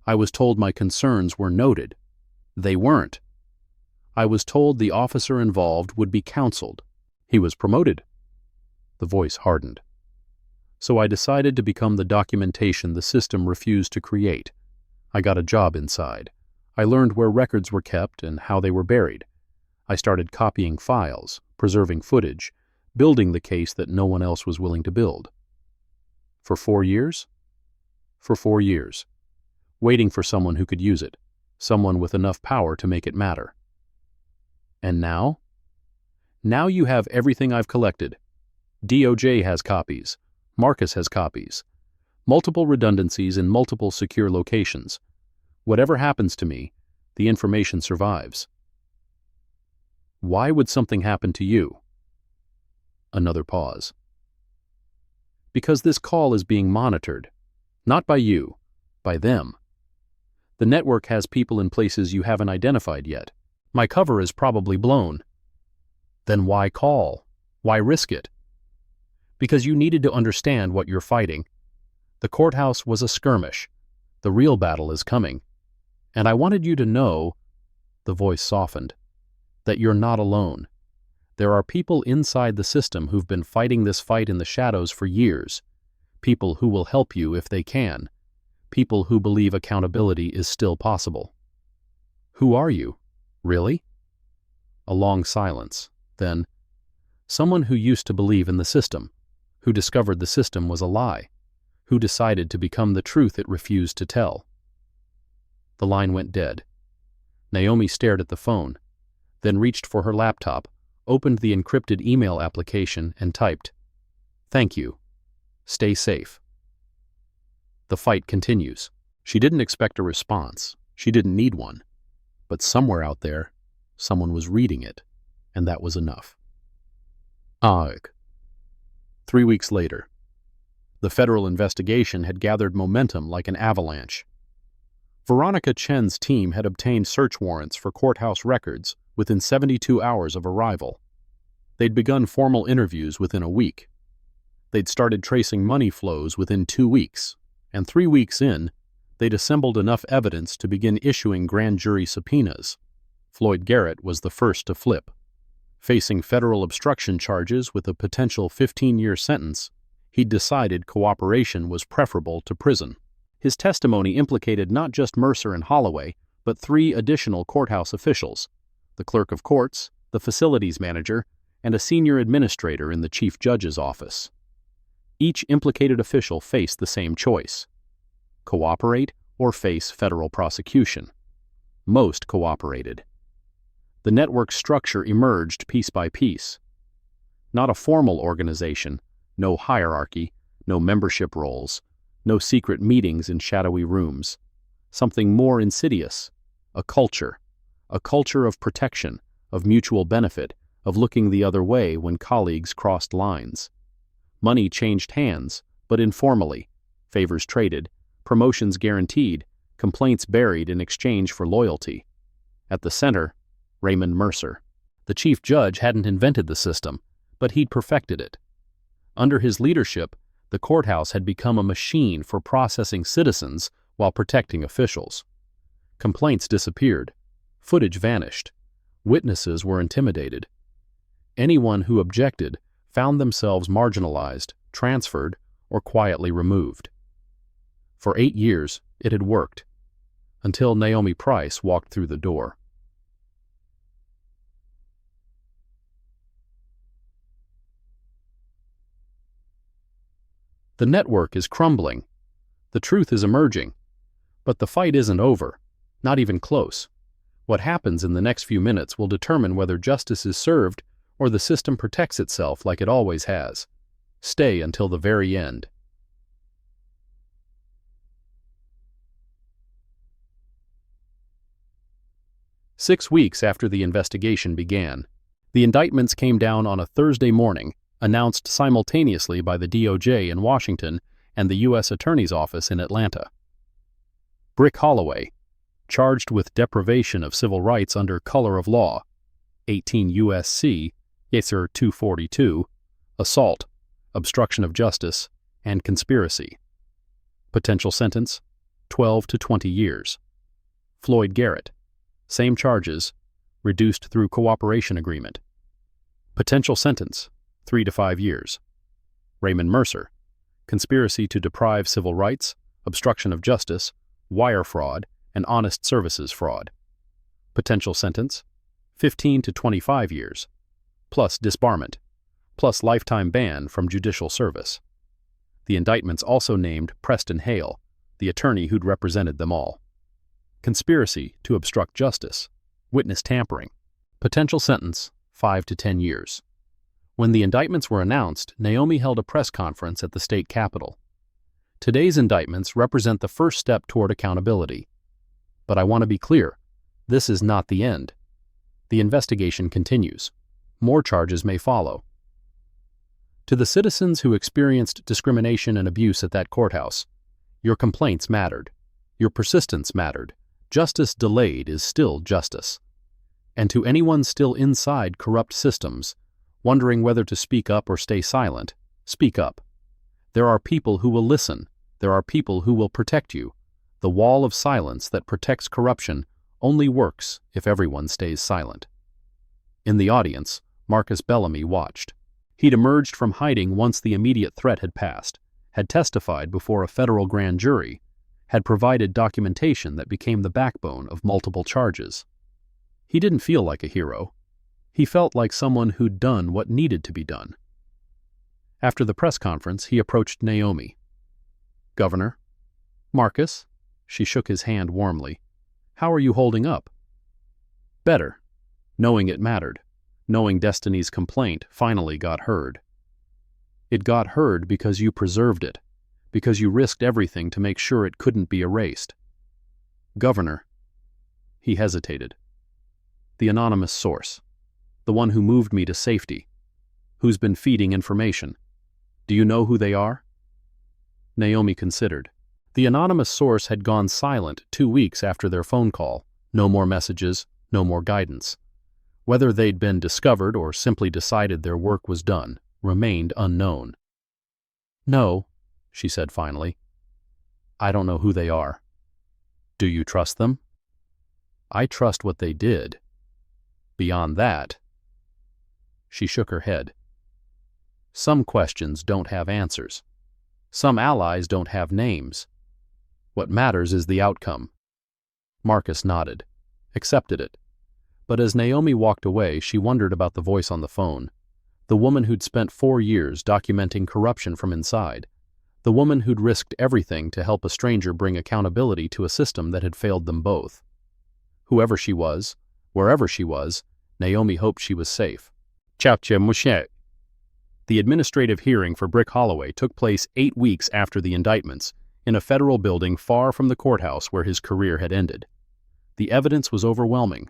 I was told my concerns were noted. They weren't. I was told the officer involved would be counseled. He was promoted. The voice hardened. So I decided to become the documentation the system refused to create. I got a job inside. I learned where records were kept and how they were buried. I started copying files, preserving footage, building the case that no one else was willing to build. For 4 years? For 4 years. Waiting for someone who could use it, someone with enough power to make it matter. And now? Now you have everything I've collected. DOJ has copies. Marcus has copies. Multiple redundancies in multiple secure locations. Whatever happens to me, the information survives. Why would something happen to you? Another pause. Because this call is being monitored. Not by you, by them. The network has people in places you haven't identified yet. My cover is probably blown. Then why call? Why risk it? Because you needed to understand what you're fighting. The courthouse was a skirmish. The real battle is coming. And I wanted you to know, the voice softened, that you're not alone. There are people inside the system who've been fighting this fight in the shadows for years. People who will help you if they can. People who believe accountability is still possible. Who are you? Really? A long silence. Then, someone who used to believe in the system, who discovered the system was a lie, who decided to become the truth it refused to tell. The line went dead. Naomi stared at the phone, then reached for her laptop, opened the encrypted email application and typed, "Thank you. Stay safe." The fight continues. She didn't expect a response. She didn't need one. But somewhere out there, someone was reading it, and that was enough. 3 weeks later. The federal investigation had gathered momentum like an avalanche. Veronica Chen's team had obtained search warrants for courthouse records within 72 hours of arrival. They'd begun formal interviews within a week. They'd started tracing money flows within 2 weeks, and 3 weeks in, they'd assembled enough evidence to begin issuing grand jury subpoenas. Floyd Garrett was the first to flip. Facing federal obstruction charges with a potential 15-year sentence, he'd decided cooperation was preferable to prison. His testimony implicated not just Mercer and Holloway, but 3 additional courthouse officials, the clerk of courts, the facilities manager, and a senior administrator in the chief judge's office. Each implicated official faced the same choice: cooperate or face federal prosecution. Most cooperated. The network's structure emerged piece by piece. Not a formal organization, no hierarchy, no membership roles, no secret meetings in shadowy rooms. Something more insidious, a culture of protection, of mutual benefit, of looking the other way when colleagues crossed lines. Money changed hands, but informally, favors traded, promotions guaranteed, complaints buried in exchange for loyalty. At the center, Raymond Mercer. The chief judge hadn't invented the system, but he'd perfected it. Under his leadership, the courthouse had become a machine for processing citizens while protecting officials. Complaints disappeared. Footage vanished. Witnesses were intimidated. Anyone who objected found themselves marginalized, transferred, or quietly removed. For 8 years, it had worked, until Naomi Price walked through the door. The network is crumbling. The truth is emerging. But the fight isn't over, not even close. What happens in the next few minutes will determine whether justice is served or the system protects itself like it always has. Stay until the very end. Six weeks after the investigation began, the indictments came down on a Thursday morning, announced simultaneously by the DOJ in Washington and the U.S. Attorney's Office in Atlanta. Brick Holloway, charged with deprivation of civil rights under color of law, 18 U.S.C. 242, assault, obstruction of justice, and conspiracy. Potential sentence, 12 to 20 years. Floyd Garrett, same charges, reduced through cooperation agreement. Potential sentence, 3 to 5 years. Raymond Mercer, conspiracy to deprive civil rights, obstruction of justice, wire fraud, and honest services fraud. Potential sentence, 15 to 25 years, plus disbarment, plus lifetime ban from judicial service. The indictments also named Preston Hale, the attorney who'd represented them all. Conspiracy to obstruct justice, witness tampering. Potential sentence, 5 to 10 years. When the indictments were announced, Naomi held a press conference at the state capitol. Today's indictments represent the first step toward accountability. But I want to be clear, this is not the end. The investigation continues. More charges may follow. To the citizens who experienced discrimination and abuse at that courthouse, your complaints mattered. Your persistence mattered. Justice delayed is still justice. And to anyone still inside corrupt systems, wondering whether to speak up or stay silent, speak up. There are people who will listen. There are people who will protect you. The wall of silence that protects corruption only works if everyone stays silent. In the audience, Marcus Bellamy watched. He'd emerged from hiding once the immediate threat had passed, had testified before a federal grand jury, had provided documentation that became the backbone of multiple charges. He didn't feel like a hero. He felt like someone who'd done what needed to be done. After the press conference, he approached Naomi. "Governor?" "Marcus?" She shook his hand warmly. "How are you holding up?" "Better." Knowing it mattered. Knowing Destiny's complaint finally got heard. It got heard because you preserved it, because you risked everything to make sure it couldn't be erased. "Governor." He hesitated. "The anonymous source. The one who moved me to safety. Who's been feeding information. Do you know who they are?" Naomi considered. The anonymous source had gone silent 2 weeks after their phone call. No more messages, no more guidance. Whether they'd been discovered or simply decided their work was done remained unknown. "No," she said finally. "I don't know who they are." "Do you trust them?" "I trust what they did. Beyond that..." She shook her head. "Some questions don't have answers. Some allies don't have names. What matters is the outcome." Marcus nodded, accepted it. But as Naomi walked away, she wondered about the voice on the phone. The woman who'd spent 4 years documenting corruption from inside. The woman who'd risked everything to help a stranger bring accountability to a system that had failed them both. Whoever she was, wherever she was, Naomi hoped she was safe. Chapter Mouchet. The administrative hearing for Brick Holloway took place 8 weeks after the indictments, in a federal building far from the courthouse where his career had ended. The evidence was overwhelming.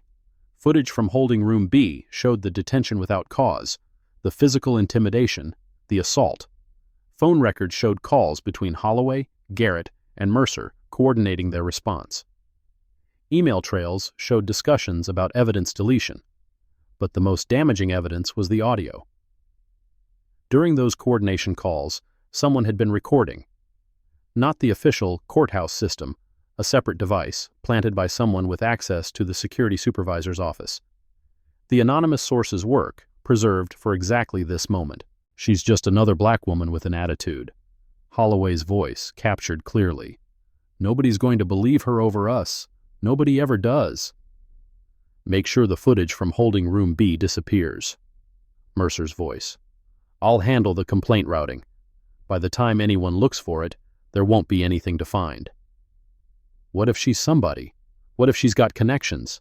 Footage from Holding Room B showed the detention without cause, the physical intimidation, the assault. Phone records showed calls between Holloway, Garrett, and Mercer coordinating their response. Email trails showed discussions about evidence deletion, but the most damaging evidence was the audio. During those coordination calls, someone had been recording. Not the official courthouse system, a separate device planted by someone with access to the security supervisor's office. The anonymous source's work, preserved for exactly this moment. "She's just another black woman with an attitude." Holloway's voice captured clearly. "Nobody's going to believe her over us. Nobody ever does." "Make sure the footage from Holding Room B disappears." Mercer's voice. "I'll handle the complaint routing. By the time anyone looks for it, there won't be anything to find." "What if she's somebody? What if she's got connections?"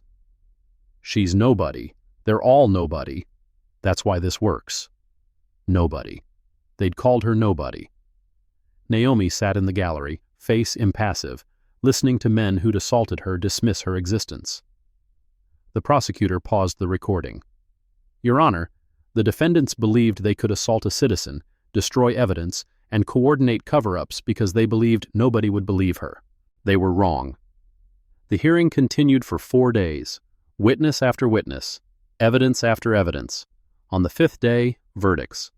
"She's nobody. They're all nobody." That's why this works. Nobody. They'd called her nobody. Naomi sat in the gallery, face impassive, listening to men who'd assaulted her dismiss her existence. The prosecutor paused the recording. Your Honor, the defendants believed they could assault a citizen, destroy evidence, and coordinate cover-ups because they believed nobody would believe her. They were wrong. The hearing continued for 4 days, witness after witness, evidence after evidence. On the 5th day, verdicts.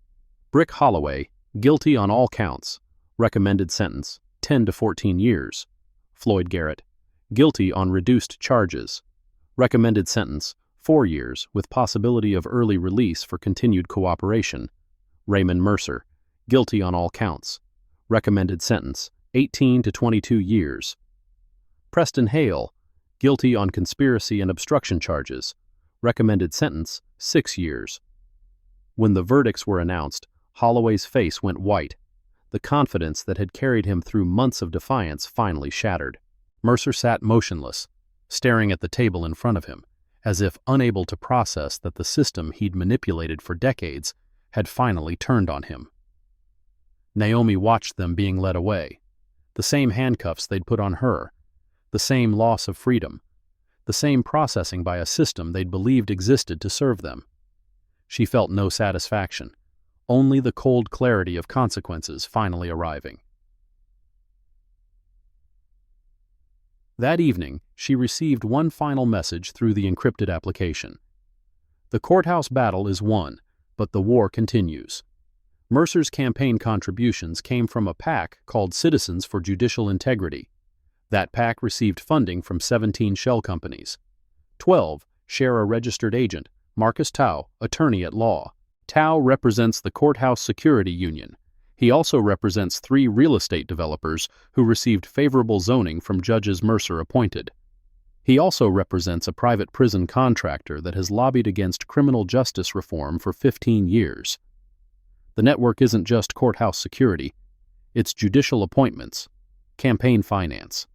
Brick Holloway, guilty on all counts, recommended sentence, 10 to 14 years. Floyd Garrett, guilty on reduced charges, recommended sentence, 4 years with possibility of early release for continued cooperation. Raymond Mercer, guilty on all counts, recommended sentence, 18 to 22 years. Preston Hale, guilty on conspiracy and obstruction charges, recommended sentence, 6 years. When the verdicts were announced, Holloway's face went white. The confidence that had carried him through months of defiance finally shattered. Mercer sat motionless, staring at the table in front of him, as if unable to process that the system he'd manipulated for decades had finally turned on him. Naomi watched them being led away. The same handcuffs they'd put on her, the same loss of freedom, the same processing by a system they'd believed existed to serve them. She felt no satisfaction, only the cold clarity of consequences finally arriving. That evening, she received one final message through the encrypted application. The courthouse battle is won, but the war continues. Mercer's campaign contributions came from a PAC called Citizens for Judicial Integrity. That PAC received funding from 17 shell companies. 12 share a registered agent, Marcus Tao, attorney at law. Tao represents the Courthouse Security Union. He also represents 3 real estate developers who received favorable zoning from judges Mercer appointed. He also represents a private prison contractor that has lobbied against criminal justice reform for 15 years. The network isn't just courthouse security, it's judicial appointments, campaign finance,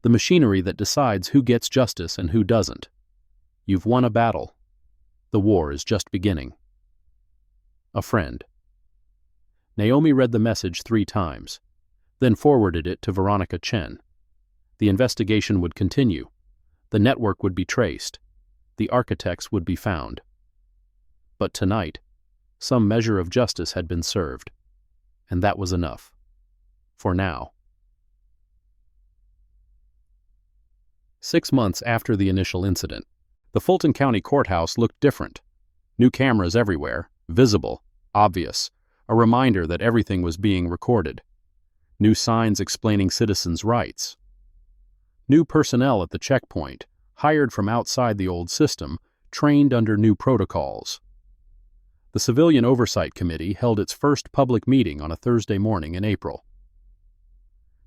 the machinery that decides who gets justice and who doesn't. You've won a battle. The war is just beginning. A friend. Naomi read the message 3 times, then forwarded it to Veronica Chen. The investigation would continue. The network would be traced. The architects would be found. But tonight, some measure of justice had been served, and that was enough. For now. 6 months after the initial incident, the Fulton County Courthouse looked different. New cameras everywhere, visible, obvious, a reminder that everything was being recorded. New signs explaining citizens' rights. New personnel at the checkpoint, hired from outside the old system, trained under new protocols. The Civilian Oversight Committee held its first public meeting on a Thursday morning in April.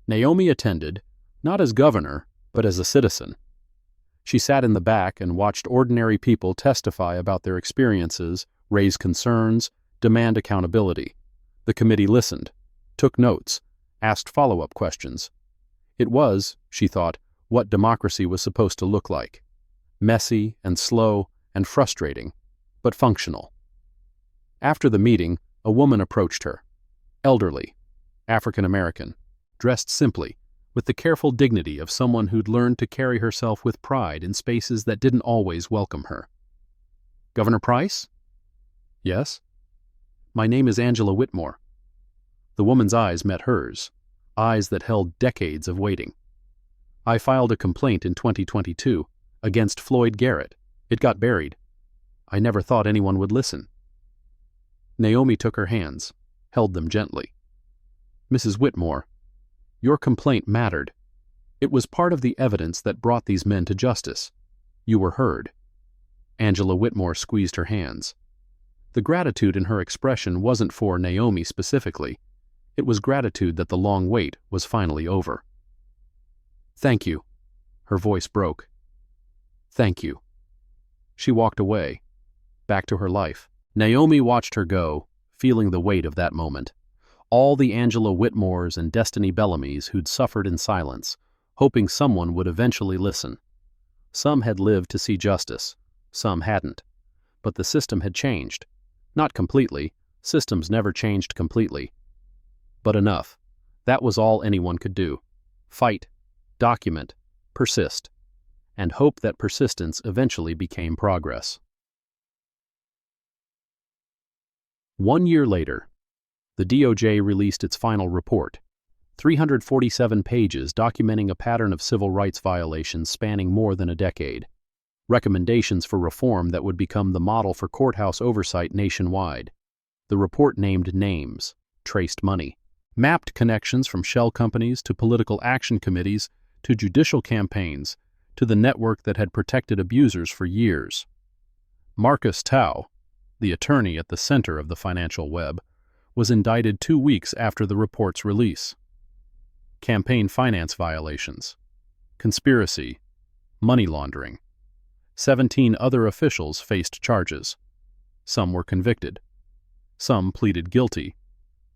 Naomi attended, not as governor, but as a citizen. She sat in the back and watched ordinary people testify about their experiences, raise concerns, demand accountability. The committee listened, took notes, asked follow-up questions. It was, she thought, what democracy was supposed to look like. Messy and slow and frustrating, but functional. After the meeting, a woman approached her. Elderly, African American, dressed simply, with the careful dignity of someone who'd learned to carry herself with pride in spaces that didn't always welcome her. Governor Price? Yes? My name is Angela Whitmore. The woman's eyes met hers, eyes that held decades of waiting. I filed a complaint in 2022 against Floyd Garrett. It got buried. I never thought anyone would listen. Naomi took her hands, held them gently. Mrs. Whitmore, your complaint mattered. It was part of the evidence that brought these men to justice. You were heard. Angela Whitmore squeezed her hands. The gratitude in her expression wasn't for Naomi specifically. It was gratitude that the long wait was finally over. Thank you. Her voice broke. Thank you. She walked away, back to her life. Naomi watched her go, feeling the weight of that moment. All the Angela Whitmores and Destiny Bellamys who'd suffered in silence, hoping someone would eventually listen. Some had lived to see justice, some hadn't. But the system had changed. Not completely. Systems never changed completely. But enough. That was all anyone could do. Fight, document, persist, and hope that persistence eventually became progress. 1 year later, the DOJ released its final report, 347 pages documenting a pattern of civil rights violations spanning more than a decade. Recommendations for reform that would become the model for courthouse oversight nationwide. The report named names, traced money, mapped connections from shell companies to political action committees to judicial campaigns to the network that had protected abusers for years. Marcus Tao, the attorney at the center of the financial web, was indicted 2 weeks after the report's release. Campaign finance violations, conspiracy, money laundering. 17 other officials faced charges. Some were convicted. Some pleaded guilty.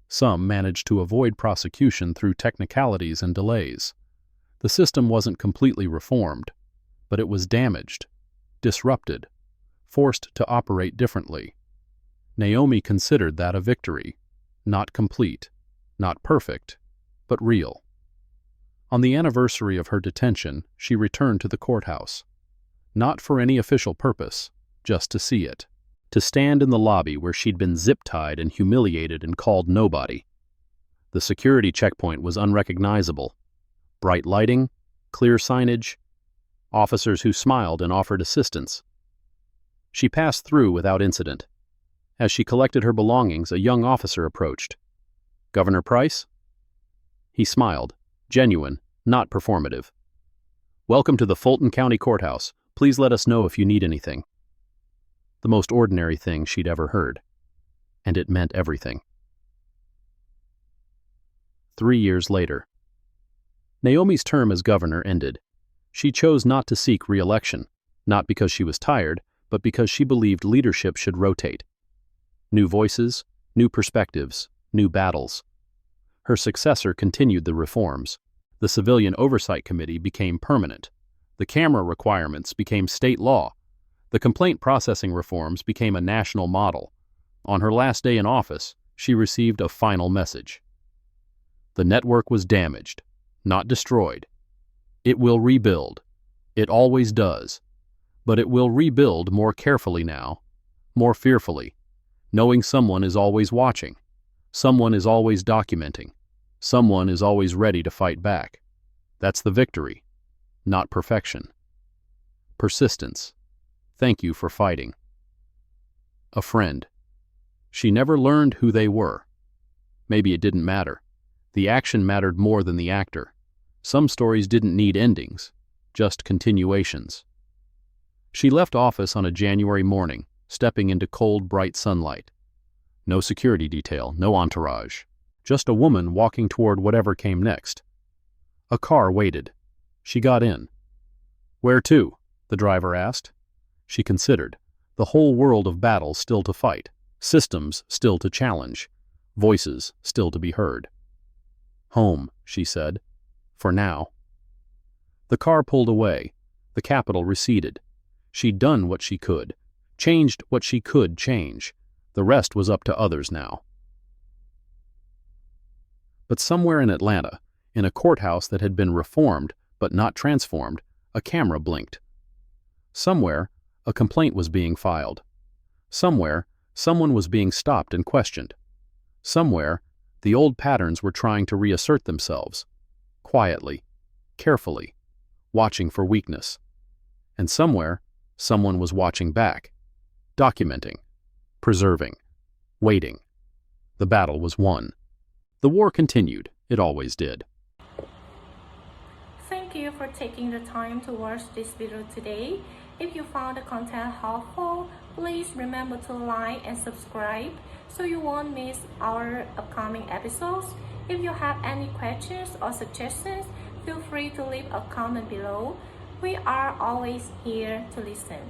Some managed to avoid prosecution through technicalities and delays. The system wasn't completely reformed, but it was damaged, disrupted, forced to operate differently. Naomi considered that a victory, not complete, not perfect, but real. On the anniversary of her detention, she returned to the courthouse. Not for any official purpose, just to see it. To stand in the lobby where she'd been zip-tied and humiliated and called nobody. The security checkpoint was unrecognizable. Bright lighting, clear signage, officers who smiled and offered assistance. She passed through without incident. As she collected her belongings, a young officer approached. "Governor Price?" He smiled, genuine, not performative. "Welcome to the Fulton County Courthouse. Please let us know if you need anything." The most ordinary thing she'd ever heard. And it meant everything. 3 years later. Naomi's term as governor ended. She chose not to seek re-election, not because she was tired, but because she believed leadership should rotate. New voices, new perspectives, new battles. Her successor continued the reforms. The Civilian Oversight Committee became permanent. The camera requirements became state law. The complaint processing reforms became a national model. On her last day in office, she received a final message. The network was damaged, not destroyed. It will rebuild. It always does. But it will rebuild more carefully now, more fearfully, knowing someone is always watching. Someone is always documenting. Someone is always ready to fight back. That's the victory, not perfection. Persistence. Thank you for fighting. A friend. She never learned who they were. Maybe it didn't matter. The action mattered more than the actor. Some stories didn't need endings, just continuations. She left office on a January morning, stepping into cold, bright sunlight. No security detail, no entourage. Just a woman walking toward whatever came next. A car waited. She got in. "Where to?" the driver asked. She considered. The whole world of battles still to fight. Systems still to challenge. Voices still to be heard. "Home," she said. "For now." The car pulled away. The Capitol receded. She'd done what she could. Changed what she could change. The rest was up to others now. But somewhere in Atlanta, in a courthouse that had been reformed but not transformed, a camera blinked. Somewhere, a complaint was being filed. Somewhere, someone was being stopped and questioned. Somewhere, the old patterns were trying to reassert themselves, quietly, carefully, watching for weakness. And somewhere, someone was watching back, documenting, preserving, waiting. The battle was won. The war continued. It always did. Thank you for taking the time to watch this video today. If you found the content helpful, please remember to like and subscribe so you won't miss our upcoming episodes. If you have any questions or suggestions, feel free to leave a comment below. We are always here to listen.